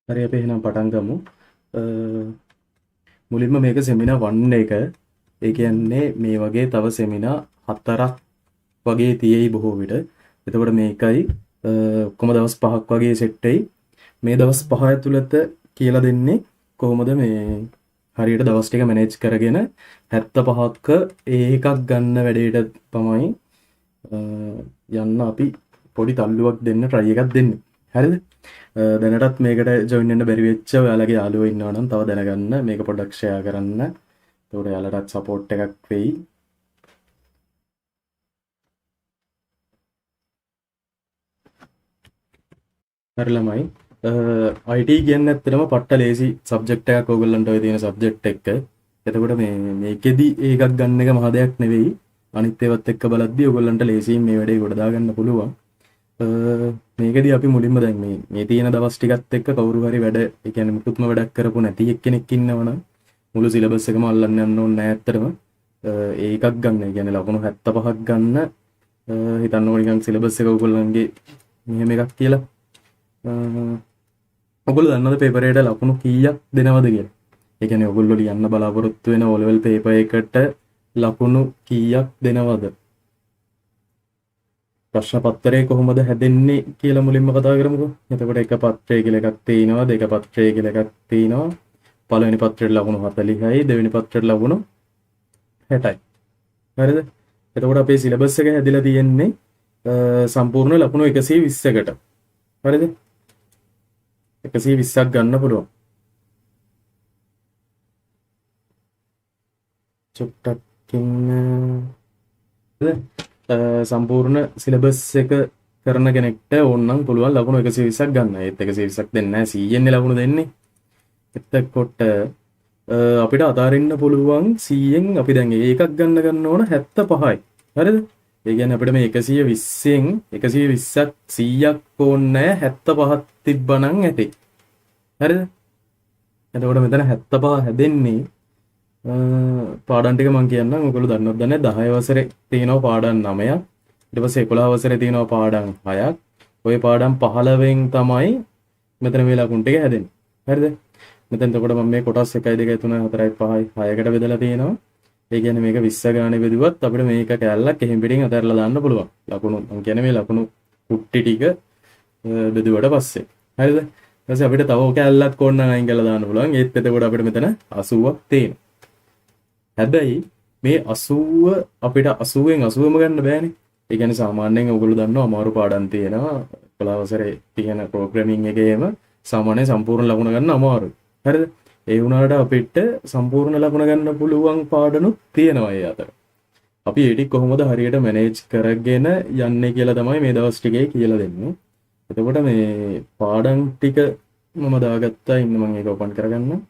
හරි අපි එහෙනම් පටන් ගමු. අ, මුලින්ම මේක සෙමිනා 1 එක. ඒ කියන්නේ මේ වගේ තව සෙමිනා 4ක් වගේ තියෙයි බොහෝ විට. එතකොට මේකයි ඔක්කොම දවස් 5ක් වගේ සෙට් වෙයි. මේ දවස් 5 ඇතුළත කියලා දෙන්නේ කොහොමද මේ හරියට දවස් ටික මැනේජ් කරගෙන 75ක එකක් ගන්න වැඩේට තමයි අ, යන්න අපි පොඩි තල්ලුවක් දෙන්න try එකක් දෙන්නේ. හරිද? දැනටත් මේකට ජොයින් වෙන්න බැරි වෙච්ච ඔයාලගේ යාළුවෝ ඉන්නවා නම් තව දැනගන්න මේක පොඩ්ඩක් ෂෙයා කරන්න. එතකොට ඔයාලටත් සපෝට් එකක් වෙයි. හරි ළමයි. IT කියන්නේ ඇත්තටම පට්ට ලේසි සබ්ජෙක්ට් එකක් ඕගොල්ලන්ට ඔය තියෙන සබ්ජෙක්ට් එක. එතකොට මේකෙදි ඒකක් ගන්න එක මහ දෙයක් නෙවෙයි. අනිත් ඒවත් එක්ක බලද්දී ඔයගොල්ලන්ට ලේසියෙන් මේ වැඩේ ගොඩ දාගන්න පුළුවන්. මේකදී අපි මුලින්ම දැන් මේ තියෙන දවස් ටිකත් එක්ක කවුරු හරි වැඩ ඒ කියන්නේ මුකුත්ම වැඩක් කරපු නැති එක්කෙනෙක් ඉන්නවනම් මුළු සිලබස් එකම අල්ලන්න යන්න ඕනේ නැහැ ඇත්තටම. ඒකක් ගන්න. ඒ කියන්නේ ලකුණු 75ක් ගන්න හිතන්න ඕනේ නිකන් සිලබස් එක ඔයගොල්ලන්ගේ මෙහෙම එකක් කියලා. ඔයගොල්ලෝ දන්නවද පේපර් එකට ලකුණු කීයක් දෙනවද කියලා? ඒ කියන්නේ ඔයගොල්ලෝ ලියන්න බලාපොරොත්තු වෙන O level පේපර් එකට ලකුණු කීයක් දෙනවද? ප්‍රශ්න පත්‍රය කොහොමද හැදෙන්නේ කියලා මුලින්ම කතා කරමුකෝ. එතකොට එක පත්‍රය කියලා එකක් තියෙනවා, දෙක පත්‍රය කියලා එකක් තියෙනවා. පළවෙනි පත්‍රයට ලකුණු 40යි, දෙවෙනි පත්‍රයට ලකුණු 60යි. හරිද? එතකොට අපේ සිලබස් එක හැදිලා තියෙන්නේ සම්පූර්ණ ලකුණු 120කට. හරිද? 120ක් ගන්න පුළුවන්. චුට්ටක් ඉන්න. සම්පූර්ණ සිලබස් එක කරන කෙනෙක්ට ඕනනම් පුළුවන් ලකුණු 120ක් ගන්න. ඒත් 120ක් දෙන්නේ නැහැ 100න් ලකුණු දෙන්නේ. එතකොට අපිට අතාරින්න පුළුවන් 100න් අපි දැන් ඒකක් ගන්න ඕන 75යි. හරිද? ඒ කියන්නේ අපිට මේ 120න් 120ක් 100ක් ඕනේ 75ක් තිබ්බනම් ඇති. හරිද? එතකොට මෙතන 75 හැදෙන්නේ පාඩම් ටික මම කියන්නම්. ඔයගොල්ලෝ දන්නවද දන්නේ 10 වසරේ තියෙනවා පාඩම් 9ක්. ඊට පස්සේ 11 වසරේ තියෙනවා පාඩම් 6ක්. ওই පාඩම් 15න් තමයි මෙතන මේ ලකුණු ටික හැදෙන්නේ. හරිද? මෙතන එතකොට මම මේ කොටස් 1 2 3 4 5 6කට බෙදලා තියෙනවා. ඒ කියන්නේ මේක 20 ගානේ බෙදුවත් අපිට මේක කැලලක් එහෙම් පිටින් අතහැරලා දාන්න පුළුවන්. ලකුණු මම කියන්නේ මේ ලකුණු කුට්ටි ටික බෙදුවට පස්සේ. හරිද? ඊට පස්සේ අපිට තව කැලලක් ඕන නම් අයින් කරලා දාන්න පුළුවන්. ඒත් එතකොට අපිට මෙතන 80ක් තියෙනවා. හැබැයි මේ 80 අපිට 80න් 80ම ගන්න බෑනේ. ඒ කියන්නේ සාමාන්‍යයෙන් ඔයගොල්ලෝ දන්නවා අමාරු පාඩම් තියෙනවා. 11 වසරේ තියෙන ප්‍රෝග්‍රෑමින් එකේම සාමාන්‍ය සම්පූර්ණ ලකුණ ගන්න අමාරුයි. හරිද? ඒ වුණාට අපිට සම්පූර්ණ ලකුණ ගන්න පුළුවන් පාඩනුත් තියෙනවා ඒ අතර. අපි ඒ ටික කොහොමද හරියට මැනේජ් කරගෙන යන්නේ කියලා තමයි මේ දවස් ටිකේ කියලා දෙන්නේ. එතකොට මේ පාඩම් ටික මම දාගත්තා. ඉන්න මම ඒක ඕපන් කරගන්නම්.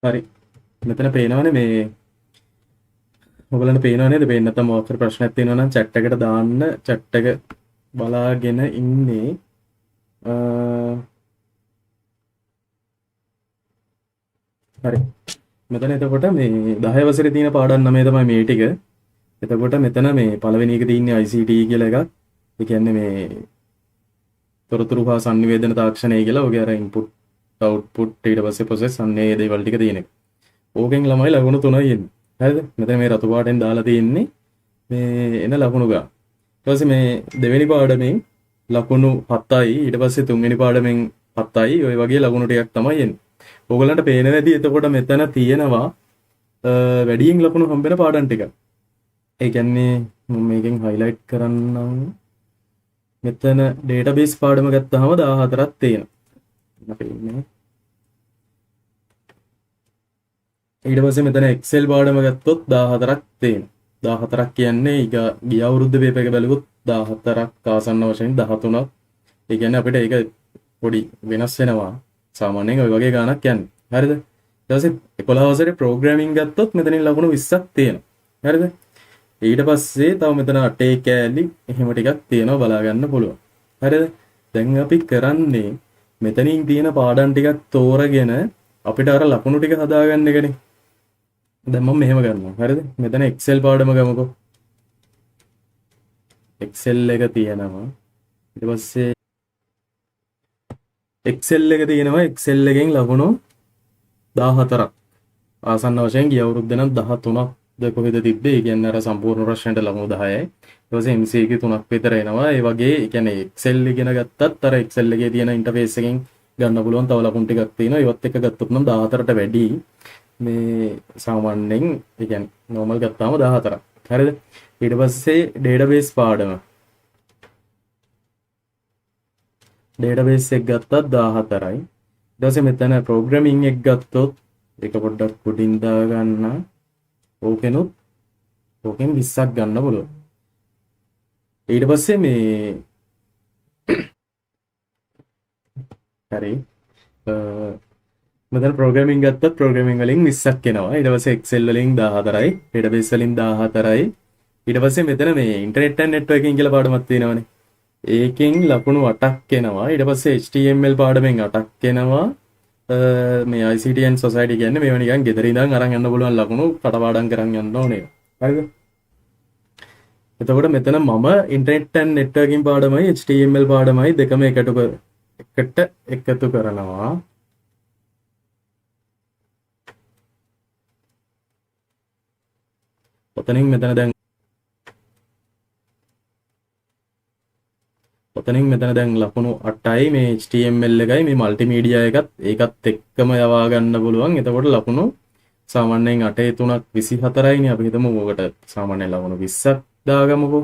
හරි. මෙතන පේනවනේ මේ ඔයගලන්ට පේනව නේද? පේන්නේ නැත්නම් මොකක් හරි ප්‍රශ්නයක් තියෙනවා නම් chat එකට දාන්න. chat එක බලාගෙන ඉන්නේ. හරි. මෙතන එතකොට මේ 10 වසරේ තියෙන පාඩම් 9 තමයි මේ ටික. එතකොට මෙතන මේ පළවෙනි එක තියෙන්නේ ICT කියලා එකක්. ඒ කියන්නේ මේ තොරතුරු හා sannivedana තාක්ෂණය කියලා. ඔගේ අර input output ඊට පස්සේ process අන්නේ ඒ දේවල් ටික තියෙන එක. ඕකෙන් ළමයි ලකුණු 3යි එන්නේ. හරිද? මෙතන මේ රතු පාටෙන් දාලා තියෙන්නේ මේ එන ලකුණු ගාන. ඊට පස්සේ මේ දෙවෙනි පාඩමෙන් ලකුණු 7යි, ඊට පස්සේ තුන්වෙනි පාඩමෙන් 7යි. ඔය වගේ ලකුණු ටිකක් තමයි එන්නේ. ඕගලන්ට පේනවා ඇති එතකොට මෙතන තියෙනවා වැඩියෙන් ලකුණු හම්බෙන පාඩම් ටික. ඒ කියන්නේ මම මේකෙන් highlight කරන්නම්. මෙතන database පාඩම ගත්තාම 14ක් තියෙනවා. අපේ ඉන්නේ. ඊට පස්සේ මෙතන Excel පාඩම ගත්තොත් 14ක් තියෙනවා. 14ක් කියන්නේ ගිය අවුරුද්ද පේපර් එක බැලුවොත් 14ක් ආසන්න වශයෙන් 13ක්. ඒ කියන්නේ අපිට ඒක පොඩි වෙනස් වෙනවා. සාමාන්‍යයෙන් ওই වගේ ගාණක් යන්නේ. හරිද? ඊට පස්සේ 11 වසරේ ප්‍රෝග්‍රෑමින් ගත්තොත් මෙතනින් ලකුණු 20ක් තියෙනවා. හරිද? ඊට පස්සේ තව මෙතන අටේ කෑලි එහෙම ටිකක් තියෙනවා බලා ගන්න පුළුවන්. හරිද? දැන් අපි කරන්නේ මෙතනින් තියෙන පාඩම් ටිකක් තෝරගෙන අපිට අර ලකුණු ටික හදාගන්න එකනේ. දැන් මම මෙහෙම කරනවා. හරිද? මෙතන Excel පාඩම ගමුකෝ. Excel එක තියෙනවා. ඊට පස්සේ Excel එක තියෙනවා. Excel එකෙන් ලකුණු 14ක්. ආසන්න වශයෙන් ගිය අවුරුද්දේ නම් 13ක්ද කොහෙද තිබ්බේ. ඒ කියන්නේ අර සම්පූර්ණ ප්‍රශ්නෙට ලකුණු 10යි. ඊට පස්සේ MCQ 3ක් විතර එනවා. ඒ වගේ ඒ කියන්නේ Excel ඉගෙන ගත්තත් අර Excel එකේ තියෙන ඉන්ටර්ෆේස් එකෙන් ගන්න පුළුවන් තව ලකුණු ටිකක් තියෙනවා. ඒවත් එක ගත්තොත් නම් 14ට වැඩි. මේ සාමාන්‍යයෙන් ඒ කියන්නේ normal ගත්තාම 14ක්. හරිද? ඊට පස්සේ database පාඩම. database එක ගත්තත් 14යි. ඊට පස්සේ මෙතන programming එක ගත්තොත් ඒක පොඩ්ඩක් උඩින් දා ගන්න. ඕකෙන් 20ක් ගන්න පුළුවන්. ඊට පස්සේ මේ හරි මෙතන programming ගත්තත් programming වලින් 20ක් එනවා. ඊට පස්සේ Excel වලින් 14යි, database වලින් 14යි. ඊට පස්සේ මෙතන මේ internet and networking කියලා පාඩමක් තියෙනවානේ. ඒකෙන් ලකුණු 8ක් එනවා. ඊට පස්සේ HTML පාඩමෙන් 8ක් එනවා. මේ ICT and society කියන්නේ මේවා නිකන් ගෙදර ඉඳන් අරන් යන්න පුළුවන් ලකුණු කටපාඩම් කරන් යන්න ඕනේ. හරිද? එතකොට මෙතන මම internet and networking පාඩමයි HTML පාඩමයි දෙකම එකට එකතු කරනවා. ඔතනින් මෙතන දැන් ලකුණු 8යි මේ HTML එකයි මේ මල්ටිමීඩියා එකත් ඒකත් එක්කම යවා ගන්න පුළුවන්. එතකොට ලකුණු සාමාන්‍යයෙන් 8 3ක් 24යිනේ. අපි හිතමු ඔකට සාමාන්‍ය ලකුණු 20ක් දාගමුකෝ.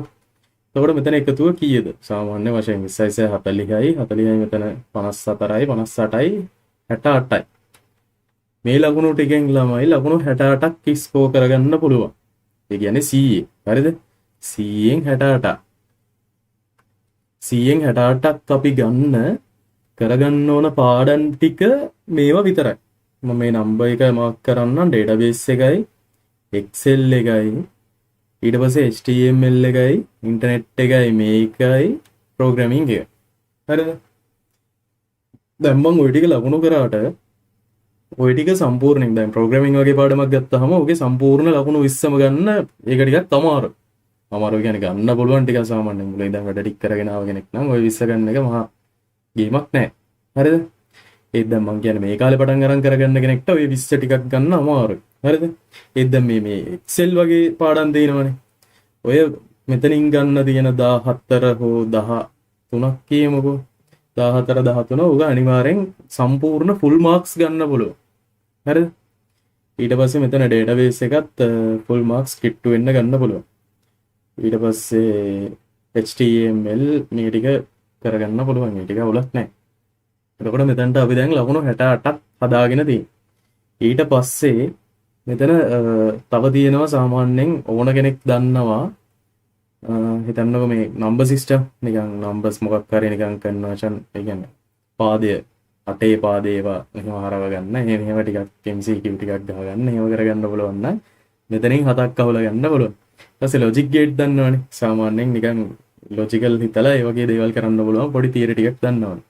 එතකොට මෙතන එකතුව කීයද? සාමාන්‍ය වශයෙන් 20යි 40යි 40යි මෙතන 54යි 58යි 68යි. මේ ලකුණු ටිකෙන් ළමයි ලකුණු 68ක් ස්කෝර් කරගන්න පුළුවන්. ඒ කියන්නේ 100. හරිද? 100න් 68ක්. 100න් 68ක් අපි කරගන්න ඕන පාඩම් ටික මේවා විතරයි. මම මේ නම්බර් එක මාක් කරන්නම්. database එකයි, Excel එකයි, ඊට පස්සේ HTML එකයි, internet එකයි, මේකයි, programming එකයි. හරිද? දැන් මම ওই ටික ලකුණු කරාට ওই ටික සම්පූර්ණයෙන් දැන් programming වගේ පාඩමක් ගත්තාම ඔගේ සම්පූර්ණ ලකුණු 20ම ගන්න ඒක ටිකක් අමාරුයි. අමාරුයි කියන්නේ ගන්න පුළුවන් ටික සාමාන්‍යයෙන් මුලින් ඉඳන් වැඩ ටික කරගෙන ආව කෙනෙක් නම් ওই 20 ගන්න එක මහා ගේමක් නෑ. හරිද? ඒත් දැන් මම කියන්නේ මේ කාලේ පටන් අරන් කරගන්න කෙනෙක්ට ওই 20 ටිකක් ගන්න අමාරුයි. හරිද? ඒත් දැන් මේ Excel වගේ පාඩම් දෙනවනේ. ඔය මෙතනින් ගන්න තියෙන 14 හෝ 13ක් කියමුකෝ. 14 13 උග අනිවාර්යෙන් සම්පූර්ණ full marks ගන්න පුළුවන්. හරිද? ඊට පස්සේ මෙතන database එකත් full marks කිට්ටු වෙන්න ගන්න පුළුවන්. ඊට පස්සේ HTML මේ ටික කරගන්න පුළුවන්. මේ ටික අවුලක් නැහැ. එතකොට මෙතනට අපි දැන් ලකුණු 68ක් හදාගෙන තියෙනවා. ඊට පස්සේ මෙතන තව තියෙනවා සාමාන්‍යයෙන් ඕන කෙනෙක් දන්නවා හිතන්නකො මේ නම්බර් සිස්ටම් නිකන් නම්බර්ස් මොකක් හරි නිකන් කන්වර්ෂන් ඒ කියන්නේ පාදය අටේ පාදේවා එහෙම හරව ගන්න එහෙම ටිකක් MCQ ටිකක් ගහ ගන්න එහෙම කරගන්න පුළුවන් නම් මෙතනින් 7ක් අහුල ගන්න පුළුවන්. ඊට පස්සේ ලොජික් ගේට් දන්නවනේ සාමාන්‍යයෙන් නිකන් ලොජිකල් හිතලා ඒ වගේ දේවල් කරන්න පුළුවන් පොඩි තියරි ටිකක් දන්නවනේ.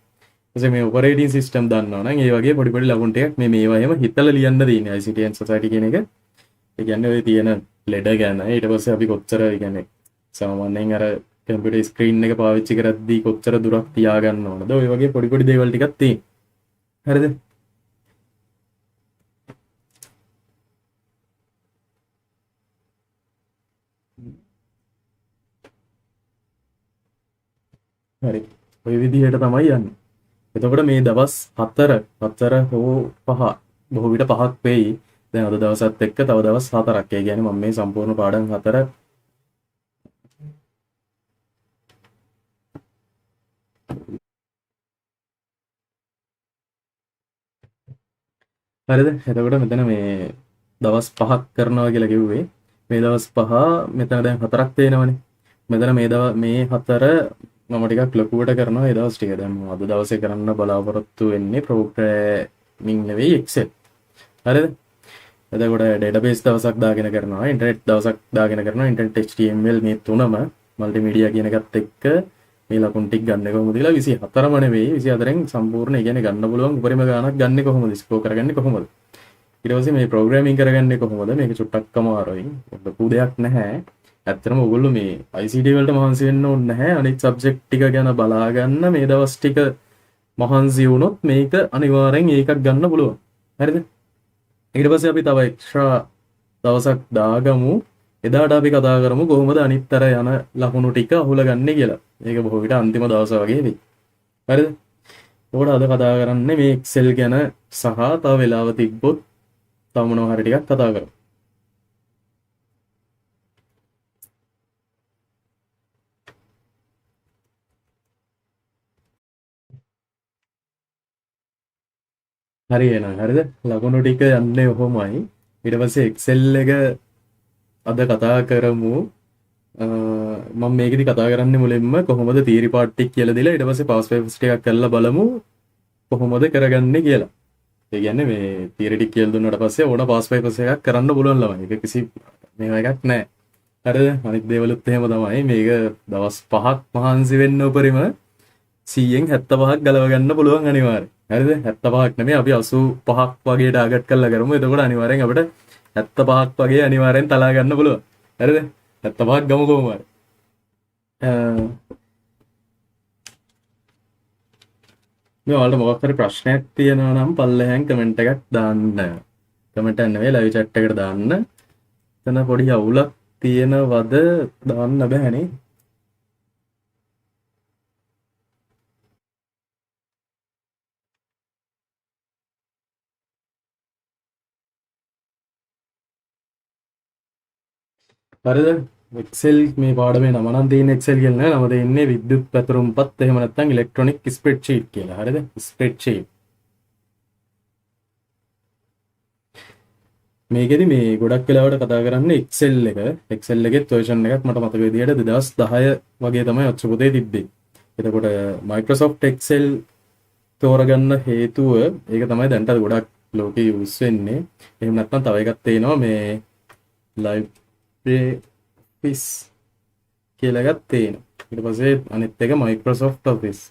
ඊට මේ ඔපරේටින් සිස්ටම් දන්නවනම් ඒ වගේ පොඩි ලකුණු ටිකක් මේවා එහෙම හිතලා ලියන්න තියෙන්නේ ICT and society කියන එක. ඒ කියන්නේ ඔය තියෙන ලෙඩ ගැන ඊට පස්සේ අපි කොච්චර ඒ කියන්නේ සාමාන්‍යයෙන් අර කම්පියුටර් ස්ක්‍රීන් එක පාවිච්චි කරද්දී කොච්චර දුරක් තියාගන්න ඕනද ඔය වගේ පොඩි දේවල් ටිකක් තියෙනවා. හරිද? හරි. ඔය විදිහට තමයි යන්නේ. එතකොට මේ දවස් 4 හෝ 5 බොහෝ විට 5ක් වෙයි. දැන් අද දවසත් එක්ක තව දවස් 4ක්. ඒ කියන්නේ මම මේ සම්පූර්ණ පාඩම් 4 හරිද? එතකොට මෙතන මේ දවස් 5ක් කරනවා කියලා කිව්වේ. මේ දවස් 5 මෙතන දැන් 4ක් තේනවනේ. මෙතන මේ 4 මම ටිකක් ලොකුවට කරනවා ඒ දවස් ටික. දැන් අද දවසේ කරන්න බලාපොරොත්තු වෙන්නේ ප්‍රෝග්‍රෑමින් නෙවෙයි Excel. හරිද? එතකොට database දවසක් දාගෙන කරනවා, internet දවසක් දාගෙන කරනවා, internet HTML මේ තුනම multimedia කියන එකත් එක්ක මේ ලකුණු ටික ගන්න කොහොමද කියලා 24ම නෙවෙයි 24න් සම්පූර්ණ ඒ කියන්නේ ගන්න පුළුවන් උපරිම ගාණක් ගන්න කොහොමද ස්කෝර් කරගන්නේ කොහොමද ඊට පස්සේ මේ ප්‍රෝග්‍රෑමින් කරගන්නේ කොහොමද මේක චුට්ටක් අමාරුයි ලොකු දෙයක් නැහැ ඇත්තටම ඔයගොල්ලෝ මේ ICT වලට මහන්සි වෙන්න ඕනේ නැහැ. අනිත් සබ්ජෙක්ට් ටික ගැන බලා ගන්න මේ දවස් ටික මහන්සි වුණොත් මේක අනිවාර්යෙන් ඒකක් ගන්න පුළුවන්. හරිද? ඊට පස්සේ අපි තව එක්ස්ට්‍රා දවසක් දාගමු. එදාට අපි කතා කරමු කොහොමද අනිත් අර යන ලකුණු ටික අහුලගන්නේ කියලා. ඒක බොහෝ විට අන්තිම දවස වගේ වෙයි. හරිද? ඒකට අද කතා කරන්නේ මේ Excel ගැන සහ තව වෙලාව තිබ්බොත් තව මොනවා හරි ටිකක් කතා කරමු. හරි එහෙනම් හරිද? ලකුණු ටික යන්නේ ඔහොමයි. ඊට පස්සේ Excel එක අද කතා කරමු. මම මේකෙදි කතා කරන්නේ මුලින්ම කොහොමද තියරි පාර්ට් ටික කියලා දීලා ඊට පස්සේ පාස් පේපර්ස් ටිකක් කරලා බලමු කොහොමද කරගන්නේ කියලා. ඒ කියන්නේ මේ තියරි ටික කියලා දුන්නාට පස්සේ ඕන පාස් පේපර්ස් එකක් කරන්න පුළුවන් ළමයි. ඒක කිසි මේව එකක් නැහැ. හරිද? අනිත් දේවලුත් එහෙම තමයි. මේක දවස් 5ක් මහන්සි වෙන්න උපරිම 100න් 75ක් ගලව ගන්න පුළුවන් අනිවාර්යෙන්. හරිද? 75ක් නෙමෙයි අපි 85ක් වගේ ටාගට් කරලා කරමු. එතකොට අනිවාර්යෙන් අපිට 75ක් වගේ අනිවාර්යෙන් තලා ගන්න පුළුවන්. හරිද? 75ක් ගමු කොහොම හරි. මේ ඔයාලට මොකක් හරි ප්‍රශ්නයක් තියෙනවා නම් පල්ලෙහෙන් කමෙන්ට් එකක් දාන්න. කමෙන්ට් එක නෙවෙයි ලයිව් chat එකට දාන්න. එතන පොඩි අවුලක් තියෙනවද දාන්න බෑනේ. හරිද? Excel මේ පාඩමේ නම නම් තියෙන Excel කියලා නෑ. නම දෙන්නේ විද්‍යුත් පැතුරුම්පත් එහෙම නැත්නම් ඉලෙක්ට්‍රොනික ස්ප්‍රෙඩ්ෂීට් කියලා. හරිද? ස්ප්‍රෙඩ්ෂීට්. මේකෙදි මේ ගොඩක් වෙලාවට කතා කරන්නේ Excel එක. Excel එකෙත් version එකක් මට මතක විදියට 2010 වගේ තමයි අච්චුපතේ තිබ්බේ. එතකොට Microsoft Excel තෝරගන්න හේතුව ඒක තමයි දැන්ට ගොඩක් ලෝකේ යූස් වෙන්නේ. එහෙම නැත්නම් තව එකක් තියෙනවා මේ LibreOffice කියලා එකක් තියෙනවා. ඊට පස්සේ අනිත් එක Microsoft Office.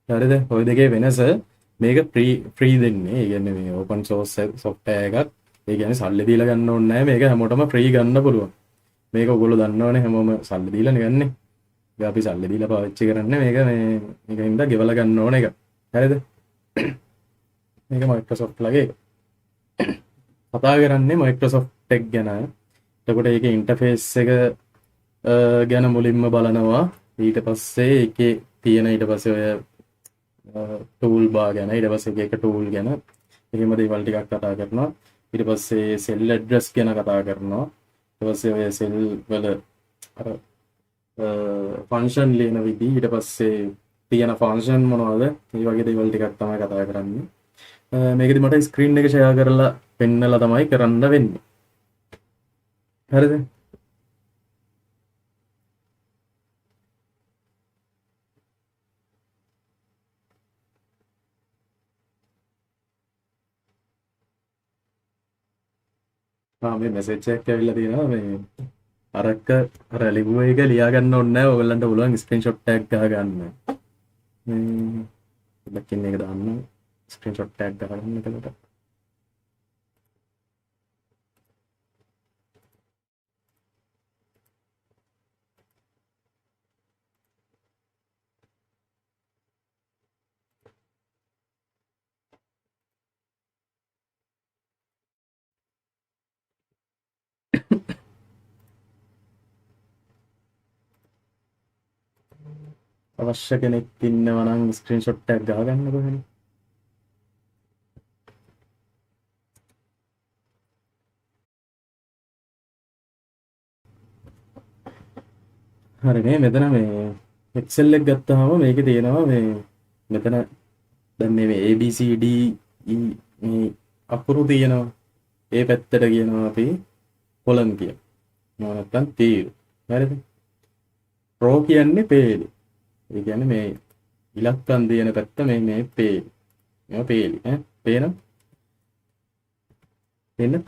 හරිද? ওই දෙකේ වෙනස මේක ෆ්‍රී දෙන්නේ. ඒ කියන්නේ මේ open source software එකක්. ඒ කියන්නේ සල්ලි දීලා ගන්න ඕනේ නැහැ. මේක හැමෝටම ෆ්‍රී ගන්න පුළුවන්. මේක ඔයගොල්ලෝ දන්නවනේ හැමෝම සල්ලි දීලානේ ගන්නේ. ඒක අපි සල්ලි දීලා පාවිච්චි කරන්නේ මේක මේකින්ද ගෙවලා ගන්න ඕන එක. හරිද? මේක Microsoft ලගේ එක. කතා කරන්නේ Microsoft එක ගැන. එතකොට ඒකේ ඉන්ටර්ෆේස් එක ගැන මුලින්ම බලනවා. ඊට පස්සේ ඒකේ තියෙන ඊට පස්සේ ඔය ටූල් බාර් ගැන ඊට පස්සේ එක ටූල් ගැන එහෙම දේවල් ටිකක් කතා කරනවා. ඊට පස්සේ සෙල් ඇඩ්‍රස් ගැන කතා කරනවා. ඊට පස්සේ ඔය සෙල් වල අර ෆන්ක්ෂන් ලියන විදිහ ඊට පස්සේ තියෙන ෆන්ක්ෂන් මොනවද මේ වගේ දේවල් ටිකක් තමයි කතා කරන්නේ. මේකෙදි මට ස්ක්‍රීන් එක ෂෙයා කරලා පෙන්නලා තමයි කරන්න වෙන්නේ. හරිද? මේ මෙසේජ් එකක් ඇවිල්ලා තියෙනවා මේ අරක අර ලිව්ව එක ලියා ගන්න ඕනේ නැහැ. ඔයගලන්ට පුළුවන් ස්ක්‍රීන්ෂොට් එකක් ගහ ගන්න. මේ බැකින් එක දාන්න ස්ක්‍රීන්ෂොට් එකක් ගහ ගන්න එතකොට. අවශ්‍ය කෙනෙක් ඉන්නවා නම් ස්ක්‍රීන්ෂොට් එකක් ගහ ගන්න කොහෙද? හරිනේ මෙතන මේ Excel එක ගත්තාම මේකේ තියෙනවා මේ මෙතන දැන් මේ ABCD E මේ අකුරු තියෙනවා. ඒ පැත්තට කියනවා අපි කොලම් කියලා. නැත්නම් තීරු. හරිද? රෝ කියන්නේ පේලි. ඒ කියන්නේ මේ ඉලක්කම් දෙන පැත්ත මේ පේලි. මේවා පේලි ඈ පේනවා? පේන්න?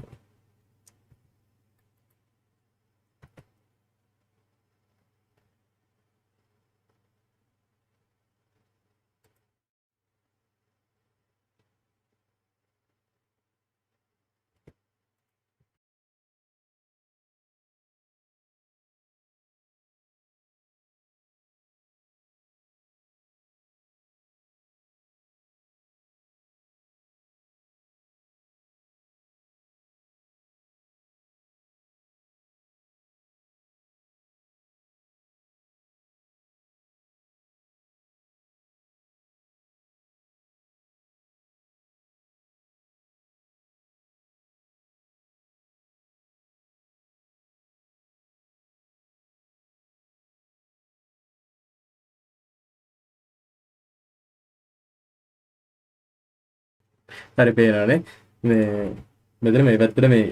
හරි පේනවනේ. මේ මෙතන මේ පැත්තට මේ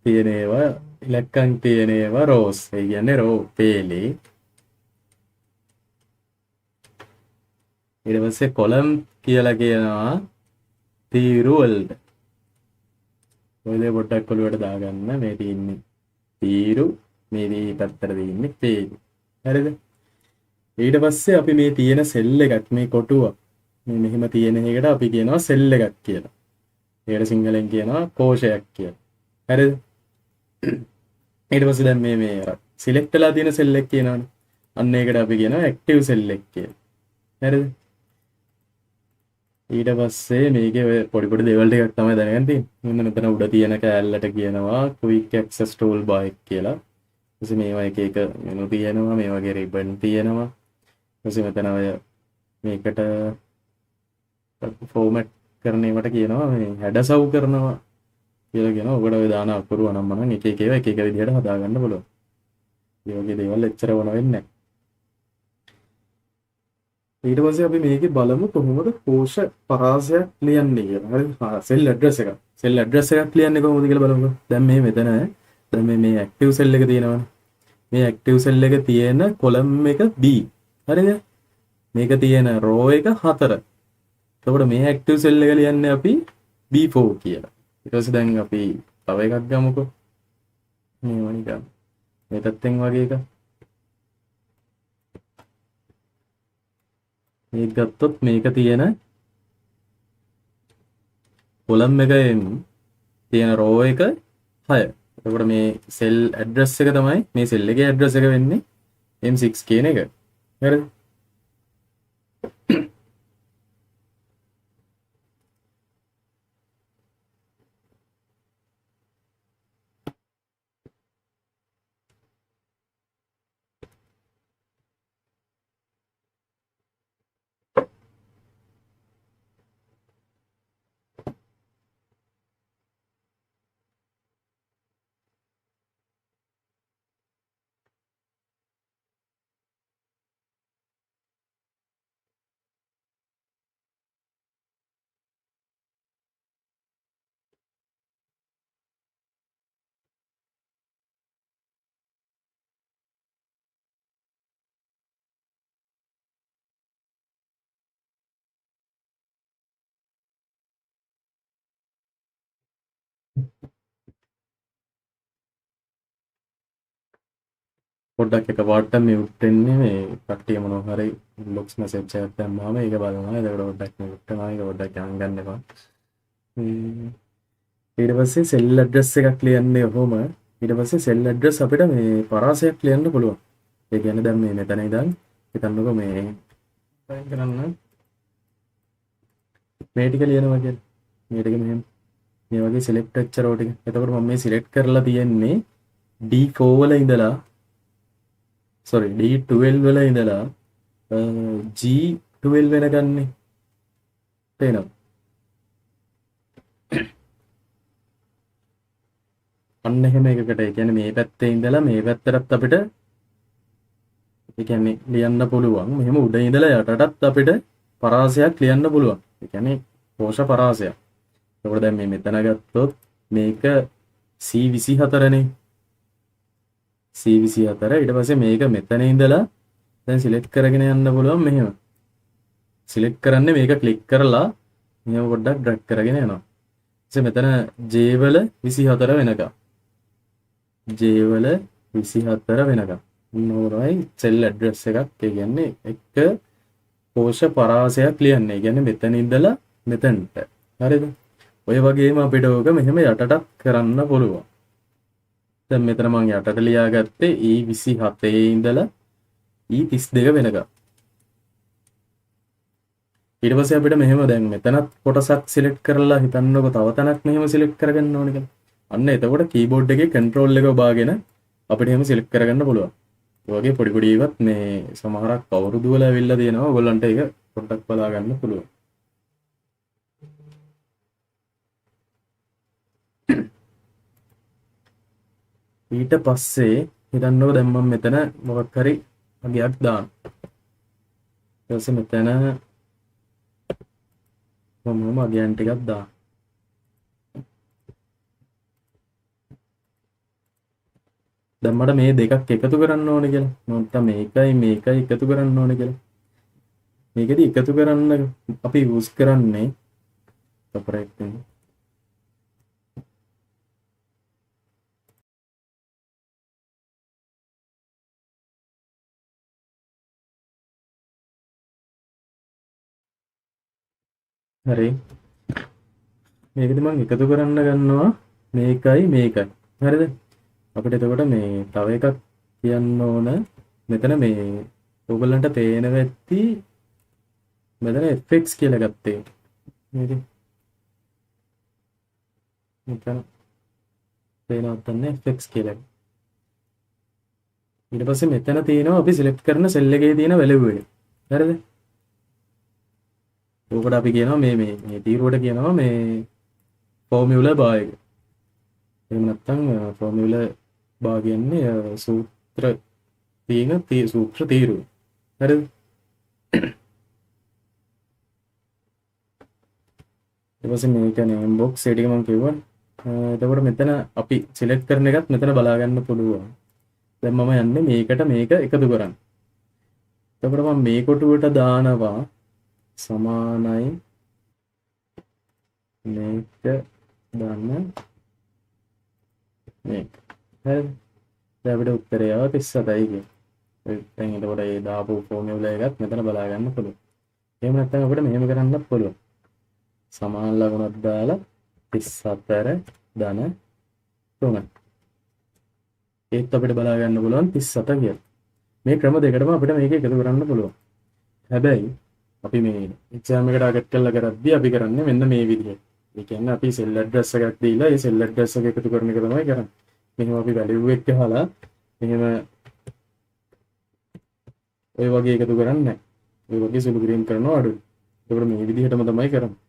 තියෙන ඒවා ඉලක්කම් තියෙන ඒවා රෝස්. ඒ කියන්නේ රෝ පේලි. ඊට පස්සේ කොලම් කියලා කියනවා තීරු වලට. ඔය දේ පොඩ්ඩක් ඔලුවට දාගන්න. මේ තියෙන්නේ තීරු, මේ පැත්තට තියෙන්නේ පේලි. හරිද? ඊට පස්සේ අපි මේ තියෙන සෙල් එකක් මේ කොටුව මේ මෙහෙම තියෙන එකට අපි කියනවා සෙල් එකක් කියලා. ඒකට සිංහලෙන් කියනවා කෝෂයක් කියලා. හරිද? ඊට පස්සේ දැන් මේ සිලෙක්ට් වෙලා තියෙන සෙල් එක කියනවනේ. අන්න ඒකට අපි කියනවා ඇක්ටිව් සෙල් එක කියලා. හරිද? ඊට පස්සේ මේකේ ඔය පොඩි පොඩි දේවල් ටිකක් තමයි දැනගන්න තියෙන්නේ. මෙන්න මෙතන උඩ තියෙන කෑල්ලට කියනවා quick access toolbar එක කියලා. ඊපස්සේ මේවා එක එක මෙනු තියෙනවා, මේ වගේ ribbon තියෙනවා. ඊපස්සේ මෙතන ඔය මේකට ෆෝමැට් කරන ඒවට කියනවා මේ හැඩසව් කරනවා කියලා කියනවා. ඔකට ඔය දාන අකුරු අනම්මනම් එක එක ඒවා එක එක විදිහට හදාගන්න පුළුවන්. මේ වගේ දේවල් එච්චර වුණ වෙන්නේ නැහැ. ඊට පස්සේ අපි මේකේ බලමු කොහොමද කෝෂ පරාසයක් ලියන්නේ කියලා. හරි. සෙල් ඇඩ්‍රස් එක. සෙල් ඇඩ්‍රස් එකක් ලියන්නේ කොහොමද කියලා බලමුකෝ. දැන් මේ මෙතන දැන් මේ ඇක්ටිව් සෙල් එක තියෙනවනේ. මේ ඇක්ටිව් සෙල් එක තියෙන කොලම් එක B. හරිද? මේක තියෙන රෝ එක 4. එතකොට මේ ඇක්ටිව් සෙල් එක ලියන්නේ අපි B4 කියලා. ඊට පස්සේ දැන් අපි තව එකක් ගමුකෝ. මේ වනිකම්. මේ පැත්තෙන් වගේ එකක්. මේක ගත්තොත් මේක තියෙන කොලම් එකෙන් තියෙන රෝ එක 6. එතකොට මේ සෙල් ඇඩ්‍රස් එක තමයි මේ සෙල් එකේ ඇඩ්‍රස් එක වෙන්නේ M6 කියන එක. හරිද? පොඩ්ඩක් එකපාරට මියුට් වෙන්නේ මේ කට්ටිය මොනවා හරි ඉන්බොක්ස් මැසේජ් එකක් දැම්මම ඒක බලනවා. ඒකට පොඩ්ඩක් මියුට් කරනවා. ඒක පොඩ්ඩක් ගණන් ගන්න එපා. ඊට පස්සේ සෙල් ඇඩ්‍රස් එකක් ලියන්නේ ඔහොම. ඊට පස්සේ සෙල් ඇඩ්‍රස් අපිට මේ පරාසයක් ලියන්න පුළුවන්. ඒ කියන්නේ දැන් මේ මෙතන ඉඳන් හිතන්නකෝ මේ ටයිප් කරන්න මේ ටික ලියනවා කියන්නේ. මේ ටික මෙහෙම මේ වගේ සිලෙක්ට් වෙච්ච රෝ ටික. එතකොට මම මේ සිලෙක්ට් කරලා තියෙන්නේ D4 වල ඉඳලා sorry D12 වල ඉඳලා G12 වෙනකන්නේ. තේනවා? අන්න එහෙම එකකට. ඒ කියන්නේ මේ පැත්තේ ඉඳලා මේ පැත්තටත් අපිට ඒ කියන්නේ ලියන්න පුළුවන්. මෙහෙම උඩ ඉඳලා යටටත් අපිට පරාසයක් ලියන්න පුළුවන්. ඒ කියන්නේ කෝෂ පරාසයක්. එතකොට දැන් මේ මෙතන ගත්තොත් මේක C24නේ. C24 ඊට පස්සේ මේක මෙතන ඉඳලා දැන් සිලෙක්ට් කරගෙන යන්න පුළුවන් මෙහෙම. සිලෙක්ට් කරන්නේ මේක ක්ලික් කරලා මෙහෙම පොඩ්ඩක් ඩ්‍රැග් කරගෙන යනවා. ඊට මෙතන J වල 24 වෙනකම්. J වල 24 වෙනකම්. නෝරයි සෙල් ඇඩ්‍රස් එකක්. ඒ කියන්නේ එක කෝෂ පරාසයක් ලියන්නේ. ඒ කියන්නේ මෙතන ඉඳලා මෙතනට. හරිද? ඔය වගේම අපිට ඕක මෙහෙම යටටත් කරන්න පුළුවන්. දැන් මෙතන මම යටට ලියාගත්තේ E27 ඉඳලා E32 වෙනකම්. ඊට පස්සේ අපිට මෙහෙම දැන් මෙතනත් කොටසක් සිලෙක්ට් කරලා හිතන්නකො තව තැනක් මෙහෙම සිලෙක්ට් කරගන්න ඕනේ කියලා. අන්න එතකොට කීබෝඩ් එකේ කන්ට්‍රෝල් එක ඔබාගෙන අපිට එහෙම සිලෙක්ට් කරගන්න පුළුවන්. ඒ වගේ පොඩි පොඩි ඒවත් මේ සමහරක් අවුරුදු වල ඇවිල්ලා තියෙනවා. ඔයගොල්ලන්ට ඒක පොඩ්ඩක් බලා ගන්න පුළුවන්. ඊට පස්සේ හිතන්නකො දැන් මම මෙතන මොකක් හරි වගේක් දාන්න. ඊට පස්සේ මෙතන මම අගයන් ටිකක් දාන්න. දැන් මට මේ දෙකක් එකතු කරන්න ඕනේ කියලා. මම නැත්තම් මේකයි එකතු කරන්න ඕනේ කියලා. මේකෙදි එකතු කරන්න අපි යූස් කරන්නේ සපරේට් වෙන. හරි. මේකෙදි මම එකතු කරන්න ගන්නවා මේකයි. හරිද? අපිට එතකොට මේ තව එකක් කියන්න ඕන. මෙතන මේ ඔයගලන්ට පේන වෙtti මෙතන fx කියලා ගත්තේ. නේද? මෙතන පේනවත් නැහැ fx කියලා. ඊට පස්සේ මෙතන තියෙනවා අපි සිලෙක්ට් කරන සෙල් එකේ තියෙන වැලියු එක. හරිද? ඕකට අපි කියනවා මේ තීරුවට කියනවා මේ ෆෝමියුලා බා එක. එහෙම නැත්නම් ෆෝමියුලා බා කියන්නේ සූත්‍ර සූත්‍ර තීරුව. හරිද? ඊට පස්සේ මේක නේම් බොක්ස් ඒ ටික මම කිව්වා. එතකොට මෙතන අපි සිලෙක්ට් කරන එකත් මෙතන බලා ගන්න පුළුවන්. දැන් මම යන්නේ මේකට මේක එකතු කරන්න. එතකොට මම මේ කොටුවට දානවා සමානයි මේක දාන්න මේක. හරිද? දැන් අපිට උත්තරය ආව 37යි කියන්නේ. දැන් එතකොට ඒ දාපු ෆෝමියුලා එකත් මෙතන බලා ගන්න පුළුවන්. එහෙම නැත්නම් අපිට මෙහෙම කරන්නත් පුළුවන්. සමාන ලකුණක් දාලා 34 ධන 3. ඒත් අපිට බලා ගන්න පුළුවන් 37 කියලා. මේ ක්‍රම දෙකටම අපිට මේක එකතු කරන්න පුළුවන්. හැබැයි අපි මේ එක්සෑම් එකට ටාගට් කරලා කරද්දී අපි කරන්නේ මෙන්න මේ විදිහට. ඒ කියන්නේ අපි සෙල් ඇඩ්‍රස් එකක් දීලා ඒ සෙල් ඇඩ්‍රස් එක එකතු කරන එක තමයි කරන්නේ. මෙහෙම අපි වැලියු එක ගහලා මෙහෙම ඔය වගේ එකතු කරන්නේ නැහැ. ඔය වගේ සුළු කිරීම කරනවා අඩුයි. ඒකට මේ විදිහටම තමයි කරන්නේ.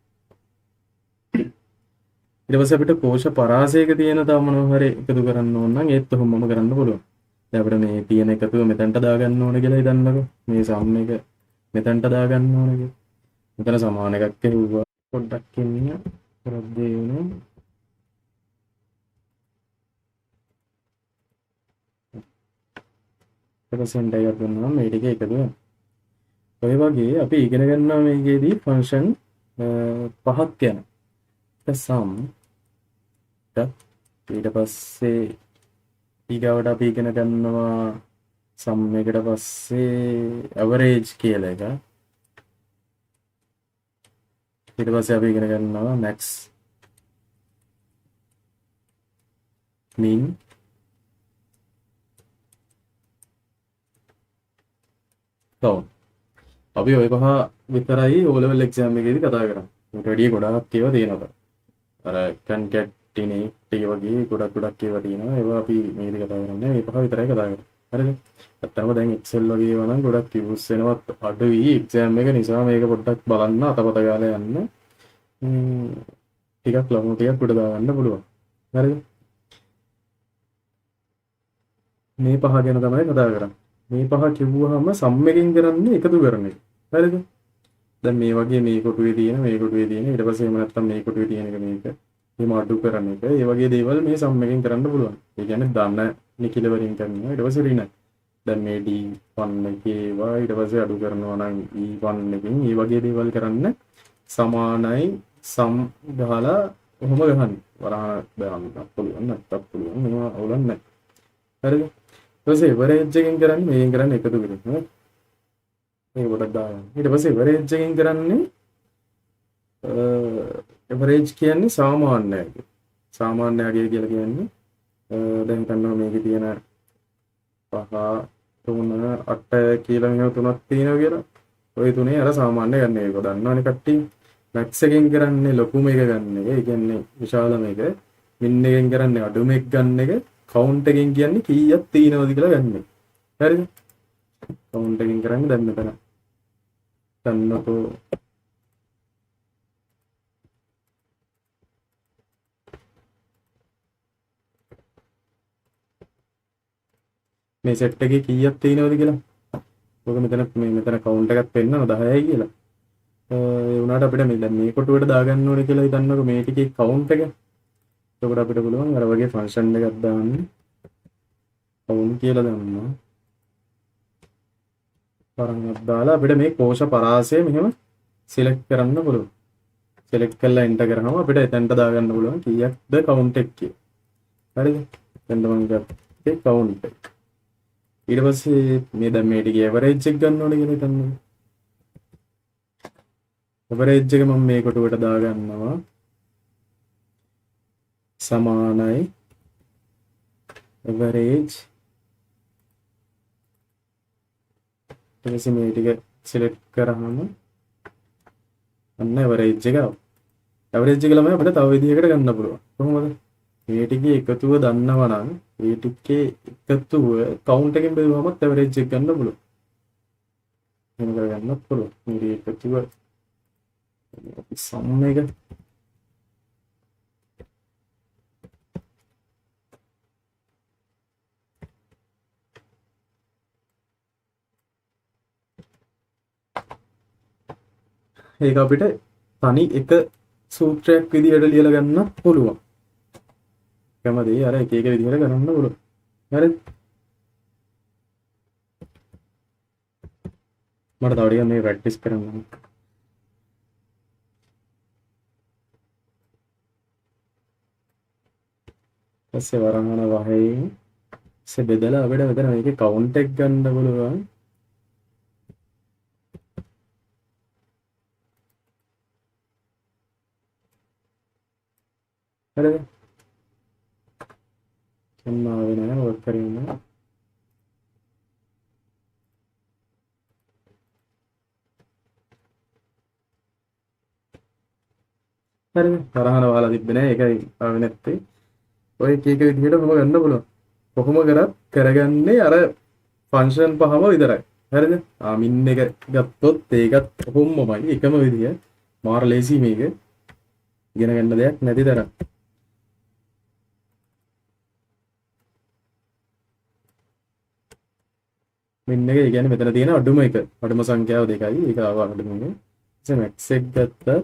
ඊට පස්සේ අපිට කෝෂ පරාසයක තියෙන තව මොනවා හරි එකතු කරන්න ඕන නම් ඒත් ඔහොමම කරන්න පුළුවන්. දැන් අපිට මේ තියෙන එකතුව මෙතනට දාගන්න ඕන කියලා හිතන්නකෝ. මේ සම් එක මෙතනට දාගන්න ඕන කියලා. මෙතන සමාන එකක් කියුවා. පොඩ්ඩක් ඉන්න කරද්දී වෙනවා. පර්සන්ට් එකක් දුන්නාම මේ ටික එකතු වෙනවා. ඔය වගේ අපි ඉගෙන ගන්නවා මේකේදී ෆන්ක්ෂන් පහක් යන. සම් ඊට පස්සේ ඊගවට අපි ඉගෙන ගන්නවා සම් එකට පස්සේ ඇවරේජ් කියලා එක. ඊට පස්සේ අපි ඉගෙන ගන්නවා මැක්ස් මින් කවුන්ට්. අපි ওই පහ විතරයි O level exam එකේදී කතා කරන්නේ. ඊට වැඩිය ගොඩාක් ඒවා තියෙනවා. අර කන්කැටිනේට් ඒ වගේ ගොඩක් ඒවා තියෙනවා. ඒවා අපි මේකදී කතා කරන්නේ මේ පහ විතරයි කතා කරන්නේ. හරිද? නැත්තම් දැන් Excel වගේ ඒවා නම් ගොඩක් යූස් වෙනවත් අඩුයි එක්සෑම් එක නිසා මේක පොඩ්ඩක් බලන්න අතපත ගාලා යන්න. ටිකක් ලොකු ටිකක් උඩ දාගන්න පුළුවන්. හරිද? මේ පහ ගැන තමයි කතා කරන්නේ. මේ පහ කිව්වහම සම් එකෙන් කරන්නේ එකතු කරන එක. හරිද? දැන් මේ වගේ මේ කොටුවේ තියෙන ඊට පස්සේ එහෙම නැත්නම් මේ කොටුවේ තියෙන එක මේක එහෙම අඩු කරන එක. ඒ වගේ දේවල් මේ සම් එකෙන් කරන්න පුළුවන්. ඒ කියන්නේ ධන නිකිල වලින් කරනවා. ඊට පස්සේ ඍණ. දැන් මේ D1 එකේ ඒවා ඊට පස්සේ අඩු කරනවා නම් E1 එකෙන් මේ වගේ දේවල් කරන්න සමානයි සම් ගහලා ඔහොම ගහන්න. වරහන් දාන්න පුළුවන් නැත්තම් පුළුවන්. මේවා අවුලක් නැහැ. හරිද? ඊට පස්සේ එවරේජ් එකෙන් කරන්නේ මේකෙන් කරන්නේ එකතු කරනවා. මේක පොඩක් දාගන්න. ඊට පස්සේ එවරේජ් එකෙන් කරන්නේ එවරේජ් කියන්නේ සාමාන්‍යය. සාමාන්‍යය කියලා කියන්නේ දැන් හිතන්න මේකේ තියෙන 5 3 8 කියලා මෙහෙම තුනක් තියෙනවා කියලා. ওই තුනේ අර සාමාන්‍ය ගන්න එක දන්නවනේ කට්ටිය. මැක්ස් එකෙන් කරන්නේ ලොකුම එක ගන්න එක. ඒ කියන්නේ විශාලම එක. මින් එකෙන් කරන්නේ අඩුම එක ගන්න එක. කවුන්ට් එකෙන් කියන්නේ කීයක් තියෙනවද කියලා ගන්න එක. හරිද? කවුන්ට් එකෙන් කරන්නේ දැන් මෙතන. ගන්නකෝ මේ සෙට් එකේ කීයක් තියෙනවද කියලා. ඔක මෙතන කවුන්ට් එකක් පෙන්නනවා 10යි කියලා. ඒ වුණාට අපිට මේ දැන් මේ කොටුවට දාගන්න ඕනේ කියලා හිතන්නකො මේ ටිකේ කවුන්ට් එක. එතකොට අපිට පුළුවන් අර වගේ ෆන්ක්ෂන් එකක් දාන්න. කවුන්ට් කියලා දාන්න. පරංගක් දාලා අපිට මේ කෝෂ පරාසය මෙහෙම සිලෙක්ට් කරන්න පුළුවන්. සිලෙක්ට් කරලා එන්ටර් කරාම අපිට එතනට දාගන්න පුළුවන් කීයක්ද කවුන්ට් එක කියලා. හරිද? එතන මම ගත්තේ කවුන්ට් එක. ඊට පස්සේ මේ දැන් මේ ටිකේ ඇවරේජ් එක ගන්න ඕනේ කියලා හිතන්න. ඇවරේජ් එක මම මේ කොටුවට දාගන්නවා. සමානයි ඇවරේජ්. ඊට පස්සේ මේ ටික සිලෙක්ට් කරාම අන්න ඇවරේජ් එක ආවා. ඇවරේජ් එක ළමයි අපිට තව විදිහකට ගන්න පුළුවන්. කොහොමද? මේ ටිකේ එකතුව දන්නවා නම් මේ ටිකේ එකතුව කවුන්ට් එකෙන් බෙදුවමත් ඇවරේජ් එක ගන්න පුළුවන්. එහෙම කරගන්නත් පුළුවන්. මේ එකතුව සම් එක ඒක අපිට තනි එක සූත්‍රයක් විදිහට ලියලා ගන්න පුළුවන්. කැමතියි අර එක එක විදිහට කරන්න පුළුවන්. හරිද? මට තව ටිකක් මේ ප්‍රැක්ටිස් කරන්න ඕනේ. ඊපස්සේ වරහන වහේ ඉස්සේ බෙදලා අපිට මෙතන මේකේ කවුන්ට් එක ගන්න පුළුවන්. හරිද? සම්මාව වෙනවා වර්ක් කරගෙන. හරිද? වරහන වහලා තිබ්බේ නෑ. ඒකයි ආවේ නැත්තේ. ඔය එක එක විදිහට කොහොම ගන්න පුළුවන්. කොහොම කරත් කරගන්නේ අර ෆන්ක්ෂන් පහම විතරයි. හරිද? මින් එක ගත්තොත් ඒකත් කොහොමමයි එකම විදිය. මාර ලේසි මේක. ඉගෙන ගන්න දෙයක් නැති තරම්. මින් එක කියන්නේ මෙතන තියෙන අඩුම එක. අඩුම සංඛ්‍යාව 2යි. ඒක ආවා අඩුම එක. ඉතින් max එක ගත්තා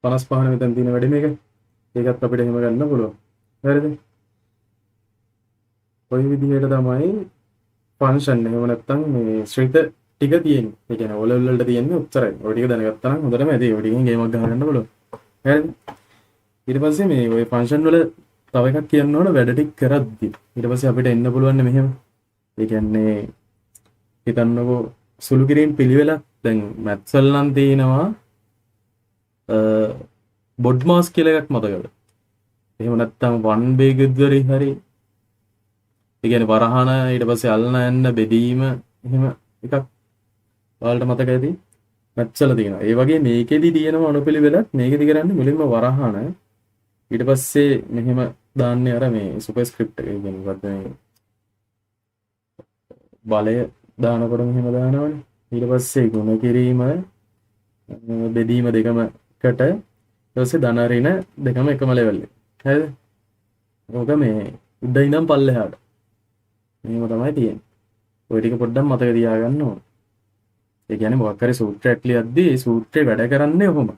55 මෙතන තියෙන වැඩි මේක. ඒකත් අපිට එහෙම ගන්න පුළුවන්. හරිද? ඔය විදිහට තමයි ෆන්ක්ෂන් එහෙම නැත්නම් මේ ශ්‍රිත ටික තියෙන්නේ. ඒ කියන්නේ O level වලට තියෙන්නේ උත්තරයි. ඔය ටික දැනගත්තා නම් හොඳටම ඇති. ඔය ටිකෙන් ගේමක් ගහ ගන්න පුළුවන්. හරිද? ඊට පස්සේ මේ ඔය ෆන්ක්ෂන් වල තව එකක් කියන්න ඕන වැඩ ටික කරද්දි. ඊට පස්සේ අපිට එන්න පුළුවන් මෙහෙම. ඒ කියන්නේ හිතන්නකෝ සුළු කිරීම පිළිවෙලක් දැන් මැත්ස් වල නම් තියෙනවා බොඩ් මාස් කියලා එකක් මතකද? එහෙම නැත්නම් 1 බේගද්වරි හරි. ඒ කියන්නේ වරහන ඊට පස්සේ අල්ලන යන්න බෙදීම එහෙම එකක් ඔයාලට මතක ඇති. මැත්ස් වල තියෙනවා. ඒ වගේ මේකෙදි තියෙනවා අනුපිළිවෙලක්. මේකෙදි කරන්නේ මුලින්ම වරහන ඊට පස්සේ මෙහෙම දාන්නේ අර මේ සුපර්ස්ක්‍රිප්ට් එක. ඒ කියන්නේ මොකද්ද මේ බලය දානකොට මෙහෙම දානවනේ. ඊට පස්සේ ගුණ කිරීම බෙදීම දෙකම එකට ඊට පස්සේ ධන ඍණ දෙකම එකම ලෙවල් එක. හරිද? ඕක මේ උඩ ඉඳන් පල්ලෙහාට. මෙහෙම තමයි තියෙන්නේ. ඔය ටික පොඩ්ඩක් මතක තියාගන්න ඕන. ඒ කියන්නේ මොකක් හරි සූත්‍රයක් ලියද්දී ඒ සූත්‍රේ වැඩ කරන්නේ ඔහොම.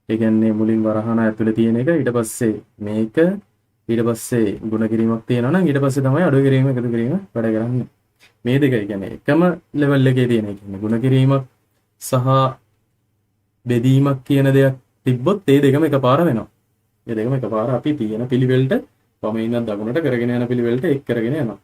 ඒ කියන්නේ මුලින් වරහන ඇතුලේ තියෙන එක ඊට පස්සේ මේක ඊට පස්සේ ගුණ කිරීමක් තියෙනවා නම් ඊට පස්සේ තමයි අඩු කිරීම එකතු කිරීම වැඩ කරන්නේ. මේ දෙක කියන්නේ එකම ලෙවල් එකේ තියෙන. ඒ කියන්නේ ගුණ කිරීමක් සහ බෙදීමක් කියන දෙයක් තිබ්බොත් ඒ දෙකම එකපාර වෙනවා. ඒ දෙකම එකපාර අපි තියෙන පිළිවෙලට වමේ ඉඳන් දකුණට කරගෙන යන පිළිවෙලට එක් කරගෙන යනවා.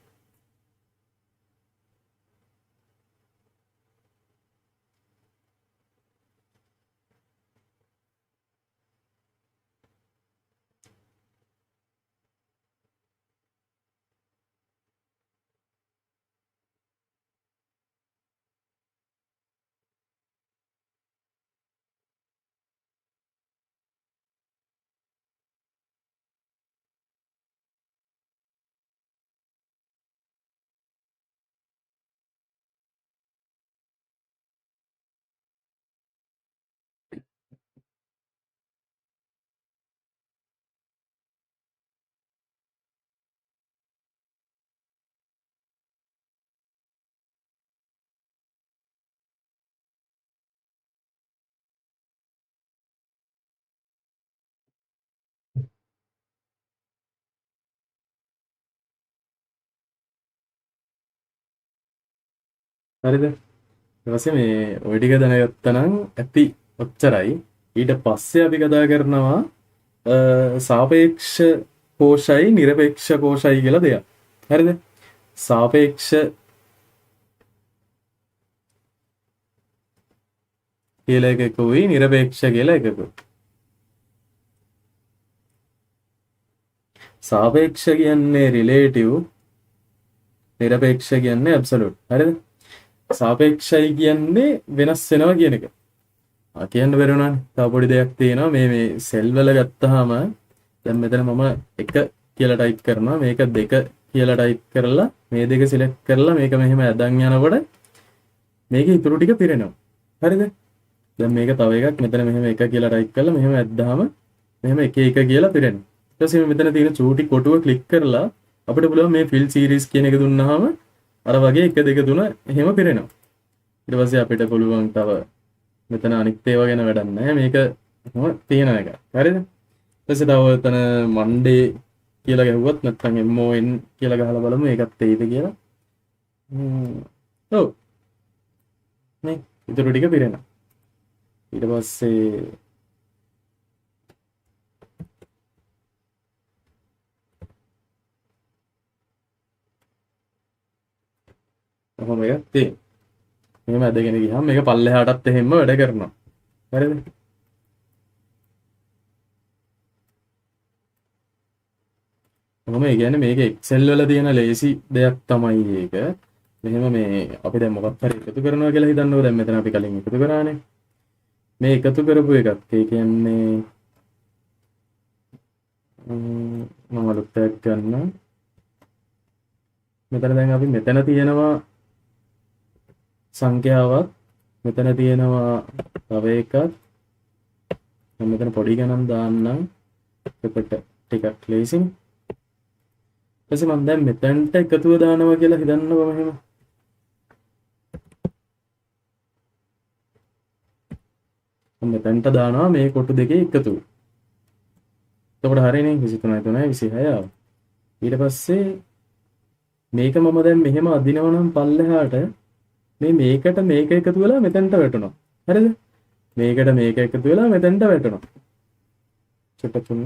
හරිද? ඊට පස්සේ මේ ওই ටික දැනගත්තනම් ඇති ඔච්චරයි. ඊට පස්සේ අපි කතා කරනවා සාපේක්ෂ කෝෂයි නිරපේක්ෂ කෝෂයි කියලා දෙයක්. හරිද? සාපේක්ෂ කියලා එකකුයි නිරපේක්ෂ කියලා එකකුයි. සාපේක්ෂ කියන්නේ රිලේටිව්, නිරපේක්ෂ කියන්නේ ඇබ්සලූට්. හරිද? සාපේක්ෂයි කියන්නේ වෙනස් වෙනවා කියන එක. කියන්න බැරි වුණානේ. තව පොඩි දෙයක් තියෙනවා. මේ සෙල් වල ගත්තාම දැන් මෙතන මම 1 කියලා ටයිප් කරනවා. මේක 2 කියලා ටයිප් කරලා මේ දෙක සිලෙක්ට් කරලා මේක මෙහෙම ඇදන් යනකොට මේකේ ඉතුරු ටික පිරෙනවා. හරිද? දැන් මේක තව එකක් මෙතන මෙහෙම 1 කියලා ටයිප් කරලා මෙහෙම ඇද්දාම මෙහෙම 1 1 කියලා පිරෙනවා. ඊට පස්සේ මෙතන තියෙන චූටි කොටුව ක්ලික් කරලා අපිට පුළුවන් මේ ෆිල් සීරීස් කියන එක දුන්නාම අර වගේ 1 2 3 එහෙම පිරෙනවා. ඊට පස්සේ අපිට පුළුවන් තව මෙතන අනිත් ඒවා ගැන වැඩක් නැහැ. මේක කොහොම තියෙන එක. හරිද? ඊට පස්සේ තව එතන මන්ඩේ කියලා ගැහුවත් නැත්නම් MON කියලා ගහලා බලමු ඒකත් එයිද කියලා. ඔව්. මේ ඉතුරු ටික පිරෙනවා. ඊට පස්සේ කොහොම එකක් තියෙන්නේ. මෙහෙම ඇදගෙන ගියාම මේක පල්ලෙහාටත් එහෙම්ම වැඩ කරනවා. හරිද? කොහොම ඒ කියන්නේ මේක Excel වල තියෙන ලේසි දෙයක් තමයි ඒක. මෙහෙම මේ අපි දැන් මොකක් හරි එකතු කරනවා කියලා හිතන්නකෝ. දැන් මෙතන අපි කලින් එකතු කරානේ. මේ එකතු කරපු එකක්. ඒ කියන්නේ මම අලුත් එකක් ගන්නවා. මෙතන දැන් අපි මෙතන තියෙනවා සංඛ්‍යාවක්, මෙතන තියෙනවා තව එකක්. මම මෙතන පොඩි ගණන් දාන්නම්. එතකොට ටිකක් ලේසියි. ඊපස්සේ මම දැන් මෙතනට එකතුව දානවා කියලා හිතන්නකො මෙහෙම. මම මෙතනට දානවා මේ කොටු දෙකේ එකතුව. එතකොට හරියනේ 23 3 26. ඊට පස්සේ මේක මම දැන් මෙහෙම අදිනවා නම් පල්ලෙහාට මේකට මේක එකතු වෙලා මෙතනට වැටෙනවා. හරිද? මේකට මේක එකතු වෙලා මෙතනට වැටෙනවා. චුට්ටක් තුන.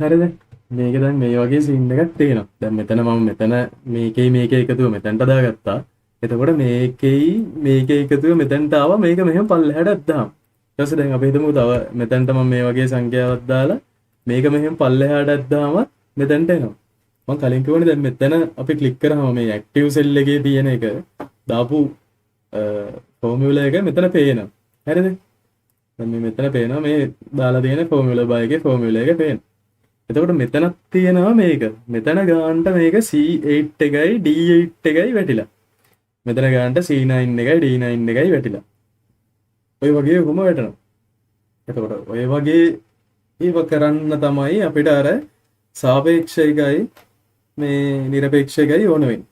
හරිද? මේක දැන් මේ වගේ සීන් එකක් තියෙනවා. දැන් මෙතන මම මෙතන මේකේ එකතුව මෙතනට දාගත්තා. එතකොට මේකේ එකතුව මෙතනට ආවා. මේක මෙහෙම පල්ලෙහාට ඇද්දාම. ඊට පස්සේ දැන් අපි හිතමු තව මෙතනට මම මේ වගේ සංඛ්‍යාවක් දාලා මේක මෙහෙම පල්ලෙහාට ඇද්දාම මෙතනට එනවා. මම කලින් කිව්වනේ දැන් මෙතන අපි ක්ලික් කරාම මේ ඇක්ටිව් සෙල් එකේ තියෙන එක දාපු ෆෝමියුලා එක මෙතන පේනවා. හරිද? දැන් මේ මෙතන පේනවා මේ දාලා තියෙන ෆෝමියුලා බයි එකේ ෆෝමියුලා එක පේනවා. එතකොට මෙතනක් තියෙනවා මේක. මෙතන ගානට මේක C8 එකයි D8 එකයි වැටිලා. මෙතන ගානට C9 එකයි D9 එකයි වැටිලා. ඔය වගේ කොහොම වැටෙනවා. එතකොට ඔය වගේ ඒව කරන්න තමයි අපිට අර සාපේක්ෂ එකයි මේ නිරපේක්ෂ එකයි ඕන වෙන්නේ.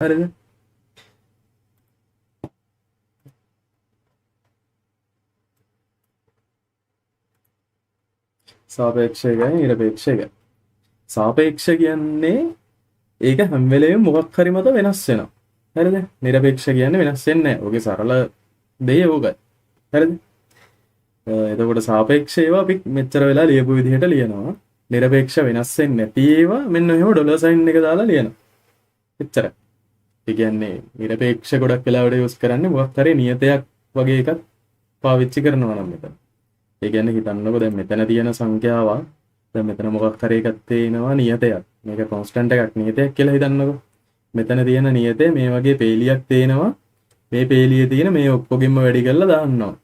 හරිද? සාපේක්ෂ එකයි නිරපේක්ෂ එකයි. සාපේක්ෂ කියන්නේ ඒක හැම වෙලෙම මොකක් හරි මත වෙනස් වෙනවා. හරිද? නිරපේක්ෂ කියන්නේ වෙනස් වෙන්නේ නැහැ. ඔගේ සරල දෙය ඕකයි. හරිද? එතකොට සාපේක්ෂ ඒවා අපි මෙච්චර වෙලා ලියපු විදිහට ලියනවා. නිරපේක්ෂ වෙනස් වෙන්නේ නැති ඒවා මෙන්න මෙහෙම ඩොලර් සයින් එක දාලා ලියනවා. එච්චරයි. ඒ කියන්නේ නිරපේක්ෂ ගොඩක් වෙලාවට යූස් කරන්නේ මොකක් හරි නියතයක් වගේ එකක් පාවිච්චි කරනවා නම් මෙතන. ඒ කියන්නේ හිතන්නකෝ දැන් මෙතන තියෙන සංඛ්‍යාවක් දැන් මෙතන මොකක් හරි එකක් තියෙනවා නියතයක්. මේක කොන්ස්ටන්ට් එකක් නියතයක් කියලා හිතන්නකෝ. මෙතන තියෙන නියතය මේ වගේ පේලියක් තියෙනවා. මේ පේලියේ තියෙන මේ ඔක්කොගෙම වැඩි කරලා දාන්නවා.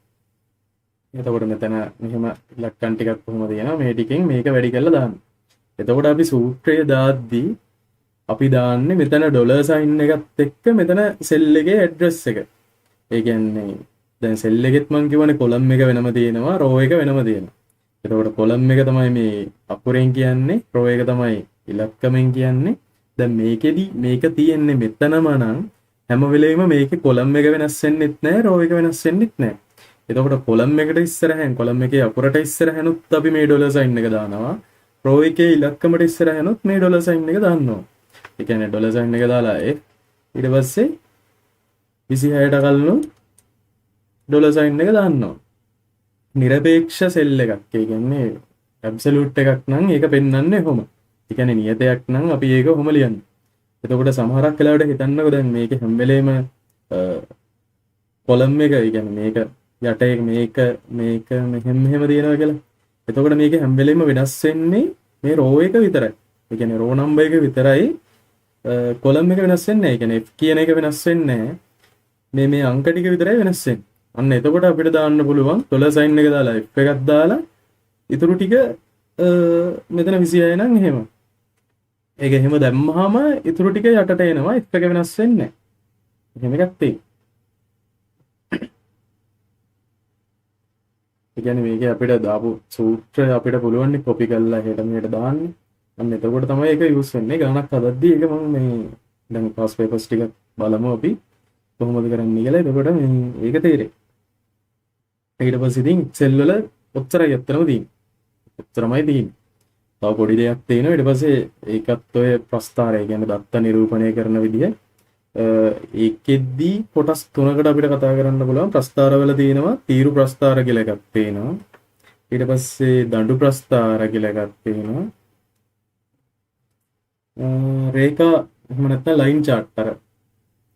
එතකොට මෙතන මෙහෙම ඉලක්කම් ටිකක් කොහොම තියෙනවා මේ ටිකෙන් මේක වැඩි කරලා දාන්න. එතකොට අපි සූත්‍රය දාද්දී අපි දාන්නේ මෙතන ඩොලර් සයින් එකත් එක්ක මෙතන සෙල් එකේ ඇඩ්‍රස් එක. ඒ කියන්නේ දැන් සෙල් එකෙත් මං කියවනේ කොලම් එක වෙනම තියෙනවා රෝ එක වෙනම තියෙනවා. එතකොට කොලම් එක තමයි මේ අකුරෙන් කියන්නේ රෝ එක තමයි ඉලක්කමෙන් කියන්නේ. දැන් මේකෙදි මේක තියෙන්නේ මෙතනම නම් හැම වෙලෙම මේකේ කොලම් එක වෙනස් වෙන්නෙත් නැහැ රෝ එක වෙනස් වෙන්නෙත් නැහැ. එතකොට කොලම් එකට ඉස්සරහෙන් කොලම් එකේ අකුරට ඉස්සරහනුත් අපි මේ ඩොලර් සයින් එක දානවා. රෝ එකේ ඉලක්කමට ඉස්සරහනුත් මේ ඩොලර් සයින් එක දාන්නවා. ඒ කියන්නේ ඩොලර් සයින් එක දාලා ඊට පස්සේ 26ට කලින් ඩොලර් සයින් එක දාන්නවා. නිරපේක්ෂ සෙල් එකක්. ඒ කියන්නේ ඇබ්සලියුට් එකක් නම් ඒක පෙන්වන්නේ කොහොම. ඒ කියන්නේ නියතයක් නම් අපි ඒක කොහොම ලියන්නේ. එතකොට සමහරක් වෙලාවට හිතන්නකෝ දැන් මේක හැම වෙලේම කොලම් එක ඒ කියන්නේ මේක යට එක මේක මෙහෙම තියෙනවා කියලා. එතකොට මේක හැම වෙලේම වෙනස් වෙන්නේ මේ රෝ එක විතරයි. ඒ කියන්නේ රෝ නම්බර් එක විතරයි කොලම් එක වෙනස් වෙන්නේ නැහැ. ඒ කියන්නේ F කියන එක වෙනස් වෙන්නේ නැහැ. මේ අංක ටික විතරයි වෙනස් වෙන්නේ. අන්න එතකොට අපිට දාන්න පුළුවන් ඩොලර් සයින් එක දාලා F එකක් දාලා ඊටු ටික මෙතන 26 නම් එහෙම. ඒක එහෙම දැම්මහම ඊටු ටික යටට එනවා F එක වෙනස් වෙන්නේ නැහැ. එහෙම එකක් තියෙනවා. ඒ කියන්නේ මේක අපිට දාපු සූත්‍රය අපිට පුළුවන් නේ කොපි කරලා හෙට මෙහෙට දාන්න. අන්න එතකොට තමයි ඒක යූස් වෙන්නේ. ගණනක් හදද්දී ඒක මම මේ දැන් පාස් පේපර්ස් ටික බලමු අපි කොහොමද කරන්නේ කියලා. එතකොට මේ ඒක තේරෙයි. ඊට පස්සේ ඉතින් Excel වල ඔච්චරයි අත්‍තරම තියෙන්නේ. ඔච්චරමයි තියෙන්නේ. තව පොඩි දෙයක් තියෙනවා. ඊට පස්සේ ඒකත් ඔය ප්‍රස්තාරය කියන්නේ දත්ත නිරූපණය කරන විදිය. ඒකෙද්දී කොටස් තුනකට අපිට කතා කරන්න පුළුවන්. ප්‍රස්තාරවල තියෙනවා තීරු ප්‍රස්තාර කියලා එකක් තියෙනවා. ඊට පස්සේ දඬු ප්‍රස්තාර කියලා එකක් තියෙනවා. රේඛා එහෙම නැත්නම් ලයින් chart අර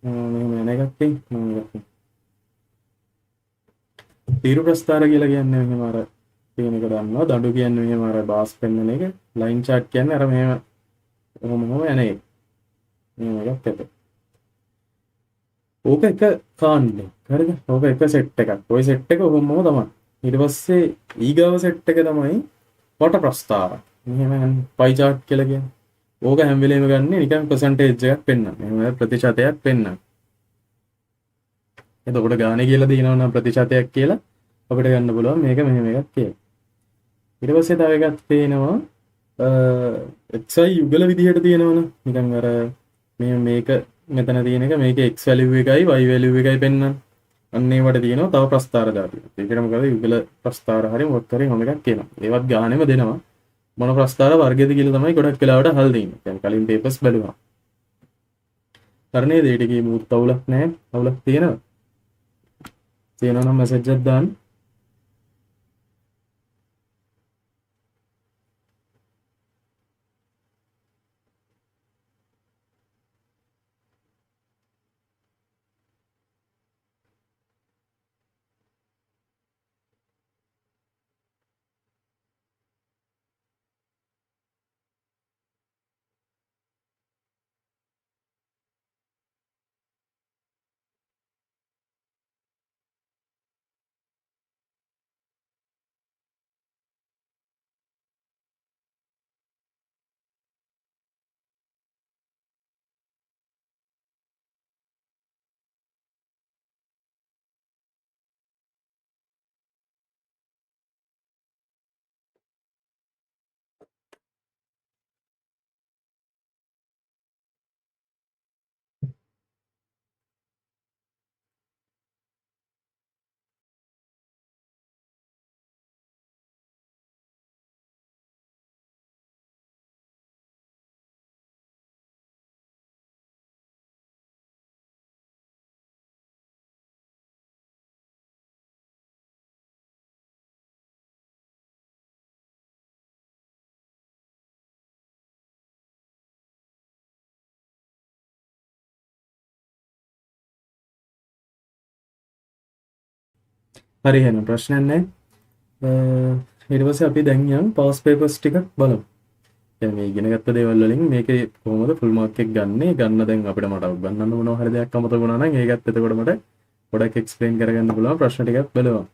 මෙහෙම යන එකක් තියෙනවා. තීරු ප්‍රස්තාර කියලා කියන්නේ මෙහෙම අර තියෙන එක දන්නවා. දඬු කියන්නේ මෙහෙම අර බාස් පෙන්නන එක. ලයින් chart කියන්නේ අර මෙහෙම කොහොම යන එක. මෙහෙම එකක් තමයි. ඕක එක කාණ්ඩයක්. හරිද? ඕක එක සෙට් එකක්. ওই සෙට් එක කොහොමම තමයි. ඊට පස්සේ ඊගාව සෙට් එක තමයි වට ප්‍රස්තාර. මෙහෙම පයි chart කියලා කියන්නේ. ඕක හැම වෙලේම ගන්න නිකන් percentage එකක් පෙන්නන. එහෙම ප්‍රතිශතයක් පෙන්නන. එතකොට ගානේ කියලා දිනනවා නම් ප්‍රතිශතයක් කියලා අපිට ගන්න පුළුවන් මේක මෙහෙම එකක් කියලා. ඊට පස්සේ තව එකක් තියෙනවා xy යුගල විදිහට තියෙනවනේ. නිකන් අර මේක මෙතන තියෙන එක මේකේ x value එකයි y value එකයි පෙන්නන. අන්න ඒවට තියෙනවා තව ප්‍රස්තාර දාපි. ඒකට මොකද යුගල ප්‍රස්තාර හරි මොකක් හරි හැම එකක් කියනවා. ඒවත් ගානෙම දෙනවා. මොන ප්‍රස්තාර වර්ගයද කියලා තමයි ගොඩක් වෙලාවට අහලා තියෙන්නේ. දැන් කලින් පේපර්ස් බලුවා. කරන්නේ දෙයට කියමු අවුලක් නැහැ. අවුලක් තියෙනවා. තියෙනවා නම් මැසේජ් එකක් දාන්න. හරි එහෙනම් ප්‍රශ්නයක් නැහැ. ඊට පස්සේ අපි දැන් යන් පාස් පේපර්ස් ටිකක් බලමු. දැන් මේ ඉගෙන ගත්ත දේවල් වලින් මේකේ කොහොමද ෆුල් මාර්ක් එක ගන්නෙ? ගන්න දැන් අපිට මට උගන්වන්න මොනවා හරි දෙයක් අමතක වුණා නම් ඒකත් එතකොට මට ගොඩක් එක්ස්ප්ලেইন කරගන්න පුළුවන්. ප්‍රශ්න ටිකක් බලමු.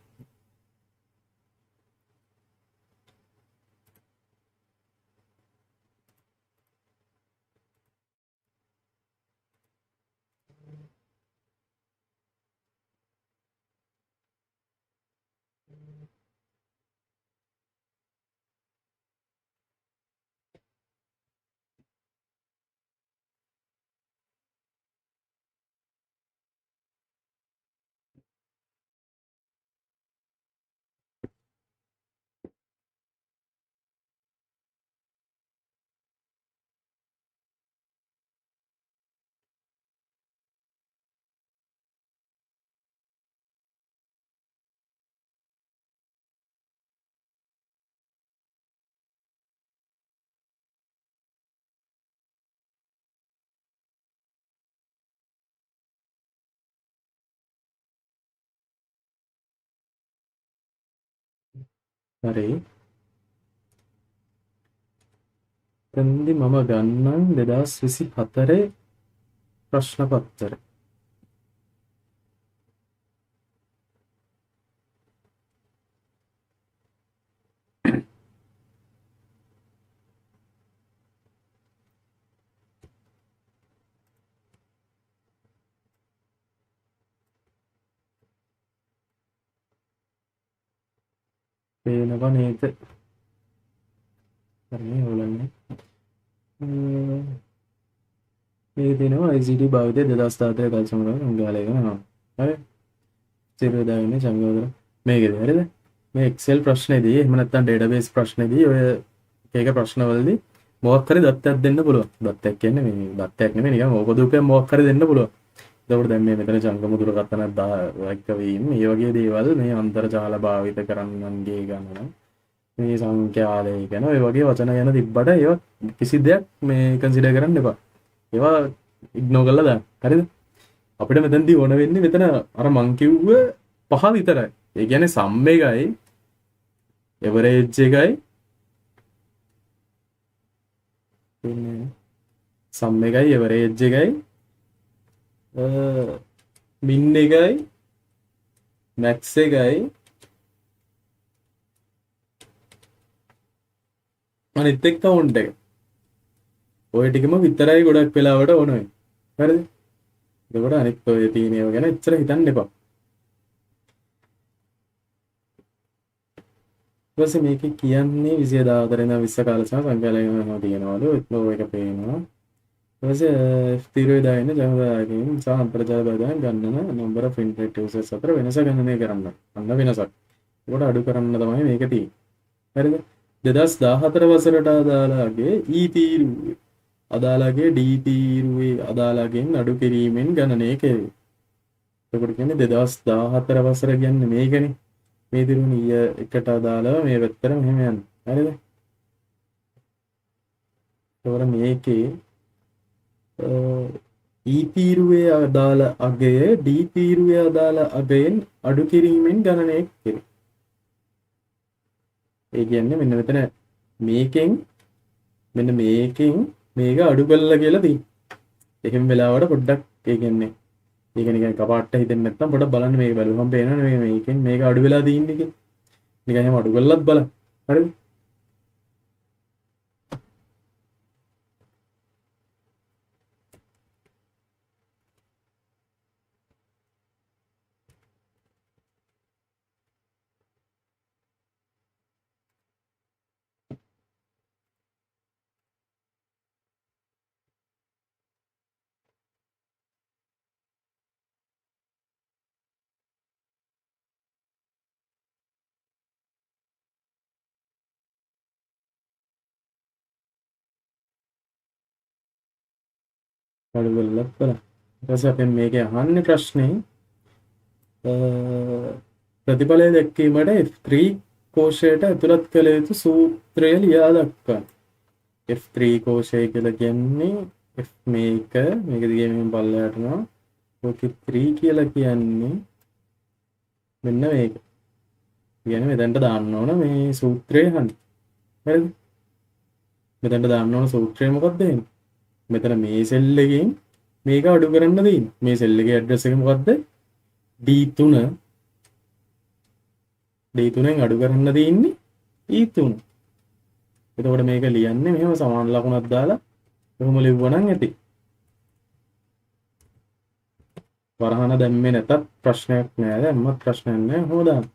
හරි. එතනදී මම ගන්නම් 2024 ප්‍රශ්න පත්‍රය. පේනවා නේද? හරි ඕලන්නේ. මේ දෙනවා ICT භාවිතය 2014 කල් සමග අංගාලය කරනවා. හරි. සිරුර දාගෙන සංගෝදර මේකද හරිද? මේ Excel ප්‍රශ්නේදී එහෙම නැත්නම් database ප්‍රශ්නේදී ඔය එක ප්‍රශ්නවලදී මොකක් හරි දත්තයක් දෙන්න පුළුවන්. දත්තයක් කියන්නේ මේ දත්තයක් නෙමෙයි නිකන් ඕපදූපයක් මොකක් හරි දෙන්න පුළුවන්. එතකොට දැන් මේ මෙතන ජංගම දුරකථනක් එක්ක වීම මේ වගේ දේවල් මේ අන්තර්ජාල භාවිත කරන්නන්ගේ ගණන මේ සංඛ්‍යාලය ගැන ඔය වගේ වචන ගැන තිබ්බට ඒවා කිසි දෙයක් මේ කන්සිඩර් කරන්න එපා. ඒවා ඉග්නෝර් කරලා දාන්න. හරිද? අපිට මෙතනදී ඕන වෙන්නේ මෙතන අර මං කිව්ව පහ විතරයි. ඒ කියන්නේ සම් එකයි එවරේජ් එකයි പിന്നെ සම් එකයි එවරේජ් එකයි මින් එකයි මැක්ස් එකයි අනිත් එක්ක කවුන්ට් එක. ඔය ටිකම විතරයි ගොඩක් වෙලාවට ඕන වෙන්නේ. හරිද? එතකොට අනිත් ඔය තියෙන ඒවා ගැන එච්චර හිතන්න එපා. ඊපස්සේ මේකේ කියන්නේ 20000 ඉඳන් 20 කාල සහ සංඛ්‍යාලයම තියෙනවලු. ඒක පේනවා. ඊපස්සේ F0 දාගෙන ජනදායකයන් සහ අන්තර්ජාල බාධායන් ගණන number of internet users අතර වෙනස ගණනය කරන්න. අන්න වෙනසක්. ඒකට අඩු කරන්න තමයි මේක තියෙන්නේ. හරිද? 2014 වසරට අදාළගේ E තීරුවේ අදාළගේ D තීරුවේ අදාළගෙන් අඩු කිරීමෙන් ගණනය කෙරේ. එතකොට කියන්නේ 2014 වසර කියන්නේ මේකනේ. මේ දිරුණිය එකට අදාළව මේ පැත්තට මෙහෙම යන්නේ. හරිද? ඒවර මේකේ E තීරුවේ අදාළ අගය D තීරුවේ අදාළ අගයෙන් අඩු කිරීමෙන් ගණනය කෙරේ. ඒ කියන්නේ මෙන්න මෙතන මේකෙන් මෙන්න මේකෙන් මේක අඩු කළා කියලා තියෙනවා. එහෙම වෙලාවට පොඩ්ඩක් ඒ කියන්නේ ඒක නිකන් කපාට්ට හිතෙන්නේ නැත්නම් පොඩ්ඩක් බලන්න මේක බලුවම පේනවනේ මේකෙන් මේක අඩු වෙලා තියෙන්නේ කියලා. නිකන් එහෙම අඩු කළාත් බලන්න. හරිද? අඩු කළාත් බලන්න. ඊට පස්සේ අපි මේකේ අහන්නේ ප්‍රශ්නේ ප්‍රතිඵලය දැක්වීමට F3 කෝෂයට ඇතුළත් කළ යුතු සූත්‍රය ලියා දක්වන්න. F3 කෝෂය කියලා කියන්නේ F මේක දිගේ මෙහෙම පල්ලයට යනවා. ඔක 3 කියලා කියන්නේ මෙන්න මේක. කියන්නේ මෙතනට දාන්න ඕන මේ සූත්‍රය අහන්න. හරිද? මෙතනට දාන්න ඕන සූත්‍රය මොකක්ද එහෙනම්? මෙතන මේ සෙල් එකෙන් මේක අඩු කරන්න දෙන්නේ. මේ සෙල් එකේ ඇඩ්‍රස් එක මොකද්ද? D3 D3ෙන් අඩු කරන්න දෙන්නේ E3. එතකොට මේක ලියන්නේ මෙහෙම සමාන ලකුණක් දාලා කොහොම ලිව්වනම් ඇති. වරහන දැම්මේ නැතත් ප්‍රශ්නයක් නෑ. දැම්මත් ප්‍රශ්නයක් නෑ. හොදාන්න.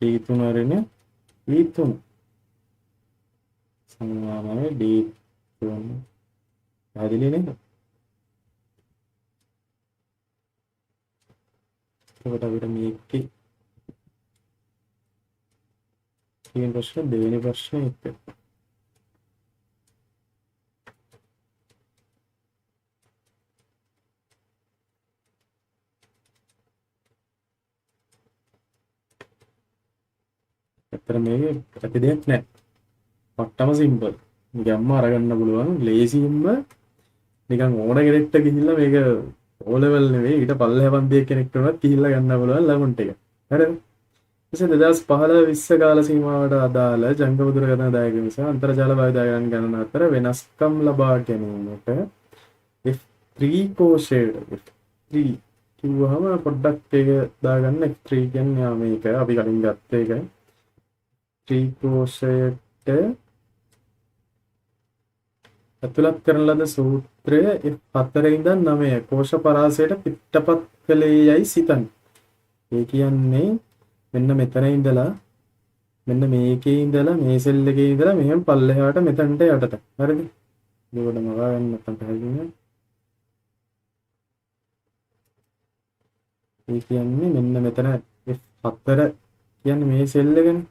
D3 වරින් E3 සමානයි D3. පැහැදිලි නේද? එතකොට අපිට මේකේ තියෙන ප්‍රශ්න දෙවෙනි ප්‍රශ්නේ එක්ක. ඇත්තට මේකේ ඇති දෙයක් නෑ. පට්ටම සිම්පල්. නිකම්ම අරගන්න පුළුවන් ලේසියෙන්ම නිකන් ඕන කෙනෙක්ට ගිහිල්ලා මේක O level නෙවෙයි ඊට පල්ලෙහා පන්තියේ කෙනෙක්ට උනත් ගිහිල්ලා ගන්න පුළුවන් ළඟුන් ටික. හරිද? ඊට 2015-20 කාල සීමාවට අදාළ ජංගම දුරකථන දායකයන් සහ අන්තර්ජාල භාවිතයන් ගණන අතර වෙනස්කම් ලබා ගැනීමට F3 කෝෂයට F3 කිව්වහම පොඩ්ඩක් ඒක දාගන්න. F3 කියන්නේ යා මේක අපි කලින් ගත්ත එක. 3 කෝෂයට ඇතුළත් කරන ලද සූත්‍රය F4 ඉඳන් 9 කෝෂ පරාසයට පිටපත් කළේ යයි සිතන්න. ඒ කියන්නේ මෙන්න මෙතන ඉඳලා මෙන්න මේකේ ඉඳලා මේ සෙල් එකේ ඉඳලා මෙහෙම පල්ලෙහාට මෙතනට යටට. හරිද? මේකට මගා ගන්න නැත්නම් පැහැදිලිද? ඒ කියන්නේ මෙන්න මෙතන F4 කියන්නේ මේ සෙල් එකනේ.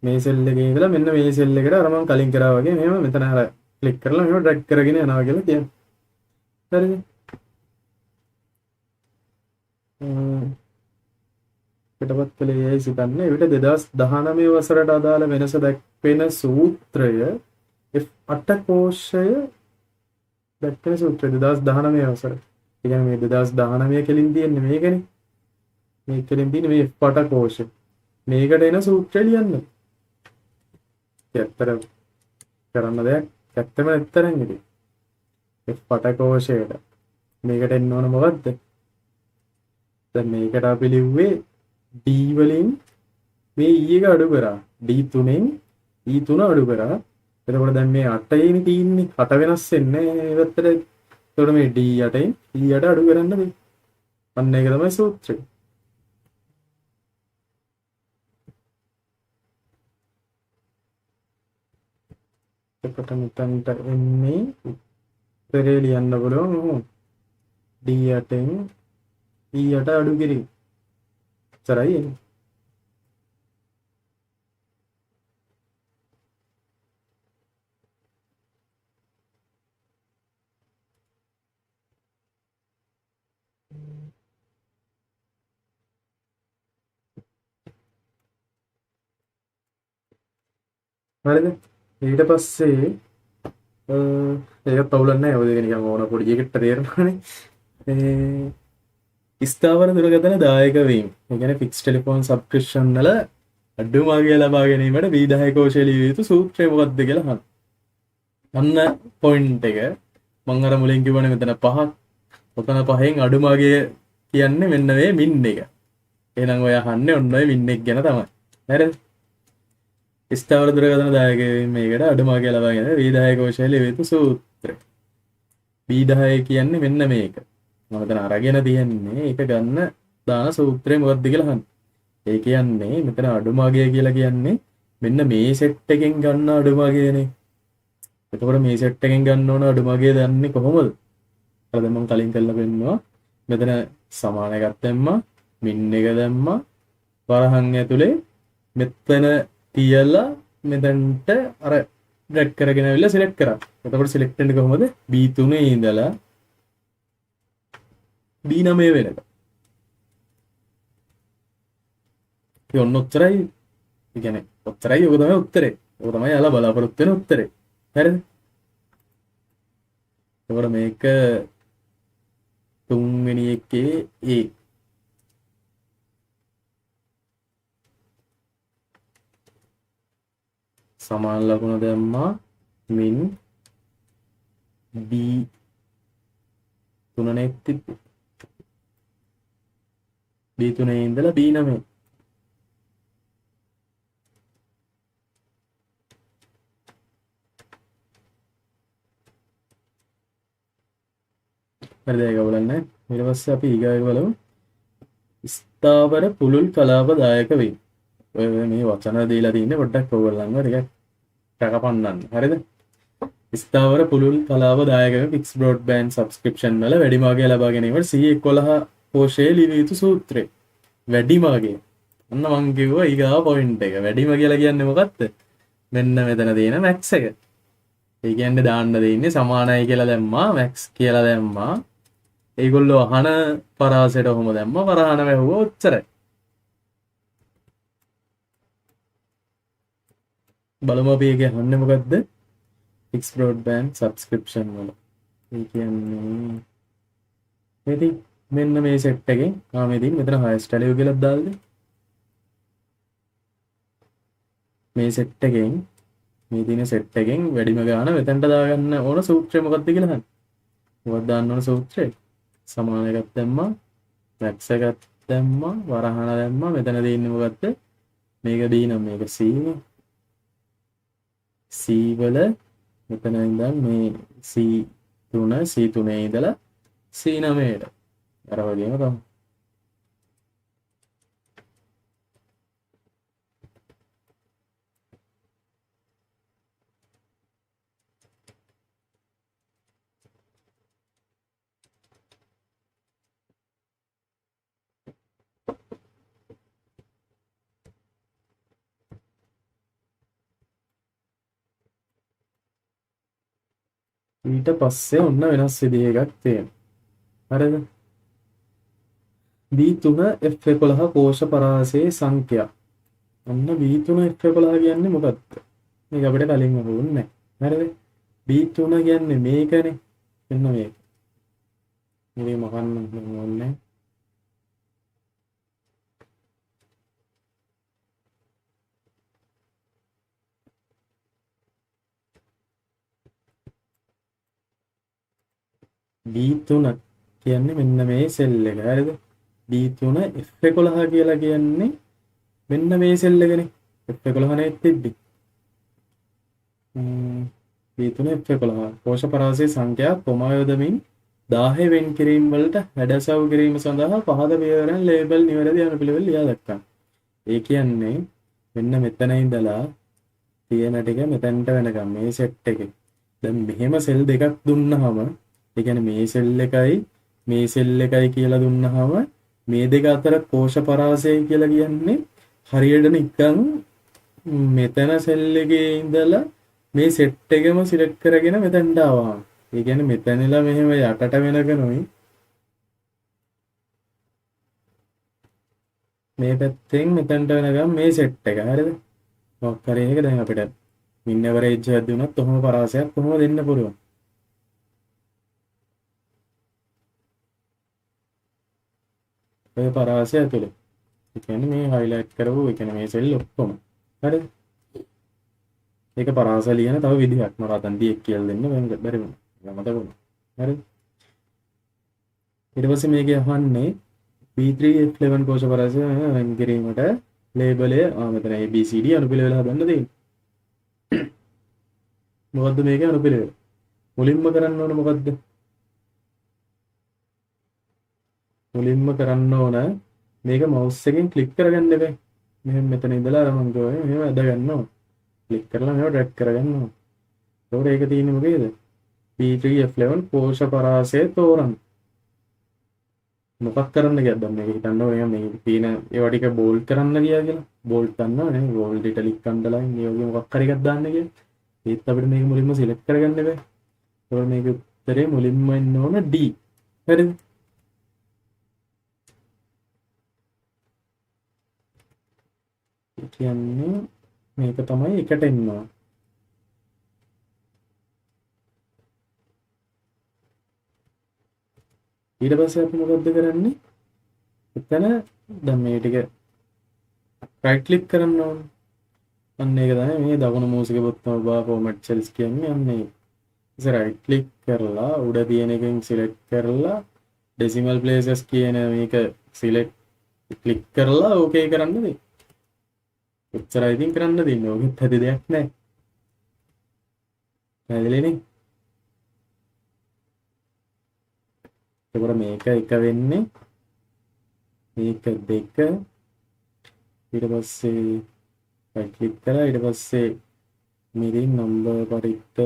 මේ සෙල් එකේ ඉඳලා මෙන්න මේ සෙල් එකට අර මම කලින් කරා වගේ මෙහෙම මෙතන අර ක්ලික් කරලා මෙහෙම ඩ්‍රැග් කරගෙන යනවා කියලා කියන්නේ. හරිද? පිටපත් කළේ යයි සිතන්නේ. එවිට 2019 වසරට අදාළ වෙනස දක්වන සූත්‍රය F8 කෝෂය දක්වන සූත්‍රය 2019 වසර. ඒ කියන්නේ මේ 2019 කෙලින් තියෙන්නේ මේකනේ. මේ කෙලින් තියෙන්නේ මේ F8 කෝෂය. මේකට එන සූත්‍රය ලියන්න. ඇත්තට කරන්න දෙයක් ඇත්තම නැත්තරන් ඉතින්. F8 කෝෂයට මේකට එන්න ඕන මොකද්ද? දැන් මේකට අපි ලිව්වේ D වලින් මේ E එක අඩු කරා. D3ෙන් E3 අඩු කරා. එතකොට දැන් මේ 8යිනේ තියෙන්නේ. 8 වෙනස් වෙන්නේ නැහැ මේ පැත්තට. එතකොට මේ D8ෙන් E8 අඩු කරන්න බෑ. අන්න ඒක තමයි සූත්‍රය. එතකොට මෙතනට එන්නේ උත්තරේ ලියන්න බලමු. D8ෙන් E8 අඩු කිරීම. සරයි එන්නේ. හරිද? ඊට පස්සේ ඒක තවුලක් නැහැ. ඔය දෙක නිකන් ඕන පොඩි එකට තේරෙනවානේ. ස්ථාවර දුරකථන දායක වීම. ඒ කියන්නේ ෆික්ස් ටෙලිෆෝන් සබ්ස්ක්‍රිප්ෂන් වල අඩුමාගිය ලබා ගැනීමට B10 කෝෂය ලිය යුතු සූත්‍රය මොකක්ද කියලා අහන්න. අන්න පොයින්ට් එක මම අර මුලින් කිව්වනේ මෙතන 5ක්. ඔතන 5න් අඩුමාගිය කියන්නේ මෙන්න මේ මින් එක. එහෙනම් ඔය අහන්නේ ඔන්න ඔය මින් එක ගැන තමයි. හරිද? ස්ථාවර දුරකථන දායක වීම මේකට අඩුමාගිය ලබා ගැනීමට B10 කෝෂය ලිය යුතු සූත්‍රය. B10 කියන්නේ මෙන්න මේක. මම මෙතන අරගෙන තියන්නේ ඒක ගන්න දාන සූත්‍රය මොකක්ද කියලා අහන්න. ඒ කියන්නේ මෙතන අඩුමාගය කියලා කියන්නේ මෙන්න මේ සෙට් එකෙන් ගන්න අඩුමාගයනේ. එතකොට මේ සෙට් එකෙන් ගන්න ඕන අඩුමාගය දන්නේ කොහොමද? අර දැන් මම කලින් කරලා පෙන්නනවා. මෙතන සමාන එකක් දැම්මා, මින් එක දැම්මා, වරහන් ඇතුලේ මෙතන තියලා මෙතනට අර ඩ්‍රැග් කරගෙන ආවිල්ලා සිලෙක්ට් කරා. එතකොට සිලෙක්ට් වෙන්නේ කොහොමද? B3 ඉඳලා B9 වෙනකම්. ඒ ඔන්න උත්තරයි. ඒ කියන්නේ උත්තරයි ඔක තමයි උත්තරේ. ඔක තමයි යාලා බලාපොරොත්තු වෙන උත්තරේ. හරිද? එතකොට මේක තුන්වෙනි එකේ A. සමාන ලකුණ දැම්මා මින් B3 නේ තිබ්බේ. B3 ඉඳලා B9. හරිද? ඒක බලන්න. ඊට පස්සේ අපි ඊගාව බලමු. ස්ථාවර පුළුල් කලාපදායක වේ. ඔය මේ වචන දීලා තින්නේ පොඩ්ඩක් ඔයගොල්ලන්ව ටිකක් රකපන්නන්න. හරිද? ස්ථාවර පුළුල් කලාපදායක වේ ෆික්ස් බ්‍රෝඩ්බෑන්ඩ් සබ්ස්ක්‍රිප්ෂන් වල වැඩිම අගය ලබා ගැනීමට C11 කෝෂයේ ලිවිය යුතු සූත්‍රය. වැඩිම අගය. අන්න මං කිව්වා ඊගාව පොයින්ට් එක. වැඩිම කියලා කියන්නේ මොකක්ද? මෙන්න මෙතන තියෙන මැක්ස් එක. ඒ කියන්නේ දාන්න දෙන්නේ සමානයි කියලා දැම්මා මැක්ස් කියලා දැම්මා. ඒගොල්ලෝ අහන පරාසයට ඔහොම දැම්මා පරාහන වැහුවා ඔච්චරයි. බලමු අපි ඒක අහන්නේ මොකද්ද? fixed broadband subscription වල. ඒ කියන්නේ මෙතන මෙන්න මේ සෙට් එකෙන් මෙතන මෙතන highest value කියලා දාලා මේ සෙට් එකෙන් මේ දින සෙට් එකෙන් වැඩිම ගාන මෙතනට දාගන්න ඕන සූත්‍රය මොකක්ද කියලා අහන්න. මොකක්ද දාන්න ඕන සූත්‍රය? සමාන එකක් දැම්මා max එකක් දැම්මා වරහන දැම්මා මෙතන දෙන්නේ මොකද්ද? මේක B නම් මේක C නේ. C වල මෙතන ඉඳන් මේ C3 ඉඳලා C9ට අර වගේම තමයි. ඊට පස්සේ ඔන්න වෙනස් විදිහක් තියෙනවා. හරිද? B3 F11 කෝෂ පරාසයේ සංඛ්‍යා. ඔන්න B3 F11 කියන්නේ මොකක්ද? මේක අපිට කලින් අහුන්නේ නැහැ. හරිද? B3 කියන්නේ මේකනේ. එන්න මේක. මේ මහන්න ඕනේ. B3 කියන්නේ මෙන්න මේ සෙල් එක. හරිද? B3 F11 කියලා කියන්නේ මෙන්න මේ සෙල් එකනේ. F11 නේ තිබ්බි. B3 F11 කෝෂ පරාසයේ සංඛ්‍යා කොමා යොදමින් 10 වෙන් කිරීම වලට හැඩසව් කිරීම සඳහා පහත පියවරෙන් ලේබල් නිවැරදි අනුපිළිවෙල ලියා දක්වන්න. ඒ කියන්නේ මෙන්න මෙතන ඉඳලා තියෙන ටික මෙතනට වෙනකම් මේ සෙට් එකේ. දැන් මෙහෙම සෙල් දෙකක් දුන්නාම ඒ කියන්නේ මේ සෙල් එකයි කියලා දුන්නාම මේ දෙක අතර කෝෂ පරාසය කියලා කියන්නේ හරියට නිකන් මෙතන සෙල් එකේ ඉඳලා මේ සෙට් එකම සිලෙක්ට් කරගෙන මෙතනට ආවා. ඒ කියන්නේ මෙතනලා මෙහෙම යටට වෙනකනුයි මේ පැත්තෙන් මෙතනට වෙනකම් මේ සෙට් එක. හරිද? මොකක් හරි එක දැන් අපිට මින් ඇවරේජ් එකක් දුන්නත් කොහොම පරාසයක් කොහොම දෙන්න පුළුවන්. ඔය පරාසය ඇතුලේ. ඒ කියන්නේ මේ highlight කරපුව ඒ කියන්නේ මේ සෙල් ඔක්කොම. හරිද? ඒක පරාසය ලියන තව විදිහක් මම රතන් දියෙක් කියලා දෙන්න මම බැරි වුණා. ඒක මතක වුණා. හරිද? ඊට පස්සේ මේකේ අහන්නේ B3 F11 කෝෂ පරාසය වෙන් කිරීමට ලේබල් එක මෙතන ABCD අනුපිළිවෙල හදන්න තියෙන්නේ. මොකද්ද මේකේ අනුපිළිවෙල? මුලින්ම කරන්න ඕන මොකද්ද? මුලින්ම කරන්න ඕන මේක මවුස් එකෙන් ක්ලික් කරගන්න එපා. මෙහෙම මෙතන ඉඳලා අර මම ගෝවේ මෙහෙම ඇද ගන්නවා. ක්ලික් කරලා මේව ඩ්‍රැග් කරගන්නවා. ඒකට ඒක තියෙන්නේ මොකේද? B3 F11 කෝෂ පරාසය තෝරන්න. මොකක් කරන්න කියද්ද මේක හිතන්න ඕනේ මේ තියෙන ඒවා ටික බෝල්ඩ් කරන්න ගියා කියලා. බෝල්ඩ් කරනවා නේ. බෝල්ඩ් ඉටලික් අන්ඩර්ලයින් මේ වගේ මොකක් හරි එකක් දාන්න කියලා. ඒත් අපිට මේක මුලින්ම සිලෙක්ට් කරගන්න එපා. ඒකට මේක උත්තරේ මුලින්ම එන්න ඕන D. හරිද? කියන්නේ මේක තමයි එකට එන්නවා. ඊට පස්සේ අපි මොකද්ද කරන්නේ? එතන දැන් මේ ටික රයිට් ක්ලික් කරන්න ඕනේ. අන්න ඒක තමයි මේ දකුණු මූසික බොත්තම බා ෆෝමැට් සෙල්ස් කියන්නේ. අන්න ඒක. ඉතින් රයිට් ක්ලික් කරලා උඩ තියෙන එකෙන් සිලෙක්ට් කරලා ඩෙසිමල් ප්ලේසස් කියන මේක සිලෙක්ට් ක්ලික් කරලා ඕකේ කරන්න දෙන්න. එච්චරයි ඉතින් කරන්න දෙන්නේ. ඕකෙත් ඇති දෙයක් නැහැ. පැහැදිලිනේ? එතකොට මේක එක වෙන්නේ මේක දෙක ඊට පස්සේ රයිට් ක්ලික් කරලා ඊට පස්සේ මිරින් නම්බර් පරිත්ත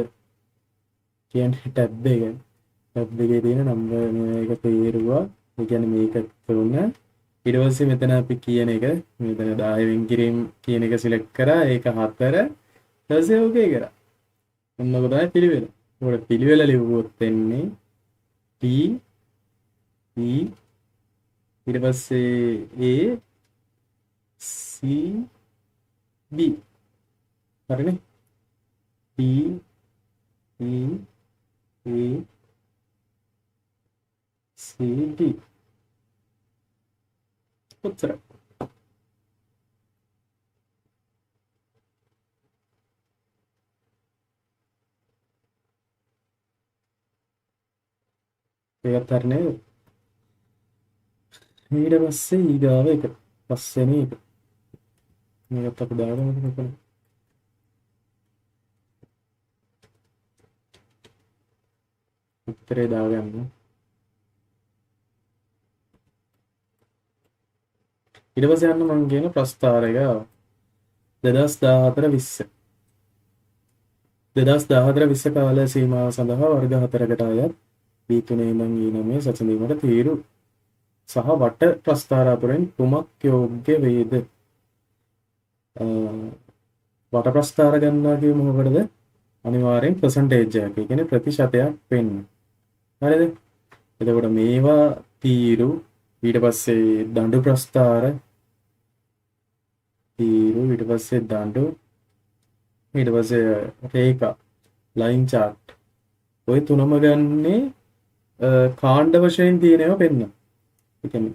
කියන්නේ ටැබ් එකේ තියෙන නම්බර් මේක තේරුවා. ඒ කියන්නේ මේක 3 ඊට පස්සේ මෙතන අපි කියන එක මෙතන 10 වෙන් කිරීම කියන එක සිලෙක්ට් කරා. ඒක 4 ඊට පස්සේ ඕකේ කරා. මොනක තමයි පිළිවෙල. ඒකට පිළිවෙල ලිව්වොත් එන්නේ T E ඊට පස්සේ A C B හරිනේ. T E A C D උත්තර. ඒකත් හරිනේ. ඊට පස්සේ ඊගාව එක පස්වෙනි එක මේකත් අපි දාගමු මෙතන. උත්තරේ දාගන්න. ඊට පස්සේ යන්න මම කියන ප්‍රස්තාරය 2014-20 2014-20 කාල සීමාව සඳහා වර්ග 4කට අයත් B3 ඉඳන් E9 සැසඳීමට තීරු සහ වට ප්‍රස්ථාර අතුරෙන් කුමක් යෝග්‍ය වේද? වට ප්‍රස්ථාර ගන්නවා කියමු මොකටද? අනිවාර්යෙන් percentage එකක්. ඒ කියන්නේ ප්‍රතිශතයක් වෙන්න. හරිද? එතකොට මේවා තීරු ඊට පස්සේ දඬු ප්‍රස්ථාර තීරු ඊට පස්සේ දඬු ඊට පස්සේ රේඛා ලයින් chart ඔය තුනම ගන්නේ කාණ්ඩ වශයෙන් තියෙනවා පෙන්න. ඒ කියන්නේ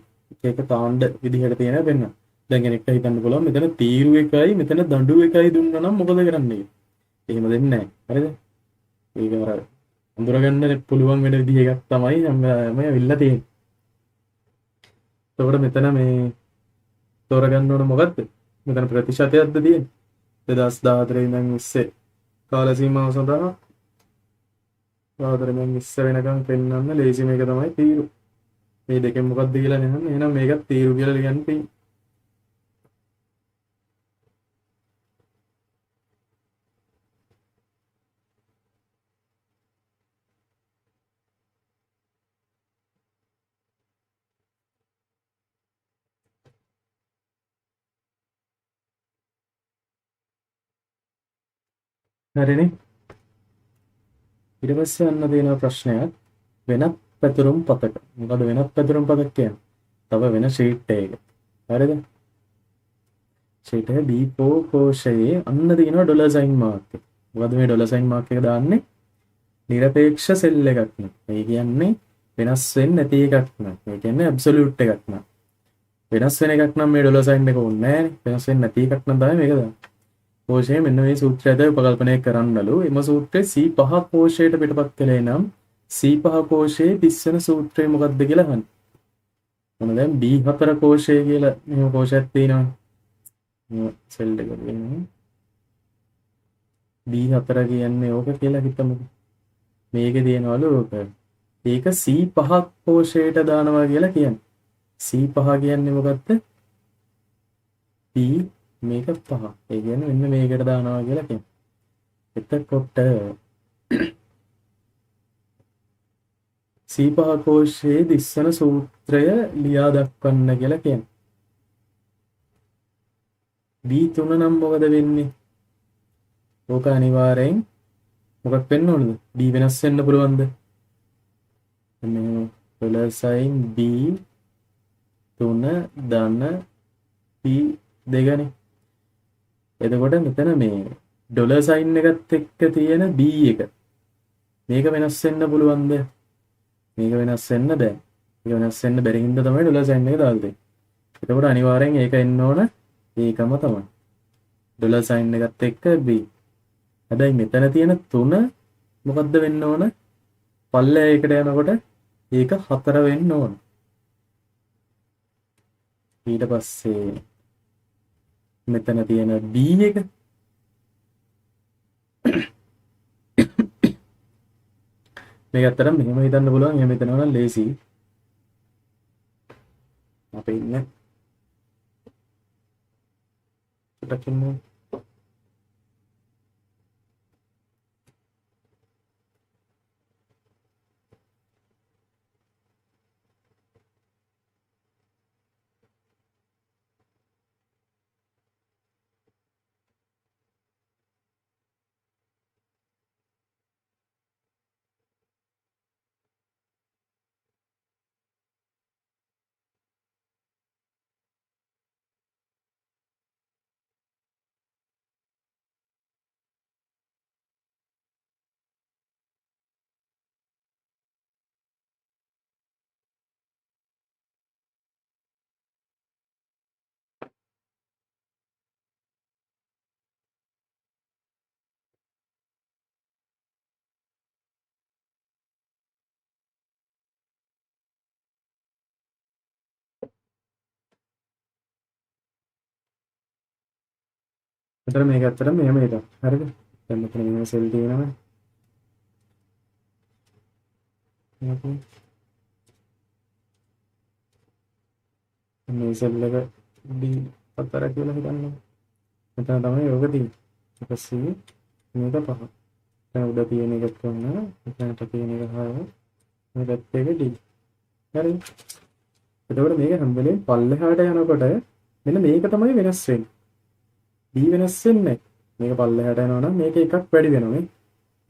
එක කාණ්ඩ විදිහට තියෙනවා පෙන්න. දැන් කෙනෙක්ට හිතන්න පුළුවන් මෙතන තීරු එකයි මෙතන දඬු එකයි දුන්නා නම් මොකද කරන්නේ? එහෙම දෙන්නේ නැහැ. හරිද? ඒක අර අඳුරගන්න පුළුවන් වෙන විදිහ එකක් තමයි මම අවිල්ලා තියෙන්නේ. එතකොට මෙතන මේ තෝරගන්න ඕන මොකද්ද? මෙතන ප්‍රතිශතයක්ද තියෙන්නේ? 2014 ඉඳන් 20 කාල සීමාව සඳහා 2014 ඉඳන් 20 වෙනකම් පෙන්වන්න ලේසිම එක තමයි තීරු. මේ දෙකෙන් මොකක්ද කියලා නේද? එහෙනම් මේකත් තීරු කියලා ලියන්න තියෙන්නේ. හරිනේ. ඊට පස්සේ අන්න දෙන ප්‍රශ්නයක් වෙනත් පැතුරුම් පතක. මොකද වෙනත් පැතුරුම් පතක කියන්නේ? තව වෙන ෂීට් එකක. හරිද? ෂීට් එක B4 කෝෂයේ අන්න දිනන ඩොලර් සයින් මාක් එක. මොකද මේ ඩොලර් සයින් මාක් එක දාන්නේ නිරපේක්ෂ සෙල් එකක් නේ. ඒ කියන්නේ වෙනස් වෙන්නේ නැති එකක් නේ. ඒ කියන්නේ ඇබ්සලියුට් එකක් නේ. වෙනස් වෙන එකක් නම් මේ ඩොලර් සයින් එක ඕනේ නැහැ නේ. වෙනස් වෙන්නේ නැති එකක් නම් තමයි මේක දාන්නේ. කෝෂයේ මෙන්න මේ සූත්‍රයද උපකල්පනය කරන්නලු. එම සූත්‍රයේ C5 කෝෂයට පිටපත් කළේ නම් C5 කෝෂයේ 30 වෙනි සූත්‍රය මොකක්ද කියලා අහන්නේ. මොන දැන් B4 කෝෂය කියලා මෙහෙම කෝෂයක් තියෙනවා. මේ සෙල් එක තියෙනවා. B4 කියන්නේ ඕක කියලා හිතමු. මේකේ තියෙනවලු ඕක. ඒක C5 කෝෂයට දානවා කියලා කියන්නේ. C5 කියන්නේ මොකක්ද? P මේක 5. ඒ කියන්නේ මෙන්න මේකට දානවා කියලා කියන්නේ. එතකොට C5 කෝෂයේ 30 වෙනි සූත්‍රය ලියා දක්වන්න කියලා කියන්නේ. B3 නම් මොකද වෙන්නේ? ඕක අනිවාර්යෙන් මොකක් වෙන්න ඕනද? D වෙනස් වෙන්න පුළුවන්ද? මේ ඩොලර් සයින් B3 ධන P2 එතකොට මෙතන මේ ඩොලර් සයින් එකත් එක්ක තියෙන B එක මේක වෙනස් වෙන්න පුළුවන්ද? මේක වෙනස් වෙන්න බෑ. මේක වෙනස් වෙන්න බැරි හින්දා තමයි ඩොලර් සයින් එක දාලා තියෙන්නේ. එතකොට අනිවාර්යෙන් ඒක එන්න ඕන ඒකම තමයි. ඩොලර් සයින් එකත් එක්ක B. හැබැයි මෙතන තියෙන 3 මොකද්ද වෙන්න ඕන? පල්ලෙහායකට යනකොට ඒක 4 වෙන්න ඕන. ඊට පස්සේ මෙතන තියෙන B එක මේක ඇත්තටම මෙහෙම හිතන්න පුළුවන්. එහෙම හිතනවා නම් ලේසි. අපේ ඉන්නේ චුට්ටක් ඉන්න. එතන මේක ඇත්තටම මෙහෙම හිතන්න. හරිද? දැන් මෙතන මෙහෙම සෙල් තියෙනවා. මේ සෙල් එක D4 කියලා හිතන්න. මෙතන තමයි යෝග තියෙන්නේ. ඊට පස්සේ මේක 5. දැන් උඩ තියෙන එක 3, මෙතනට තියෙන එක 6, මේ පැත්තේ එක D. හරිද? එතකොට මේක හැම වෙලේම පල්ලෙහාට යනකොට මෙන්න මේක තමයි වෙනස් වෙන්නේ. B වෙනස් වෙන්නේ. මේක පල්ලෙහාට යනවා නම් මේක එකක් වැඩි වෙනවා නේ.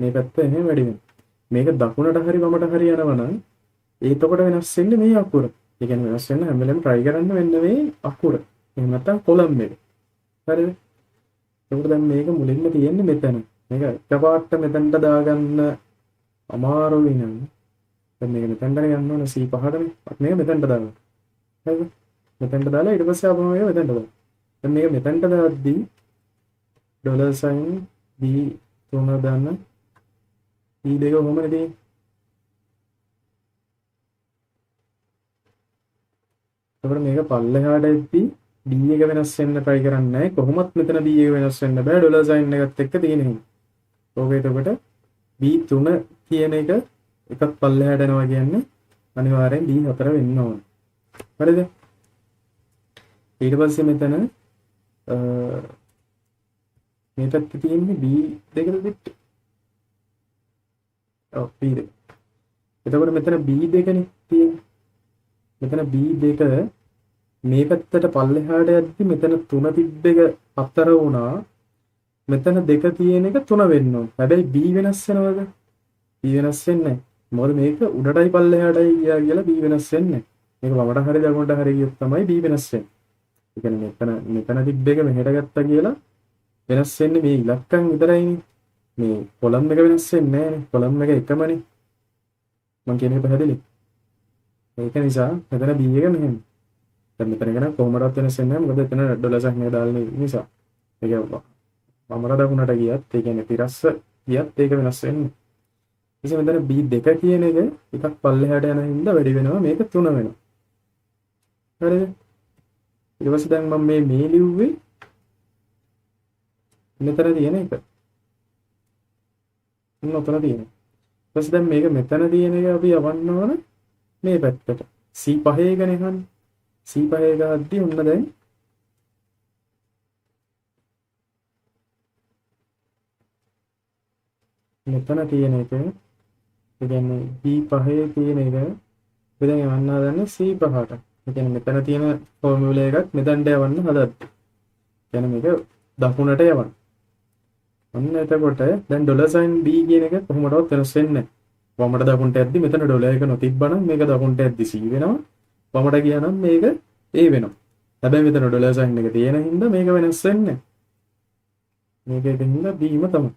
මේ පැත්ත එහෙම වැඩි වෙනවා. මේක දකුණට හරි වමට හරි යනවා නම් එතකොට වෙනස් වෙන්නේ මේ අකුර. ඒ කියන්නේ වෙනස් වෙන්න හැම වෙලේම try කරන්න වෙන්න මේ අකුර. එහෙම නැත්නම් කොලම් එක. හරිද? එතකොට දැන් මේක මුලින්ම තියෙන්නේ මෙතන. මේක එකපාරට මෙතනට දාගන්න අමාරුයි නං. දැන් මේක මෙතනට ගන්න ඕන C5ටනේ. මේක මෙතනට දාගන්න. හරිද? මෙතනට දාලා ඊට පස්සේ ආපහු මේක මෙතනට දාන්න. දැන් මේක මෙතනට දාද්දී ඩොලර් සයින් B3 දාන්න. B2 කොහොමද තියෙන්නේ? එතකොට මේක පල්ලෙහාට එද්දී D එක වෙනස් වෙන්න try කරන්නේ නැහැ. කොහොමත් මෙතන D එක වෙනස් වෙන්න බෑ ඩොලර් සයින් එකත් එක්ක තියෙන හින්දා. ඕක එතකොට B3 කියන එක එකක් පල්ලෙහාට යනවා කියන්නේ අනිවාර්යෙන් D4 වෙන්න ඕන. හරිද? ඊට පස්සේ මෙතන මේ පැත්තේ තියෙන්නේ B2ද පිට. ඔව් B2. එතකොට මෙතන B2 නේ තියෙන්නේ. මෙතන B2 මේ පැත්තට පල්ලෙහාට යද්දි මෙතන 3 තිබ්බ එක 4 වුණා. මෙතන 2 තියෙන එක 3 වෙන්න ඕන. හැබැයි B වෙනස් වෙනවද? B වෙනස් වෙන්නේ නැහැ. මොකද මේක උඩටයි පල්ලෙහාටයි ගියා කියලා B වෙනස් වෙන්නේ නැහැ. මේක වමට හරි දකුණට හරි ගියොත් තමයි B වෙනස් වෙන්නේ. ඒ කියන්නේ මෙතන තිබ්බ එක මෙහෙට ගත්තා කියලා වෙනස් වෙන්නේ මේ ඉලක්කම් විතරයිනේ. මේ කොලම් එක වෙනස් වෙන්නේ නැහැනේ. කොලම් එක එකමනේ. මම කියන්නේ පැහැදිලි. ඒක නිසා මෙතන B එක මෙහෙම. දැන් මෙතන ගැන කොහොමවත් වෙනස් වෙන්නේ නැහැ. මොකද එතන ඩොලර් සයින් එක දාලා නිසා. ඒක වමට දකුණට ගියත් ඒ කියන්නේ පිරස්ස ගියත් ඒක වෙනස් වෙන්නේ. ඉතින් මෙතන B2 කියන එක එකක් පල්ලෙහාට යන හින්දා වැඩි වෙනවා. මේක 3 වෙනවා. හරිද? ඊට පස්සේ දැන් මම මේ ලිව්වේ මෙතන තියෙන එක. ඔතන තියෙන. ඊට පස්සේ දැන් මේක මෙතන තියෙන එක අපි යවන්න ඕන මේ පැත්තට. C5 එකනේ හන්නේ. C5 එක හද්දි ඔන්න දැන් මෙතන තියෙන එක ඒ කියන්නේ B5 තියෙන එක අපි දැන් යවන්න හදන්නේ C5ට. ඒ කියන්නේ මෙතන තියෙන ෆෝමියුලා එකක් මෙතනට යවන්න හදද්දි. කියන්නේ මේක දකුණට යවන්න. ඔන්න එතකොට දැන් ඩොලර් සයින් B කියන එක කොහොමදවත් වෙනස් වෙන්නේ නැහැ. වමට දකුණට යද්දි මෙතන ඩොලර් එක නොතිබ්බනම් මේක දකුණට යද්දි C වෙනවා. වමට ගියා නම් මේක A වෙනවා. හැබැයි මෙතන ඩොලර් සයින් එක තියෙන හින්දා මේක වෙනස් වෙන්නේ නැහැ. මේක එකින්ද B ම තමයි.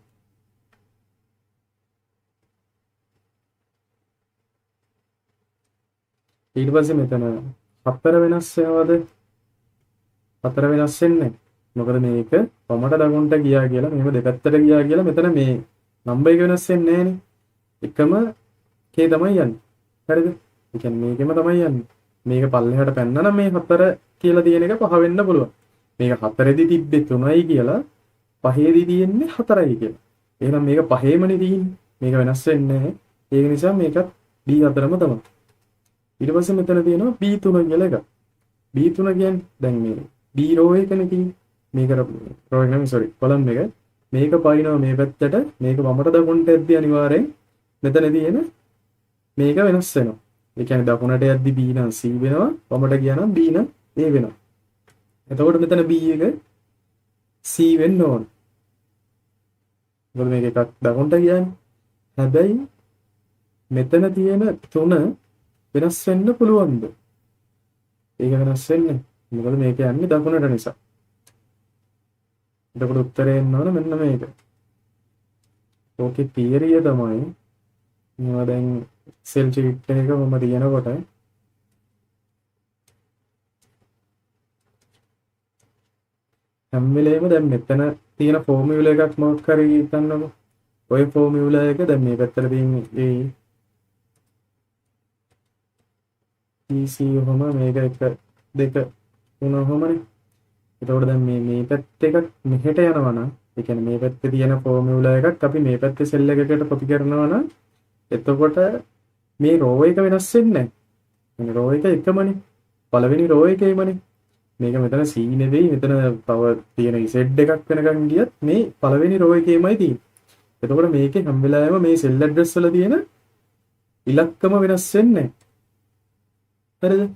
ඊට පස්සේ මෙතන 4 වෙනස් වෙනවද? 4 වෙනස් වෙන්නේ. මොකද මේක වමට දකුණට ගියා කියලා මෙහෙම දෙපැත්තට ගියා කියලා මෙතන මේ නම්බර් එක වෙනස් වෙන්නේ නැහනේ. එකම k තමයි යන්නේ. හරිද? ඒ කියන්නේ මේකෙම තමයි යන්නේ. මේක පල්ලෙහාට පැන්නා නම් මේ 4 කියලා තියෙන එක 5 වෙන්න පුළුවන්. මේක 4ෙදි තිබ්බේ 3යි කියලා 5ෙදි තියෙන්නේ 4යි කියලා. එහෙනම් මේක 5ෙමනේ තියෙන්නේ. මේක වෙනස් වෙන්නේ නැහැ. ඒක නිසා මේකත් B4ම තමයි. ඊට පස්සේ මෙතන තියෙනවා B3 කියලා එකක්. B3 කියන්නේ දැන් මේ B row එකනේ තියෙන්නේ. මේක row එක නෙමෙයි sorry column එක. මේක පයින්නවා මේ පැත්තට මේක වමට දකුණට යද්දි අනිවාර්යෙන් මෙතන තියෙන මේක වෙනස් වෙනවා. ඒ කියන්නේ දකුණට යද්දි B නම් C වෙනවා වමට ගියා නම් B නම් A වෙනවා. එතකොට මෙතන B එක C වෙන්න ඕන. මොකද මේක එකක් දකුණට ගියානේ. හැබැයි මෙතන තියෙන 3 වෙනස් වෙන්න පුළුවන්ද? ඒක වෙනස් වෙන්නේ. මොකද මේක යන්නේ දකුණට නිසා. එතකොට උත්තරේ එන්න ඕන මෙන්න මේක. ඕකේ තියරිය තමයි මම දැන් එක්සෙල් ෂීට් එකක මම දිනනකොට හැම වෙලේම දැන් මෙතන තියෙන ෆෝමියුලා එකක් මොකක් හරි හිතන්නකො. ඔය ෆෝමියුලා එක දැන් මේ පැත්තට තියෙන්නේ EC ඔහම මේක 1 2 3 ඔහමනේ. එතකොට දැන් මේ පැත්ත එකක් මෙහෙට යනවා නම් ඒ කියන්නේ මේ පැත්තේ තියෙන ෆෝමියුලා එකක් අපි මේ පැත්තේ සෙල් එකකට කොපි කරනවා නම් එතකොට මේ රෝ එක වෙනස් වෙන්නේ නැහැ. මේ රෝ එක එකමනේ. පළවෙනි රෝ එකේමනේ. මේක මෙතන C නෙවෙයි මෙතන තව තියෙන Z එකක් වෙනකන් ගියත් මේ පළවෙනි රෝ එකේමයි තියෙන්නේ. එතකොට මේකේ හැම වෙලාවෙම මේ සෙල් ඇඩ්‍රස් වල තියෙන ඉලක්කම වෙනස් වෙන්නේ නැහැ. හරිද?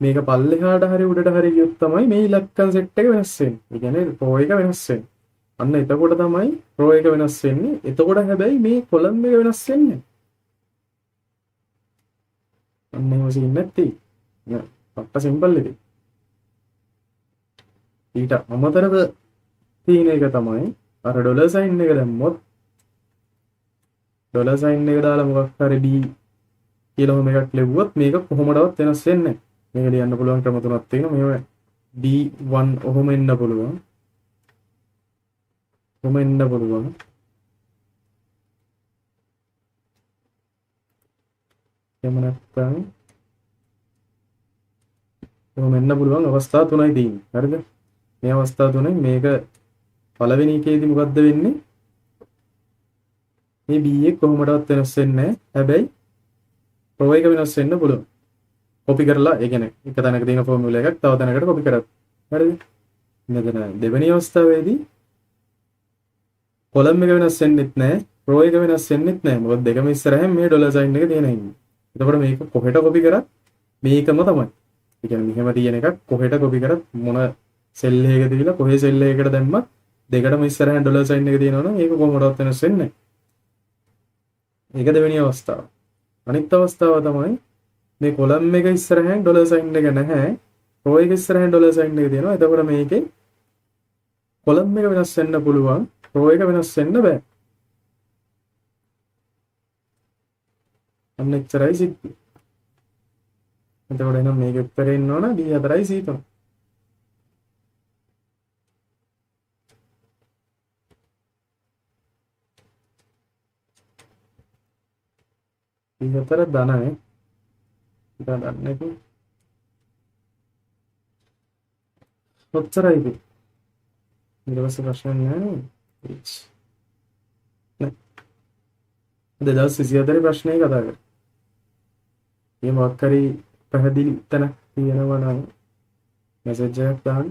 මේක පල්ලෙහාට හරි උඩට හරි ගියොත් තමයි මේ ඉලක්කම් සෙට් එක වෙනස් වෙන්නේ. ඒ කියන්නේ රෝ එක වෙනස් වෙන්නේ. අන්න එතකොට තමයි රෝ එක වෙනස් වෙන්නේ. එතකොට හැබැයි මේ කොලම් එක වෙනස් වෙන්නේ. අන්න එහෙම සීන් නැති. නෑ. පට්ට සිම්පල් ඉතින්. ඊට අමතරව තියෙන එක තමයි අර ඩොලර් සයින් එක දැම්මොත් ඩොලර් සයින් එක දාලා මොකක් හරි B කියලා එකක් ලැබුවොත් මේක කොහොමදවත් වෙනස් වෙන්නේ නැහැ. මේක ලියන්න පුළුවන් ක්‍රම තුනක් තියෙනවා. මේව D1 ඔහොම එන්න පුළුවන්. කොහොම එන්න පුළුවන්. එහෙම නැත්නම් කොහොම එන්න පුළුවන් අවස්ථා තුනයි තියෙන්නේ. හරිද? මේ අවස්ථා තුනෙන් මේක පළවෙනි එකේදී මොකද්ද වෙන්නේ? මේ B එක කොහොමදවත් වෙනස් වෙන්නේ නැහැ. හැබැයි රෝ එක වෙනස් වෙන්න පුළුවන්. කොපි කරලා ඒ කියන්නේ එක තැනක තියෙන ෆෝමියුලා එකක් තව තැනකට කොපි කරත්. හරිද? මෙතන දෙවෙනි අවස්ථාවේදී කොලම් එක වෙනස් වෙන්නෙත් නැහැ, රෝ එක වෙනස් වෙන්නෙත් නැහැ. මොකද දෙකම ඉස්සරහින් මේ ඩොලර් සයින් එක තියෙන හින්දා. එතකොට මේක කොහෙට කොපි කරත් මේකම තමයි. ඒ කියන්නේ මෙහෙම තියෙන එකක් කොහෙට කොපි කරත් මොන සෙල් එකකද කියලා කොහේ සෙල් එකකට දැම්මත් දෙකටම ඉස්සරහින් ඩොලර් සයින් එක තියෙනවනම් ඒක කොහොමදවත් වෙනස් වෙන්නේ නැහැ. ඒක දෙවෙනි අවස්ථාව. අනිත් අවස්ථාව තමයි මේ කොලම් එක ඉස්සරහින් ඩොලර් සයින් එක නැහැ. රෝ එක ඉස්සරහින් ඩොලර් සයින් එක තියෙනවා. එතකොට මේකේ කොලම් එක වෙනස් වෙන්න පුළුවන්. රෝ එක වෙනස් වෙන්න බෑ. අන්න එච්චරයි සිද්ධි. එතකොට එහෙනම් මේකේ උත්තරේ ඉන්න ඕන D4යි C3. D4 ධනයි. ඉතින් දන්නේ කො ඔච්චරයි ඉතින්. ඊට පස්සේ ප්‍රශ්න නැහැ නේද? නෑ. 2024 ප්‍රශ්නේ කතා කරා. මේ මොකක් හරි පැහැදිලි තැනක් තියෙනවා නම් මැසේජ් එකක් දාන්න.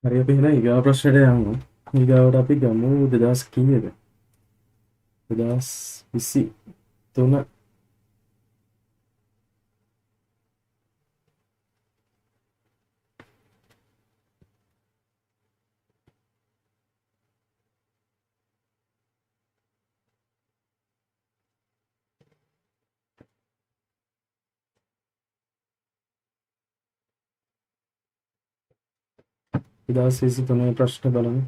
හරි අපි එහෙනම් ඊගා ප්‍රශ්නෙට යමු. ඊගාවට අපි ගමු 2000 කීයද? 2023. ඉදාස් 23 ප්‍රශ්න බලමු.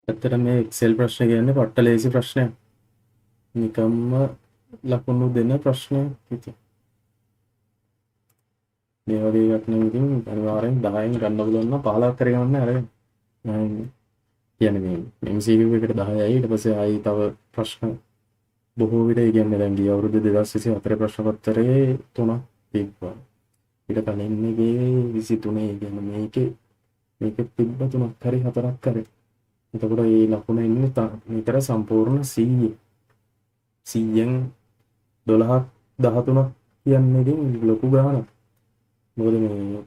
ඇත්තට මේ එක්සෙල් ප්‍රශ්න කියන්නේ පට්ට ලේසි ප්‍රශ්නයක්. නිකම්ම ලකුණු දෙන ප්‍රශ්නයක් ඉතින්. මේ වගේ එකක් නම් ඉතින් අනිවාර්යෙන් 10න් ගන්න පුළුවන් නම් 15ක් කරගන්න අරගෙන. මම කියන්නේ මේ MCQ එකට 10යි ඊට පස්සේ ආයි තව ප්‍රශ්න බොහෝ විට ඒ කියන්නේ දැන් ගිය අවුරුදු 2024 ප්‍රශ්න පත්‍රයේ 3ක් තිබ්බා. ඊට කලින් එකේ 23 කියන්නේ මේකේ තිබ්බ 3ක් හරි 4ක් හරි. එතකොට මේ ලකුණ එන්නේ මෙතර සම්පූර්ණ 100න් 12ක් 13ක් කියන්නේ ඉතින් ලොකු ගාණක්. මොකද මේ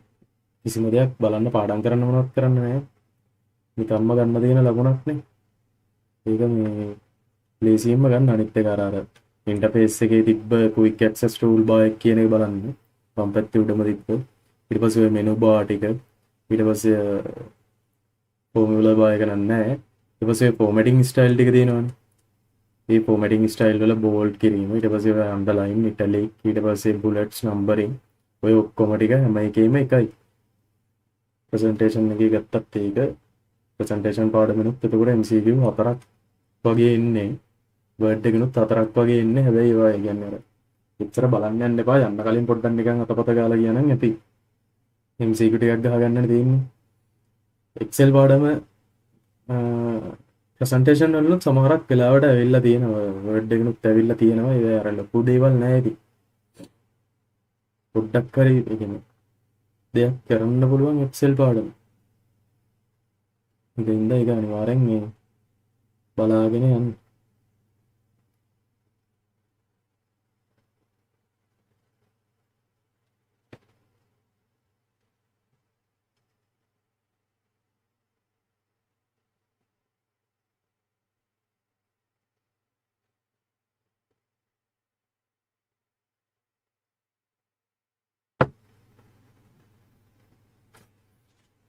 කිසිම දෙයක් බලන්න පාඩම් කරන්න මොනවත් කරන්න නැහැ. නිකම්ම ගන්න තියෙන ලකුණක් නේ. ඒක මේ ලේසියෙන්ම ගන්න අනිත් එක අර ඉන්ටර්ෆේස් එකේ තිබ්බ quick access toolbar එක කියන එක බලන්න. වම් පැත්තේ උඩම තිබ්බ. ඊට පස්සේ ඔය menu bar ටික ඊට පස්සේ formula bar එක නැහැ. ඊට පස්සේ formatting style ටික තියෙනවනේ. මේ formatting style වල bold කිරීම ඊට පස්සේ ඔය underline italic ඊට පස්සේ bullets numbering ඔය ඔක්කොම ටික හැම එකේම එකයි. presentation එකේ ගත්තත් ඒක presentation පාඩමෙනුත් එතකොට MCQ 4ක් වගේ එන්නේ. word එකනොත් 4ක් වගේ එන්නේ. හැබැයි ඒවා කියන්නේ අර ඉතර බලන්න යන්න එපා. යන්න කලින් පොඩ්ඩක් නිකන් අතපත ගාලා ගියා නම් ඇති. MCQ ටිකක් ගහගන්නනේ තියෙන්නේ. Excel පාඩම presentation වලත් සමහරක් වෙලාවට ඇවිල්ලා තියෙනවා. word එකනොත් ඇවිල්ලා තියෙනවා. ඒ අර ලොකු දේවල් නැහැ ඉතින්. පොඩ්ඩක් හරි ඒ කියන්නේ දෙයක් කරන්න පුළුවන් Excel පාඩම. ඒකින්ද ඒක අනිවාර්යෙන් මේ බලාගෙන යන්න.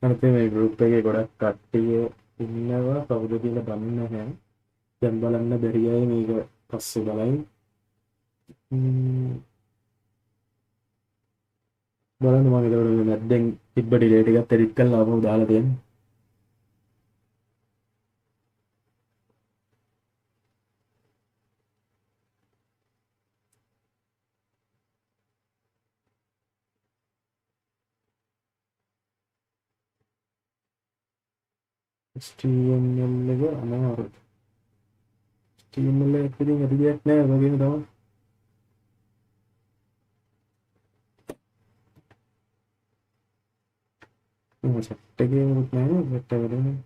අනිත් මේ group එකේ ගොඩක් කට්ටිය ඉන්නවා කවුද කියලා දන්නේ නැහැ. දැන් බලන්න බැරි අය මේක පස්සේ බලයින්. බලන්න මම ඒකට නැද්දෙන් තිබ්බ ඩිලීට් එකත් එඩිට් කරලා ආපහු දාලා තියෙනවා. HTML එක අමාරු. HTML එක ඉතින් ඇති දෙයක් නෑ වගේම තමයි. සෙට් එකේ මොකුත් නෑ සෙට් එකට.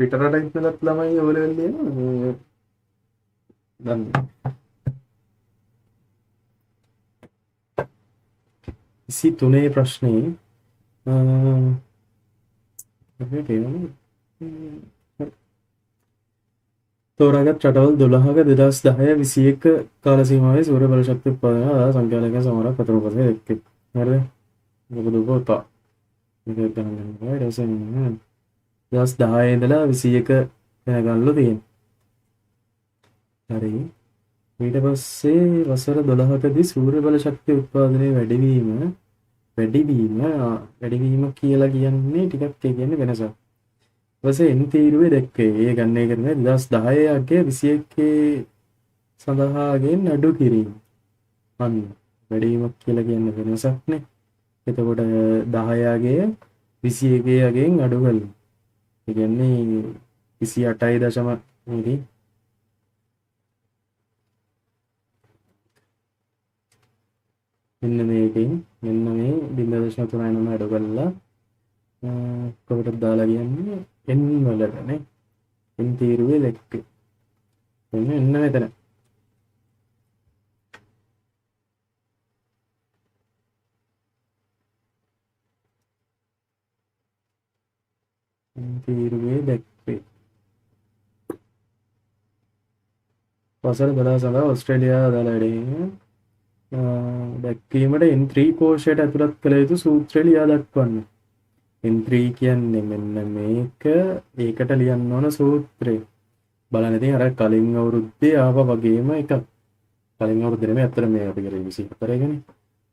පිටරට ඉන්නත් ළමයි ඔය ලෙවල් දෙනවා. දන්නේ. 23 ප්‍රශ්නේ තෝරාගත් රටවල් 12ක 2010-21 කාල සීමාවේ සූර්ය බල ශක්ති උත්පාදනය ආදාය සංඛ්‍යාලයක සමහරක් අතර උපසේ එක්ක. හරිද? මොකද උපෝතා. මේක ගණන් කරනවා. ඊට පස්සේ 2010 ඉඳලා 21 වෙනකන්ලු තියෙනවා. හරි. ඊට පස්සේ වසර 12කදී සූර්ය බල ශක්ති උත්පාදනයේ වැඩිවීම කියලා කියන්නේ ටිකක් ඒ කියන්නේ වෙනසක්. ඊපස්සේ එන් තීරුවේ දැක්කේ ඒ ගන්නේ කරන්නේ 2010 අගේ 21 සඳහාගෙන් අඩු කිරීම. අන්න වැඩිවීමක් කියලා කියන්නේ වෙනසක් නේ. එතකොට 10 අගේ 21 අගෙන් අඩු කරලා. ඒ කියන්නේ 28.0 මෙන්න මේකෙන් මෙන්න මේ 0.39 අඩු කරලා කොහොමද දාලා කියන්නේ n වලටනේ n තීරුවේ දැක්කේ එන්න මෙතන n තීරුවේ දැක්කේ වසර 12 සඳහා ඕස්ට්‍රේලියාව දාලා වැඩේ දැක්වීමට N3 කෝෂයට ඇතුළත් කළ යුතු සූත්‍රය ලියා දක්වන්න. N3 කියන්නේ මෙන්න මේක ඒකට ලියන්න ඕන සූත්‍රය. බලන්න ඉතින් අර කලින් අවුරුද්දේ ආවා වගේම එකක්. කලින් අවුරුද්දේ නෙමෙයි අතර මේ අපි කරේ 24 එකනේ.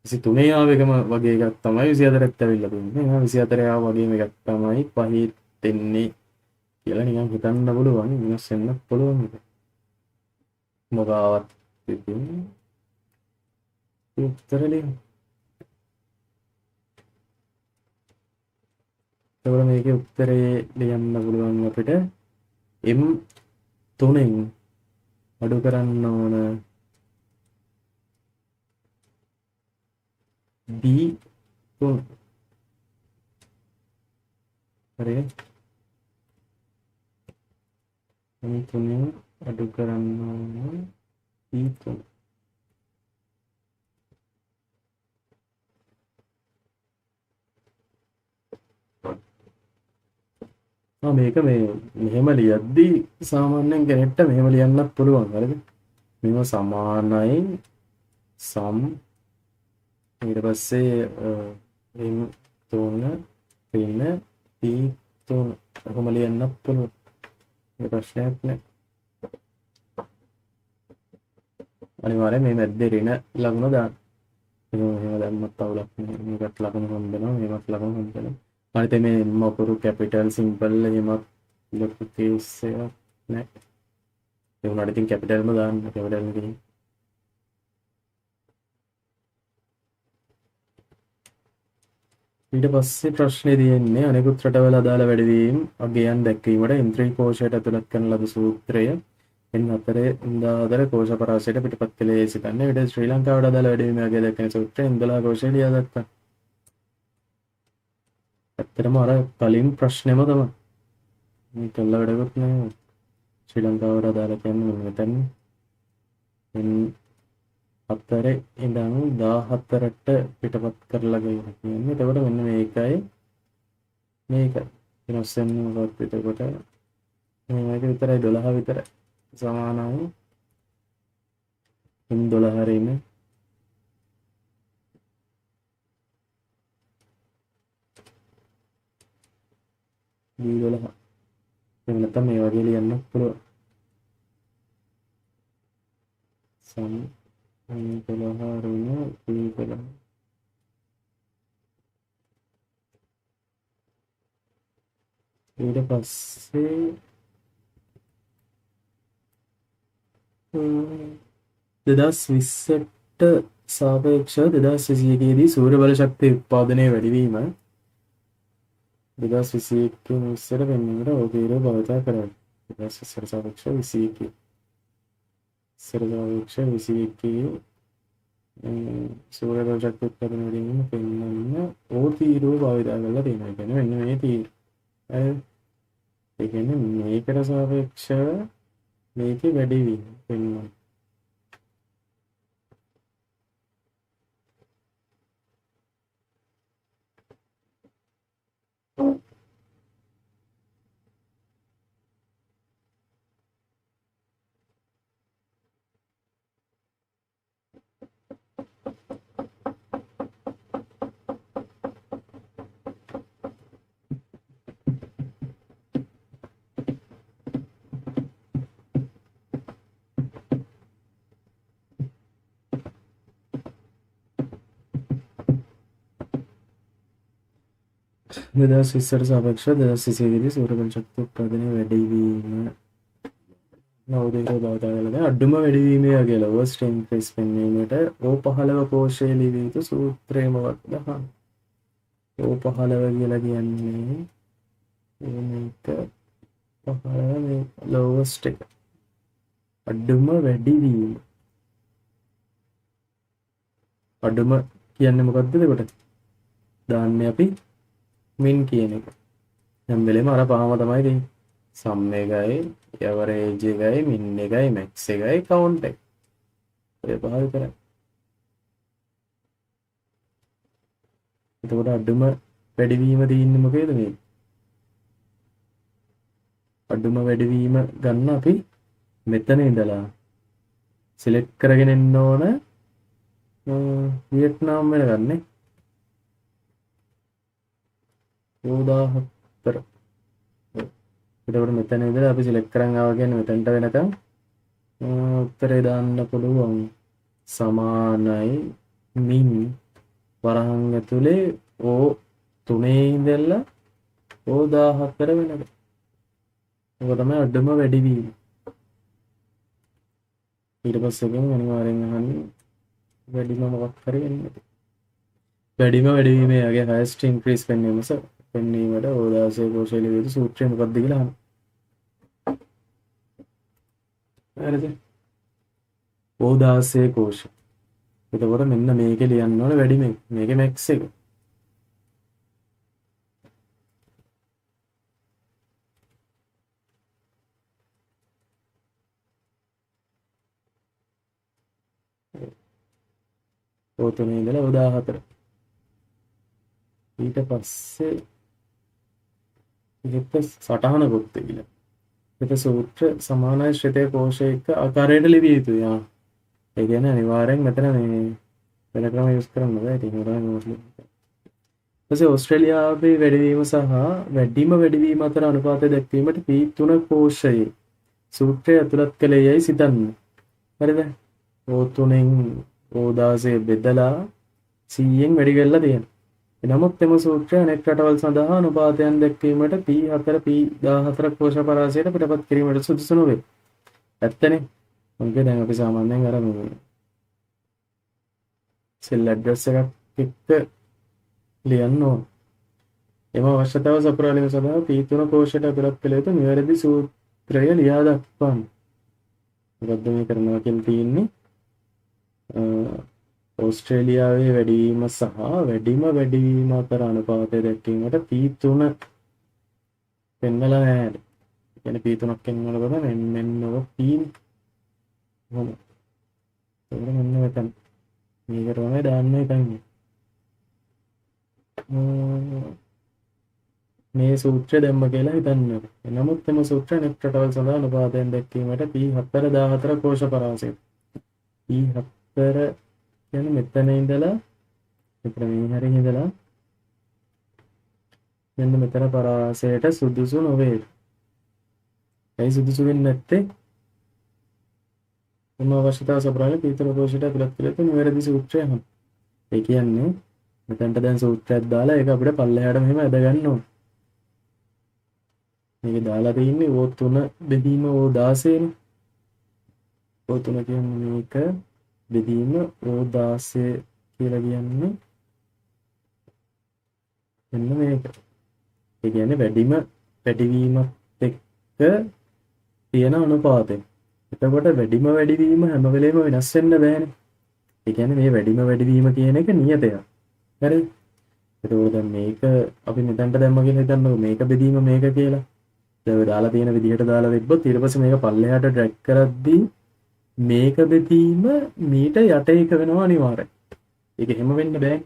23 ආව එකම වගේ එකක් තමයි 24ත් ඇවිල්ලා තින්නේ. 24 ආව වගේම එකක් තමයි පහේ දෙන්නේ කියලා නිකන් හිතන්න පුළුවන්. වෙනස් වෙන්න පුළුවන්. මොකාවත් ඉතින් උත්තරලින් එතකොට මේකේ උත්තරේ ලියන්න පුළුවන් අපිට M3න් අඩු කරන්න ඕන B3 හරි M3න් අඩු කරන්න ඕන B3 මේක මේ මෙහෙම ලියද්දී සාමාන්‍යයෙන් කෙනෙක්ට මෙහෙම ලියන්නත් පුළුවන් හරිද? මේව සමානයි සම් ඊට පස්සේ M3 පින්න P3 කොහොම ලියන්නත් පුළුවන්. මේ ප්‍රශ්නයක් නෑ. අනිවාර්යෙන් මේ මැද්දේ ඍණ ලකුණ දාන්න. එහෙම දැම්මත් අවුලක් නෑ. මේකට ලකුණු හම්බෙනවා මේකට ලකුණු හම්බෙනවා. අනිත් මේ මොකරු කැපිටල් සිම්පල් එහෙමත් ලොකු කේස් එකක් නෑ. ඒ වුණාට ඉතින් කැපිටල්ම දාන්න කැපිටල් එකකින්. ඊට පස්සේ ප්‍රශ්නේ තියෙන්නේ අනෙකුත් රටවල අදාළ වැඩිවීම් අගයන් දැක්වීමට N3 කෝෂයට ඇතුළත් කරන ලද සූත්‍රය N4 කෝෂ පරාසයට පිටපත් කළේ සිතන්නේ විට ශ්‍රී ලංකාවට අදාළ වැඩිවීම අගය දැක්වෙන සූත්‍රය N12 කෝෂය ලියා දක්වන්න. ඇත්තටම අර කලින් ප්‍රශ්නෙම තමයි. මේ කළා වැඩකුත් නෑ. ශ්‍රී ලංකාවට අදාළ කියන්නේ මෙතන. එන් 4 ඉඳන් 14ට පිටපත් කරලා ගියා කියන්නේ. එතකොට මෙන්න මේකයි වෙනස් වෙන්නේ මොකක්ද එතකොට? මේක විතරයි 12 විතරයි. සමානයි. ඉන් 12 හරිනේ. D12. එහෙම නැත්නම් මේ වගේ ලියන්න පුළුවන්. සම් D12 හරිනේ D12. ඊට පස්සේ 2020ට සාපේක්ෂව 2021 දී සූර්ය බල ශක්තිය උත්පාදනය වැඩිවීම 2021 ඉස්සර වෙනකොට ඕකීරෝ භාවිතා කරනවා. 2020ට සාපේක්ෂව 21 ඉස්සර සාපේක්ෂව 21 සූර්ය බල ශක්තිය උත්පාදනය වැඩිවීම පෙන්වන්න ඕකීරෝ භාවිතා කරලා තියෙනවා. කියන්නේ මෙන්න මේ තීර. ඒ කියන්නේ මේකට සාපේක්ෂව මේකේ වැඩිවීම පෙන්වන්න. දෙදස් විස්සට සාපේක්ෂව 2021 දී සූර්ය බල ශක්තිය උත්පාදනය වැඩිවීම නවෝදේශ භාවිතා කරලා අඩුම වැඩිවීමේ වගේ ලෝවස්ට් ඉන්ක්‍රීස් පෙන්වීමට O15 කෝෂයේ ලිවිය යුතු සූත්‍රය මොකක්ද? O15 කියලා කියන්නේ මේක 15 මේ ලෝවස්ට් එක අඩුම වැඩිවීම. අඩුම කියන්නේ මොකක්ද එතකොට? දාන්නේ අපි මින් කියන එක. හැම වෙලේම අර පහම තමයි තියෙන්නේ. සම් එකයි, එවරේජ් එකයි, මින් එකයි, මැක්ස් එකයි, කවුන්ට් එක. ඒ පහ විතරයි. එතකොට අඩුම වැඩිවීම තියෙන්නේ මොකේද මේ? අඩුම වැඩිවීම ගන්න අපි මෙතන ඉඳලා සිලෙක්ට් කරගෙන එන්න ඕන වියට්නාම් වෙන ගන්නේ. 14. එතකොට මෙතන ඉඳලා අපි සිලෙක්ට් කරන් ආවා කියන්නේ මෙතනට වෙනකම් උත්තරේ දාන්න පුළුවන්. සමානයි මින් වරහන් ඇතුලේ O3 ඉඳලා O14 වෙනකම්. ඔක තමයි අඩුම වැඩිවීම. ඊට පස්සේ අනිවාර්යෙන් අහන්නේ වැඩිම මොකක් හරි වෙන්නේ. වැඩිම වැඩිවීමේ යගේ highest increase පෙන්වීමස පෙන්වීමට O16 කෝෂයේ ලිවිය යුතු සූත්‍රය මොකක්ද කියලා අහන්න. හරිද? O16 කෝෂ. එතකොට මෙන්න මේකේ ලියන්න ඕනේ වැඩිම මේකේ max එක. O3 ඉඳලා O14. ඊට පස්සේ ඉත සටහනකුත් තිබිලා. ඒක සූත්‍ර සමානයි ශ්‍රිතය කෝෂයක ආකාරයට ලිවිය යුතුයි. ඒ කියන්නේ අනිවාර්යෙන් මෙතන මේ වෙන ක්‍රම යූස් කරන්න බෑ. ඉතින් උදාහරණ නෝට් ලියන්න. ඊපස්සේ ඕස්ට්‍රේලියාවේ වැඩිවීම සහ වැඩිම වැඩිවීම අතර අනුපාතය දැක්වීමට P3 කෝෂයේ සූත්‍රය ඇතුළත් කළේ යයි සිතන්න. හරිද? O3න් O16 බෙදලා 100න් වැඩි කරලා තියෙනවා. නමුත් එම සූත්‍රය අනෙක් රටවල් සඳහා අනුපාතයන් දැක්වීමට P4 P14 කෝෂ පරාසයට පිටපත් කිරීමට සුදුසු නොවේ. ඇත්තනේ. මොකද දැන් අපි සාමාන්‍යයෙන් අර මේ සෙල් ඇඩ්‍රස් එකක් එක්ක ලියන්න ඕන. එම අවශ්‍යතාව සපුරාලීම සඳහා P3 කෝෂයට ඇතුළත් කළ යුතු නිවැරදි සූත්‍රය ලියා දක්වන්න. මොකද්ද මේ කරනවා කියලා තියෙන්නේ? ඕස්ට්‍රේලියාවේ වැඩිවීම සහ වැඩිවීම අතර අනුපාතය දැක්වීමට P3 පෙන්වලා නැහැ. ඒ කියන්නේ P3ක් පෙන්වනකොට මෙන්න ඔය P කොහොම ඒක මෙන්න මෙතන මේක තමයි දාන්න හිතන්නේ. මේ සූත්‍රය දැම්ම කියලා හිතන්න. නමුත් එම සූත්‍රය net රටවල් සඳහා අනුපාතයෙන් දැක්වීමට P4 කෝෂ පරාසය. P4 කියන්නේ මෙතන ඉඳලා මේ හරිය ඉඳලා මෙන්න මෙතන පරාසයට සුදුසු නොවේ. ඒ සුදුසු වෙන්නේ නැත්තේ එම අවශ්‍යතාව සපුරාලේ P3 කෝෂයට ඇතුළත් කළ යුතු නිවැරදි සූත්‍රය නම්. ඒ කියන්නේ මෙතනට දැන් සූත්‍රයක් දාලා ඒක අපිට පල්ලෙහාට මෙහෙම ඇද ගන්න ඕන. මේක දාලා තියෙන්නේ O3 බෙදීම O16 නේ. O3 කියන්නේ මේක බෙදීම O16 කියලා කියන්නේ මෙන්න මේක. ඒ කියන්නේ වැඩිවීමත් එක්ක තියෙන අනුපාතය. එතකොට වැඩිවීම හැම වෙලේම වෙනස් වෙන්න බෑනේ. ඒ කියන්නේ මේ වැඩිවීම කියන එක නියතයක්. හරි. එතකොට දැන් මේක අපි මෙතනට දැම්ම කියලා හිතන්නකෝ මේක බෙදීම මේක කියලා. දැන් ඔය දාලා තියෙන විදිහට දාලා තිබ්බොත් ඊට පස්සේ මේක පල්ලෙහාට ඩ්‍රැග් කරද්දී මේක බෙදීම මීට යට එක වෙනවා අනිවාර්යයෙන්. ඒක එහෙම වෙන්න බෑ.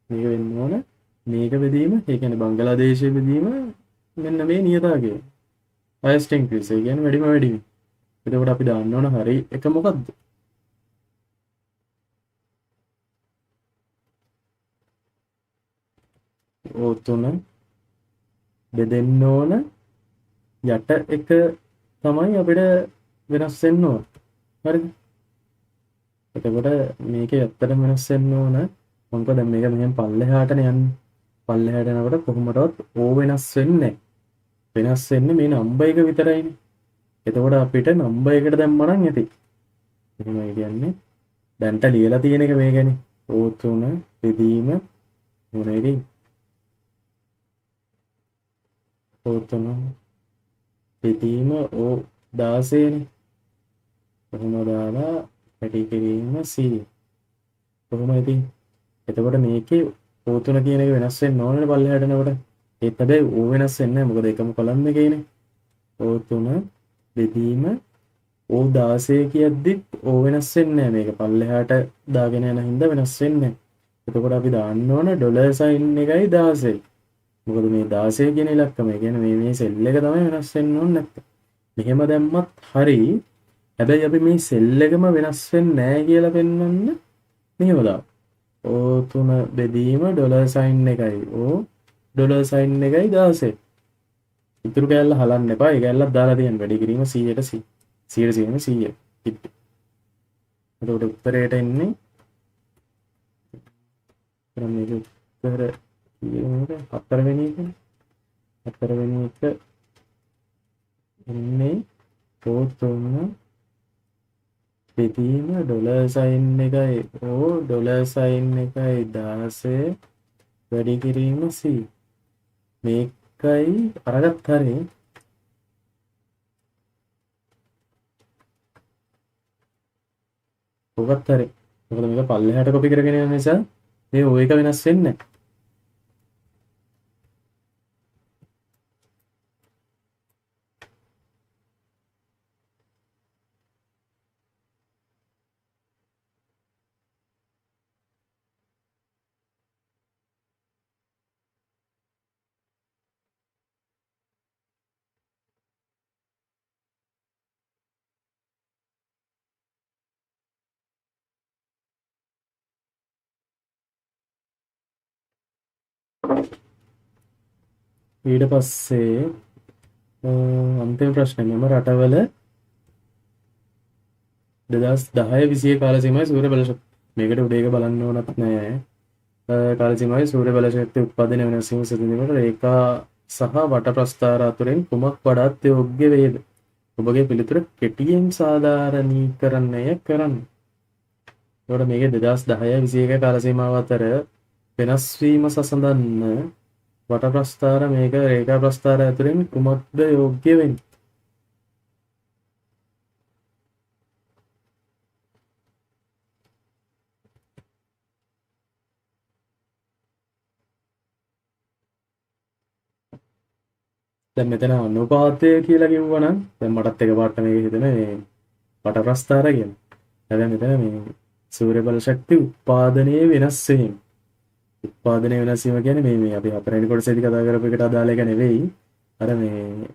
මේක වෙන්න ඕන මේක බෙදීම ඒ කියන්නේ බංගලාදේශයේ බෙදීම මෙන්න මේ නියතාවකේ. highest increase ඒ කියන්නේ වැඩිවීම. එතකොට අපි දාන්න ඕන හරි එක මොකද්ද? O3 බෙදෙන්න ඕන යට එක තමයි අපිට වෙනස් වෙන්න ඕන. හරිද? එතකොට මේකේ ඇත්තටම වෙනස් වෙන්න ඕන මොකද දැන් මේක මෙහෙන් පල්ලෙහාටනේ යන්නේ. පල්ලෙහාට යනකොට කොහොමදවත් O වෙනස් වෙන්නේ නැහැ. වෙනස් වෙන්නේ මේ නම්බර් එක විතරයිනේ. එතකොට අපිට නම්බර් එකට දැම්මම නම් ඇති. එහෙමයි කියන්නේ දැන්ට ලියලා තියෙන එක මේකනේ. O3 බෙදීම මොනේදී? O3 බෙදීම O16 නේ. කොහොම දාලා පැටි කිරීම C. කොහොමද? එතකොට මේකේ O3 කියන එක වෙනස් වෙන්න ඕනනේ පල්ලෙහාට යනකොට. ඒත් හැබැයි O වෙනස් වෙන්නේ නැහැ. මොකද එකම කොලම් එකේනේ. O3 බෙදීම O16 කියද්දිත් O වෙනස් වෙන්නේ නැහැ. මේක පල්ලෙහාට දාගෙන යන හින්දා වෙනස් වෙන්නේ නැහැ. එතකොට අපි දාන්න ඕන ඩොලර් සයින් එකයි 16. මොකද මේ 16 කියන ඉලක්කම ඒ කියන්නේ මේ සෙල් එක තමයි වෙනස් වෙන්න ඕනේ නැත්තේ. මෙහෙම දැම්මත් හරි. හැබැයි අපි මේ සෙල් එකම වෙනස් වෙන්නේ නැහැ කියලා පෙන්වන්න මෙහෙම දාමු. O3 බෙදීම ඩොලර් සයින් එකයි O ඩොලර් සයින් එකයි 16. ඉතුරු කැල්ල හලන්න එපා. ඒ කැල්ලක් දාලා තියන්න. වැඩි කිරීම 100ට 100. 100 100. එතකොට උත්තරයට එන්නේ කරන් මේක උත්තර කියන්නේ හතරවෙනි එක. හතරවෙනි එක එන්නේ O3 බෙදීම ඩොලර් සයින් එකයි O ඩොලර් සයින් එකයි 16 වැඩි කිරීම C. මේකයි අරගත් හරිය ඔකත් හරි. මොකද මේක පල්ලෙහාට කොපි කරගෙන යන නිසා මේ O එක වෙනස් වෙන්නේ නැහැ. ඊට පස්සේ අන්තිම ප්‍රශ්නේ මම රටවල 2010-20 කාල සීමාවේ සූර්ය බල ශක්තිය මේකට උඩ එක බලන්න ඕනත් නෑ. කාල සීමාවේ සූර්ය බල ශක්තිය උත්පාදනය වෙනස් වීම සිදුවීමට රේඛා සහ වට ප්‍රස්ථාර අතුරෙන් කුමක් වඩාත් යෝග්‍ය වේද? ඔබගේ පිළිතුර කෙටියෙන් සාධාරණීකරණය කරන්න. එතකොට මේකේ 2010-21 කාල සීමාව අතර වෙනස් වීම සසඳන්න වට ප්‍රස්ථාර මේක රේඛා ප්‍රස්ථාර අතුරෙන් කුමක්ද යෝග්‍ය වෙන්නේ? දැන් මෙතන අනුපාතය කියලා කිව්වනම් දැන් මටත් එකපාරට මේක හිතෙන මේ වට ප්‍රස්ථාර කියන. හැබැයි මෙතන මේ සූර්ය බල ශක්තිය උත්පාදනයේ වෙනස් වීම. උත්පාදනයේ වෙනස් වීම කියන්නේ මේ අපි හතරවෙනි කොටසේදී කතා කරපු එකට අදාළ එක නෙවෙයි. අර මේ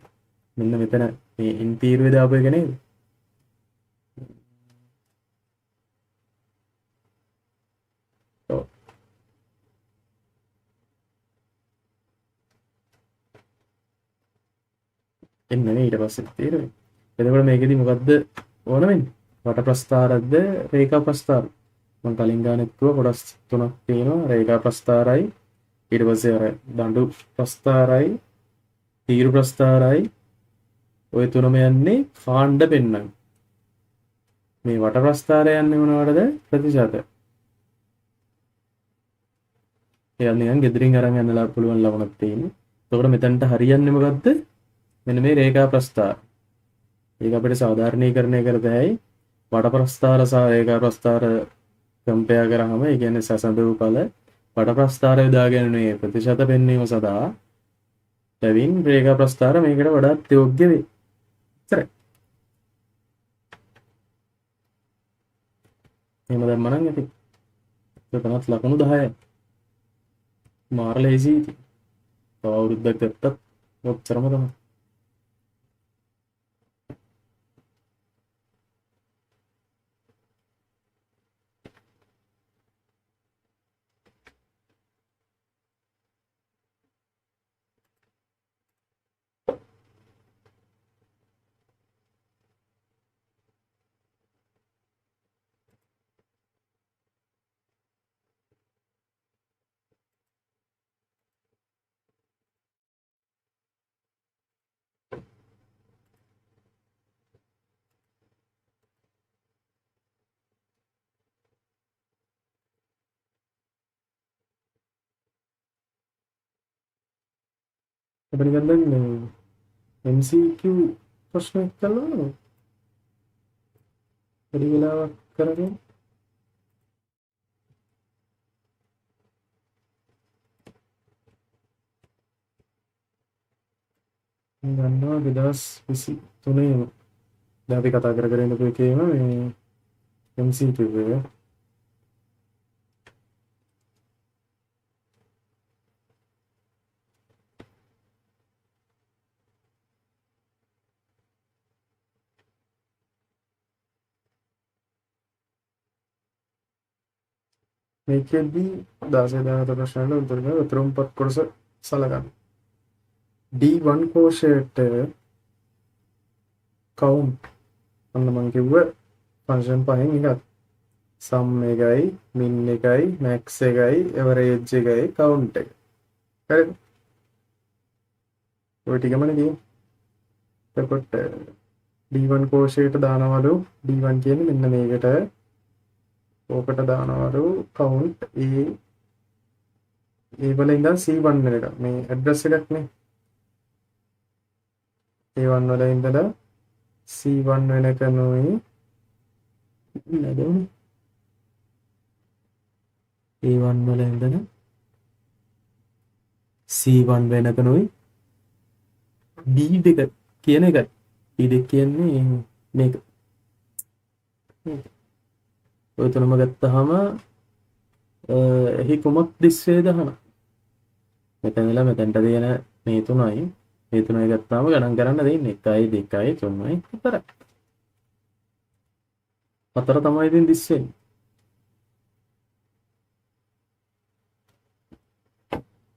මෙන්න මෙතන මේ ඉන්ටීරියර් දාපු එක නේද? ඔව්. එන්නේ ඊට පස්සේ තීරණය. එතකොට මේකෙදි මොකද්ද ඕන වෙන්නේ? වට ප්‍රස්ථාරද රේඛා ප්‍රස්ථාර. මම කලින් ගානෙත් කිව්වා කොටස් තුනක් තියෙනවා. රේඛා ප්‍රස්ථාරයි ඊට පස්සේ අර දඬු ප්‍රස්ථාරයි තීරු ප්‍රස්ථාරයි ඔය තුනම යන්නේ කාණ්ඩ පෙන්නන. මේ වට ප්‍රස්ථාරය යන්නේ මොනවටද? ප්‍රතිශත. ඒ නිකන් ගෙදරින් අරන් යන්නලා පුළුවන් ලකුණක් තියෙන්නේ. එතකොට මෙතනට හරියන්නේ මොකද්ද? මෙන්න මේ රේඛා ප්‍රස්ථාර. ඒක අපිට සාධාරණීකරණය කර බෑයි වට ප්‍රස්ථාර සහ රේඛා ප්‍රස්ථාර කම්පෙයාර් කරාම ඒ කියන්නේ සසඳු කල වට ප්‍රස්ථාර යොදාගෙන මේ ප්‍රතිශත පෙන්වීම සඳහා ලැබින් රේඛා ප්‍රස්ථාර මේකට වඩාත් යෝග්‍ය වේ. ඉතරයි. එහෙම දැම්මනම් ඇති. එතනත් ලකුණු 10යි. මාර ලේසි. තව අවුරුද්දක් ගත්තත් ඔච්චරම තමයි. අපිට ගන්න මේ MCQ ප්‍රශ්නයක් කරනවා. පොඩි වෙලාවක් කරගෙන ගන්නවා 2023 දැන් අපි කතා කරගෙන ඉන්නකෝ එකේම මේ MCQ එක. මේකෙදී 16 ප්‍රශ්නවල උත්තර දෙන්න උතුරුම් පත් කොටස සලකන්න. D1 කෝෂයට count අන්න මම කිව්ව ෆන්ක්ෂන් පහෙන් එකක්. sum එකයි min එකයි max එකයි average එකයි count එක. හරිද? ඔය ටිකමනේ තියෙන්නේ. එතකොට D1 කෝෂයට දානවලු D1 කියන්නේ මෙන්න මේකට ඕකට දානවලු count ඒ වල ඉඳන් C1 වෙනකම් මේ ඇඩ්‍රස් එකක් නේ A1 වල ඉඳලා C1 වෙනකනුයි නේද A1 වල ඉඳලා C1 වෙනකනුයි D2 කියන එකයි D2 කියන්නේ මේක ඔය තුනම ගත්තාම එහි කුමක් දිස්වේද අහන. මෙතන ඉඳලා මෙතනට දෙන මේ තුනයි ගත්තාම ගණන් කරන්න දෙන්නේ 1 2 3 4. හතර තමයි ඉතින් දිස්වෙන්නේ.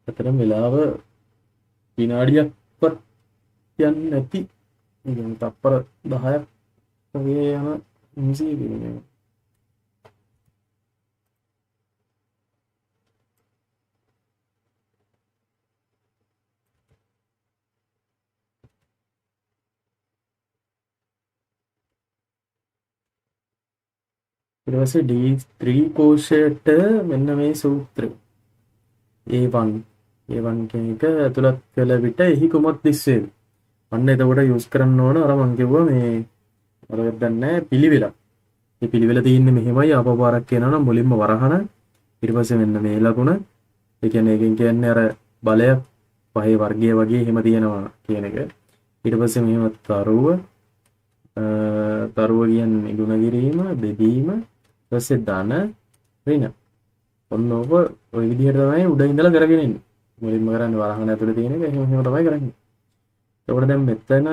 අතරම වෙලාව විනාඩියක්වත් යන්නේ නැති ඉතින් තප්පර 10ක් වගේ යන මිසි වෙන්නේ. ඊට පස්සේ D3 කෝෂයට මෙන්න මේ සූත්‍රය A1 කියන එක ඇතුළත් කළ විට එහි කුමක් දිස්වේද? අන්න එතකොට යූස් කරන්න ඕන අර මං කිව්වා මේ අර දන්නේ පිළිවෙල. මේ පිළිවෙල තියෙන්නේ මෙහෙමයි ආපහු පාරක් කියනවා නම් මුලින්ම වරහන ඊට පස්සේ මෙන්න මේ ලකුණ. ඒ කියන්නේ එකෙන් කියන්නේ අර බලය පහේ වර්ගය වගේ එහෙම තියෙනවා කියන එක. ඊට පස්සේ මෙහෙම තරුව කියන්නේ ගුණ කිරීම, බෙදීම, ඊට පස්සේ ධන, ඍණ. ඔන්න ඔබ ওই විදිහට තමයි උඩ ඉඳලා කරගෙන ඉන්නේ. මුලින්ම කරන්නේ වරහන් ඇතුලේ තියෙන එක එහෙම තමයි කරන්නේ. එතකොට දැන් මෙතන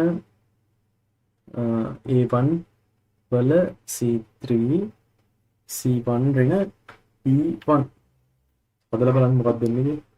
A1 වල C3 C1 ඍණ E1 හදලා බලන්න මොකක්ද වෙන්නේ කියලා.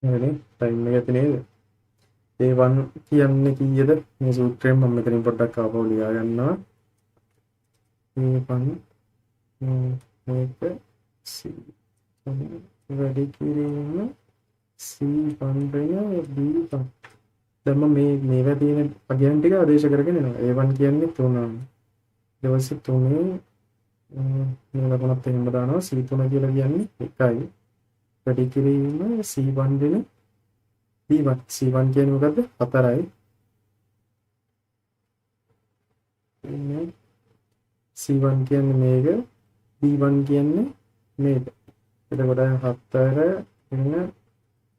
හරි ටයිම් එක ඇති නේද? A1 කියන්නේ කීයද? මේ සූත්‍රයෙන් මම මෙතනින් පොඩ්ඩක් ආපහු ලියා ගන්නවා. A1 මේක C වැඩි කිරීම C1 B1. දැන් මම මේවා තියෙන අගයන් ටික ආදේශ කරගෙන එනවා. A1 කියන්නේ 3. ඊට පස්සේ 3 මේ ලකුණත් එහෙම දානවා. C3 කියලා කියන්නේ 1යි. වැඩි කිරීම C1 වෙන B1. C1 කියන්නේ මොකද්ද? 4යි. C1 කියන්නේ මේක, B1 කියන්නේ මේක. එතකොට 4 වෙන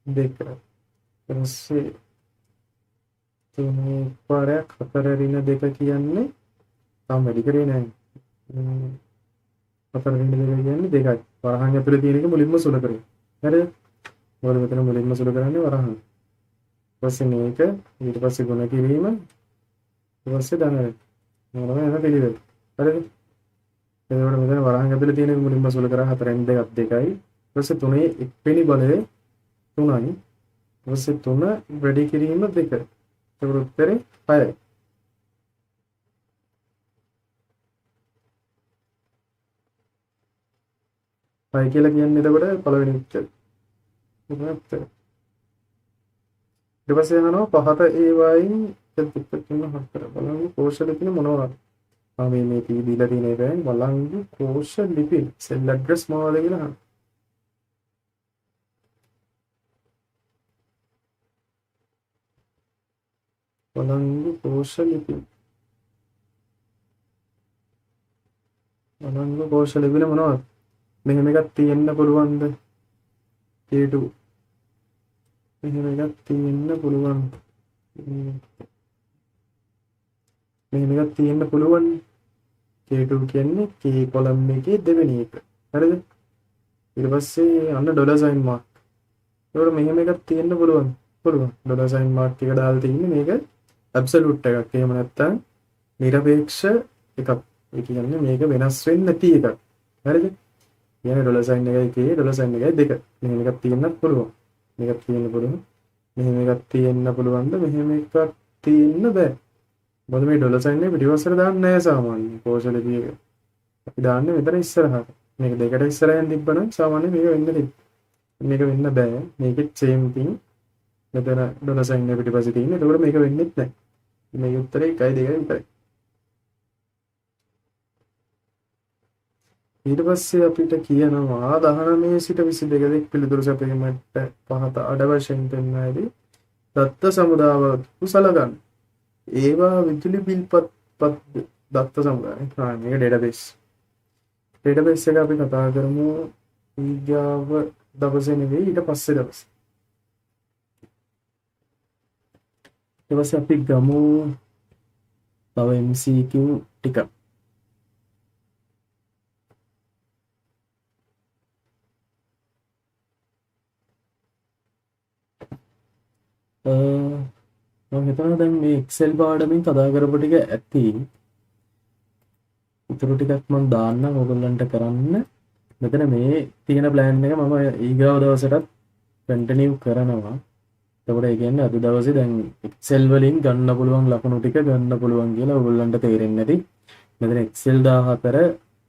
2. ඊපස්සේ 3 පාරක් 4 ඍණ 2 කියන්නේ තාම වැඩි කරේ නැහැ. 4 ඍණ 2 කියන්නේ 2යි. වරහන් ඇතුලේ තියෙන එක මුලින්ම සුළු කරේ. හරිද? මොකද මෙතන මුලින්ම සුළු කරන්නේ වරහන්. ඊට පස්සේ මේක, ඊට පස්සේ ගුණ කිරීම, ඊට පස්සේ ධන. මොනවද එන පිළිවෙල. හරිද? එතකොට මෙතන වරහන් ඇතුලේ තියෙන එක මුලින්ම සුළු කරා 4න් 2ක් 2යි. ඊට පස්සේ 3 එක්වෙනි බලය 3යි. ඊට පස්සේ 3 වැඩි කිරීම 2. ඒකට උත්තරේ 6යි. පයි කියලා කියන්නේ එතකොට පළවෙනි උත්තරේ. ඊට පස්සේ අහනවා පහත ඒ වයින් දෙපැත්තකින් හතර බලන්න කෝෂ ලිපින මොනවද? මේ දීලා තියෙන එකෙන් බලන්න කෝෂ ලිපින සෙල් ඇඩ්‍රස් මොනවද කියලා අහනවා. බලන්න කෝෂ ලිපින. බලන්න කෝෂ ලිපින මොනවද? මෙහෙම එකක් තියෙන්න පුළුවන්ද? K2 මෙහෙම එකක් තියෙන්න පුළුවන්. මෙහෙම එකක් තියෙන්න පුළුවන්. K2 කියන්නේ K කොලම් එකේ දෙවෙනි එක. හරිද? ඊට පස්සේ අන්න ඩොලර් සයින් මාක්. ඒකට මෙහෙම එකක් තියෙන්න පුළුවන්. පුළුවන්. ඩොලර් සයින් මාක් එක දාලා තින්නේ මේක ඇබ්සලියුට් එකක්. එහෙම නැත්නම් නිරපේක්ෂ එකක්. ඒ කියන්නේ මේක වෙනස් වෙන්නේ නැති එකක්. හරිද? කියන්නේ ඩොලර් සයින් එකයි K ඩොලර් සයින් එකයි 2. මෙහෙම එකක් තියෙන්නත් පුළුවන්. මේකක් තියෙන්න පුළුවන්. මෙහෙම එකක් තියෙන්න පුළුවන්ද? මෙහෙම එකක් තියෙන්න බෑ. මොකද මේ ඩොලර් සයින් එක පිටිපස්සට දාන්නේ නැහැ සාමාන්‍යයෙන්. කෝෂ ලිපිය එක. අපි දාන්නේ මෙතන ඉස්සරහට. මේක දෙකට ඉස්සරහින් තිබ්බනම් සාමාන්‍යයෙන් මේක වෙන්න තිබ්බ. මේක වෙන්න බෑ. මේකෙත් same thing. මෙතන ඩොලර් සයින් එක පිටිපස්සේ තියෙන්නේ. ඒකෝර මේක වෙන්නේ නැහැ. මේකේ උත්තරේ 1 2 විතරයි. ඊට පස්සේ අපිට කියනවා 19 සිට 22 දෙක පිළිතුරු සැපයීමට පහත අඩ වශයෙන් පෙන්වයිදී දත්ත සමුදාව කුසල ගන්න. ඒවා විදුලි බිල් පත් දත්ත සමුදාය. මේක ඩේටාබේස්. ඩේටාබේස් එක අපි කතා කරමු ඊගාව දවසේ නෙවෙයි ඊට පස්සේ දවසේ. ඊට පස්සේ අපි ගමු තව MCQ ටික. මම හිතනවා දැන් මේ Excel පාඩමින් කතා කරපු ටික ඇති. ඉතුරු ටිකක් මම දාන්නම් ඔයගොල්ලන්ට කරන්න. මෙතන මේ තියෙන ප්ලෑන් එක මම ඊගාව දවසටත් කන්ටිනියු කරනවා. එතකොට ඒ කියන්නේ අද දවසේ දැන් Excel වලින් ගන්න පුළුවන් ලකුණු ටික ගන්න පුළුවන් කියලා ඔයගොල්ලන්ට තේරෙන්නේ නැති. මෙතන Excel 14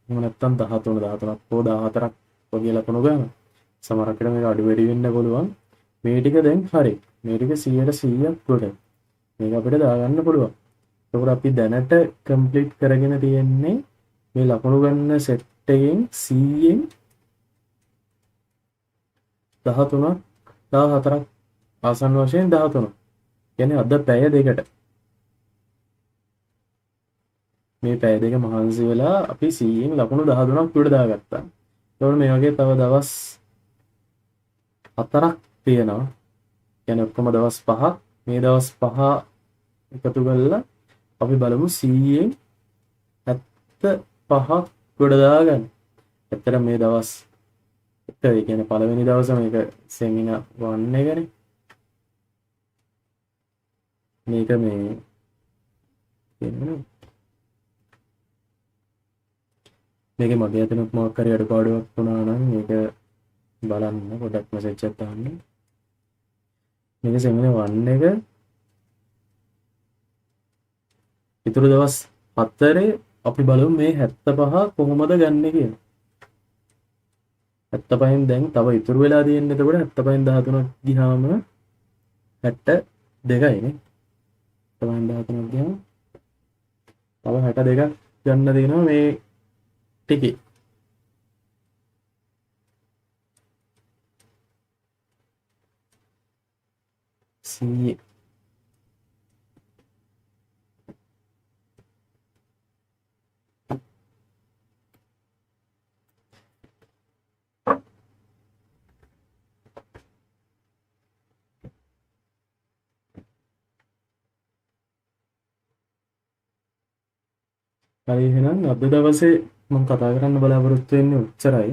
එහෙම නැත්නම් 13 13ක් හෝ 14ක් වගේ ලකුණු ගන්න. සමහරකට මේක අඩු වැඩි වෙන්න පුළුවන්. මේ ටික දැන් හරි. මේ ටික 100%ක් කොට. මේක අපිට දාගන්න පුළුවන්. එතකොට අපි දැනට කම්ප්ලීට් කරගෙන තියෙන්නේ මේ ලකුණු ගන්න සෙට් එකෙන් 100න් 13ක් 14ක් ආසන්න වශයෙන් 13. කියන්නේ අද පැය දෙකට. මේ පැය දෙක මහන්සි වෙලා අපි 100න් ලකුණු 13ක් උඩ දාගත්තා. එතකොට මේ වගේ තව දවස් 4ක් තියෙනවා. කියන්නේ ඔක්කොම දවස් 5ක්. මේ දවස් 5 එකතු කරලා අපි බලමු 100න් 75ක් උඩ දාගන්න. ඇත්තට මේ දවස් ඒ කියන්නේ පළවෙනි දවසේ මේක සෙමිනාර් 1 එකනේ. මේක මේ කියන්නේ මේකේ මගේ අතනක් මොකක් හරි අඩුපාඩුවක් වුණා නම් මේක බලන්න පොඩ්ඩක් මෙසේජ් එකක් දාන්න. මේක සෙමිනාර් 1 එක ඉතුරු දවස් 4 අපි බලමු මේ 75 කොහොමද ගන්නෙ කියලා. 75න් දැන් තව ඉතුරු වෙලා තියෙන්නේ එතකොට 75න් 13ක් ගියාම 62යි නේ. 75න් 13ක් ගියාම තව 62ක් ගන්න දෙනවා මේ ටිකේ. සීයේ හරි එහෙනම් අද දවසේ මම කතා කරන්න බලාපොරොත්තු වෙන්නේ උච්චරයි.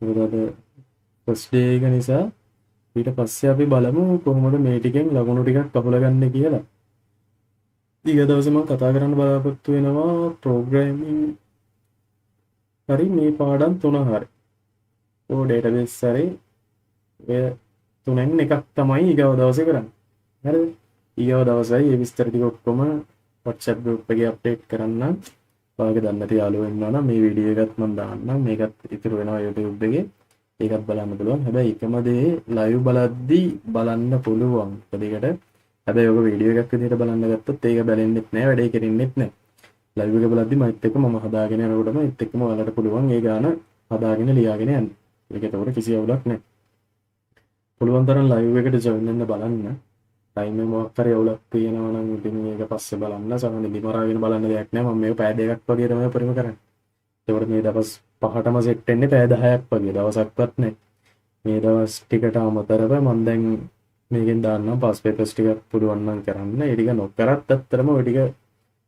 මොකද අද ෆස්ට් ඩේ එක නිසා ඊට පස්සේ අපි බලමු කොහොමද මේ ටිකෙන් ලකුණු ටිකක් අහුල ගන්න කියලා. ඊග දවසේ මම කතා කරන්න බලාපොරොත්තු වෙනවා ප්‍රෝග්‍රෑමින් හරි මේ පාඩම් තුන හරි. ඕ ඩේටාබේස් හරි ඔය තුනෙන් එකක් තමයි ඊගව දවසේ කරන්නේ. හරිද? ඊගව දවසයි මේ විස්තර ටික ඔක්කොම WhatsApp group එකේ අප්ඩේට් කරන්නම්. ඔයාගේ දන්නේ නැති යාළුවෝ ඉන්නවා නම් මේ වීඩියෝ එකත් මම දාන්නම්. මේකත් ඉතුරු වෙනවා YouTube එකේ. ඒකත් බලන්න පුළුවන්. හැබැයි එකම දේ live බලද්දී බලන්න පුළුවන්. දෙකට. හැබැයි ඔක වීඩියෝ එකක් විදිහට බලන්න ගත්තොත් ඒක බැලෙන්නෙත් නෑ, වැඩේ කෙරෙන්නෙත් නෑ. live එක බලද්දී මයිත් එක්ක මම හදාගෙන යනකොටම ඒත් එක්කම ඔයාලට පුළුවන් ඒ ගාන හදාගෙන ලියාගෙන යන්න. ඒක ඒතකොට කිසි අවුලක් නෑ. පුළුවන් තරම් live එකට join වෙන්න බලන්න. ටයිම් එක මොකක් හරි අවුලක් තියෙනවා නම් ඉතින් මේක පස්සේ බලන්න. සමහර දිමරාගෙන බලන්න දෙයක් නෑ. මම මේක පැය දෙකක් වගේ තමයි පරිම කරන්නේ. ඒකට මේ දවස් 5ටම සෙට් වෙන්නේ පැය 10ක් වගේ. දවසක්වත් නෑ. මේ දවස් ටිකට අමතරව මම දැන් මේකෙන් දාන්නම් පාස් පේපර්ස් ටික පුළුවන් නම් කරන්න. ඒ ටික නොකරත් ඇත්තටම ওই ටික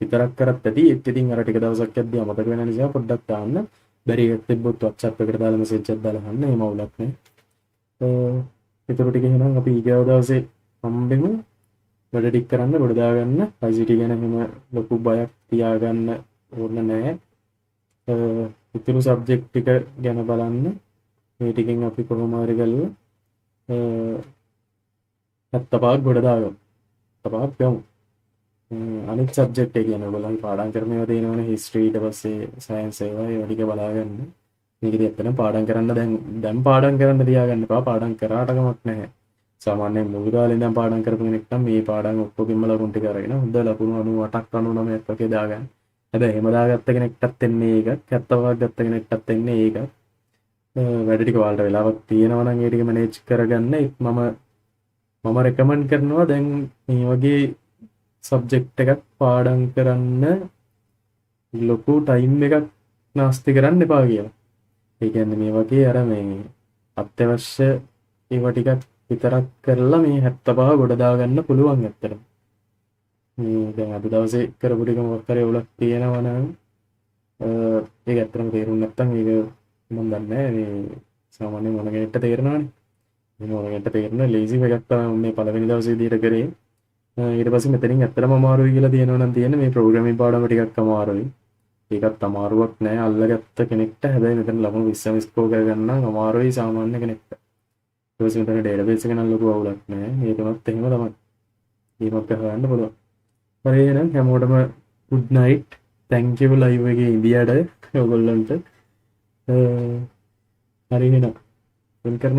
විතරක් කරත් ඇති. ඒත් ඉතින් අර ටික දවසක් යද්දී අමතක වෙන නිසා පොඩ්ඩක් දාන්න. බැරි එකක් තිබ්බොත් WhatsApp එකට දාලා මෙසේජ් එකක් දාලා ගන්න. එහෙම අවුලක් නෑ. ඒතර ටික එහෙනම් අපි ඊගාව දවසේ හම්බෙමු. වැඩ ටික කරන්න ගොඩ දාගන්න. ICT ගැන එහෙම ලොකු බයක් තියාගන්න ඕන නෑ. ඉතුරු සබ්ජෙක්ට් ටික ගැන බලන්න. මේ ටිකෙන් අපි කොහොම හරි කරලා 75ක් ගොඩ දාගමු. 75ක් ගමු. අනිත් සබ්ජෙක්ට් එක කියන ඔයගොල්ලන් පාඩම් කරන ඒවා තියෙනවනේ හිස්ටරි ඊට පස්සේ සයන්ස් ඒවා ඒවා ටික බලාගන්න. මේකදී ඇත්තටම පාඩම් කරන්න දැන් පාඩම් කරන්න තියාගන්න එපා. පාඩම් කරාට කමක් නැහැ. සාමාන්‍යයෙන් මුල් කාලේ ඉඳන් පාඩම් කරපු කෙනෙක් නම් මේ පාඩම් ඔක්කොගෙම ලකුණු ටික අරගෙන හොඳ ලකුණු 98ක් 99ක් වගේ දාගන්න. හැබැයි එහෙම දාගත්ත කෙනෙක්ටත් එන්නේ ඒක. 75ක් ගත්ත කෙනෙක්ටත් එන්නේ ඒක. වැඩ ටික ඔයාලට වෙලාවක් තියෙනවා නම් ඒ ටික මැනේජ් කරගන්න. මම රෙකමන්ඩ් කරනවා දැන් මේ වගේ සබ්ජෙක්ට් එකක් පාඩම් කරන්න ලොකු ටයිම් එකක් නාස්ති කරන්න එපා කියලා. ඒ කියන්නේ මේ වගේ අර මේ අත්‍යවශ්‍ය ඒවා ටිකක් විතරක් කරලා මේ 75 ගොඩ දාගන්න පුළුවන් ඇත්තටම. මේ දැන් අද දවසේ කරපු ටික මොකක් හරි අවුලක් තියෙනවා නම් ඒක ඇත්තටම තේරුම් නැත්තම් ඒක මම දන්නේ නැහැ මේ සාමාන්‍යයෙන් මොන කෙනෙක්ට තේරෙනවනේ. මට තේරෙන ලේසි එකක් තමයි මේ පළවෙනි දවසේ විදිහට කරේ. ඊට පස්සේ මෙතනින් ඇත්තටම අමාරුයි කියලා තියෙනවා නම් තියෙන්නේ මේ ප්‍රෝග්‍රෑමින් පාඩම ටිකක් අමාරුයි. ඒකත් අමාරුවක් නෑ අල්ලගත්ත කෙනෙක්ට. හැබැයි මෙතන ලකුණු 20ම ස්කෝර් කරගන්න නම් අමාරුයි සාමාන්‍ය කෙනෙක්ට. ඊට පස්සේ මෙතන ඩේටාබේස් එක නම් ලොකු අවුලක් නෑ. මේ තුනත් එහෙම තමයි. ඒකත් කරගන්න පුළුවන්. හරි එහෙනම් හැමෝටම good night. thank you live එකේ ඉඳියට ඔයගොල්ලන්ට. හරි එහෙනම් වෙන කරන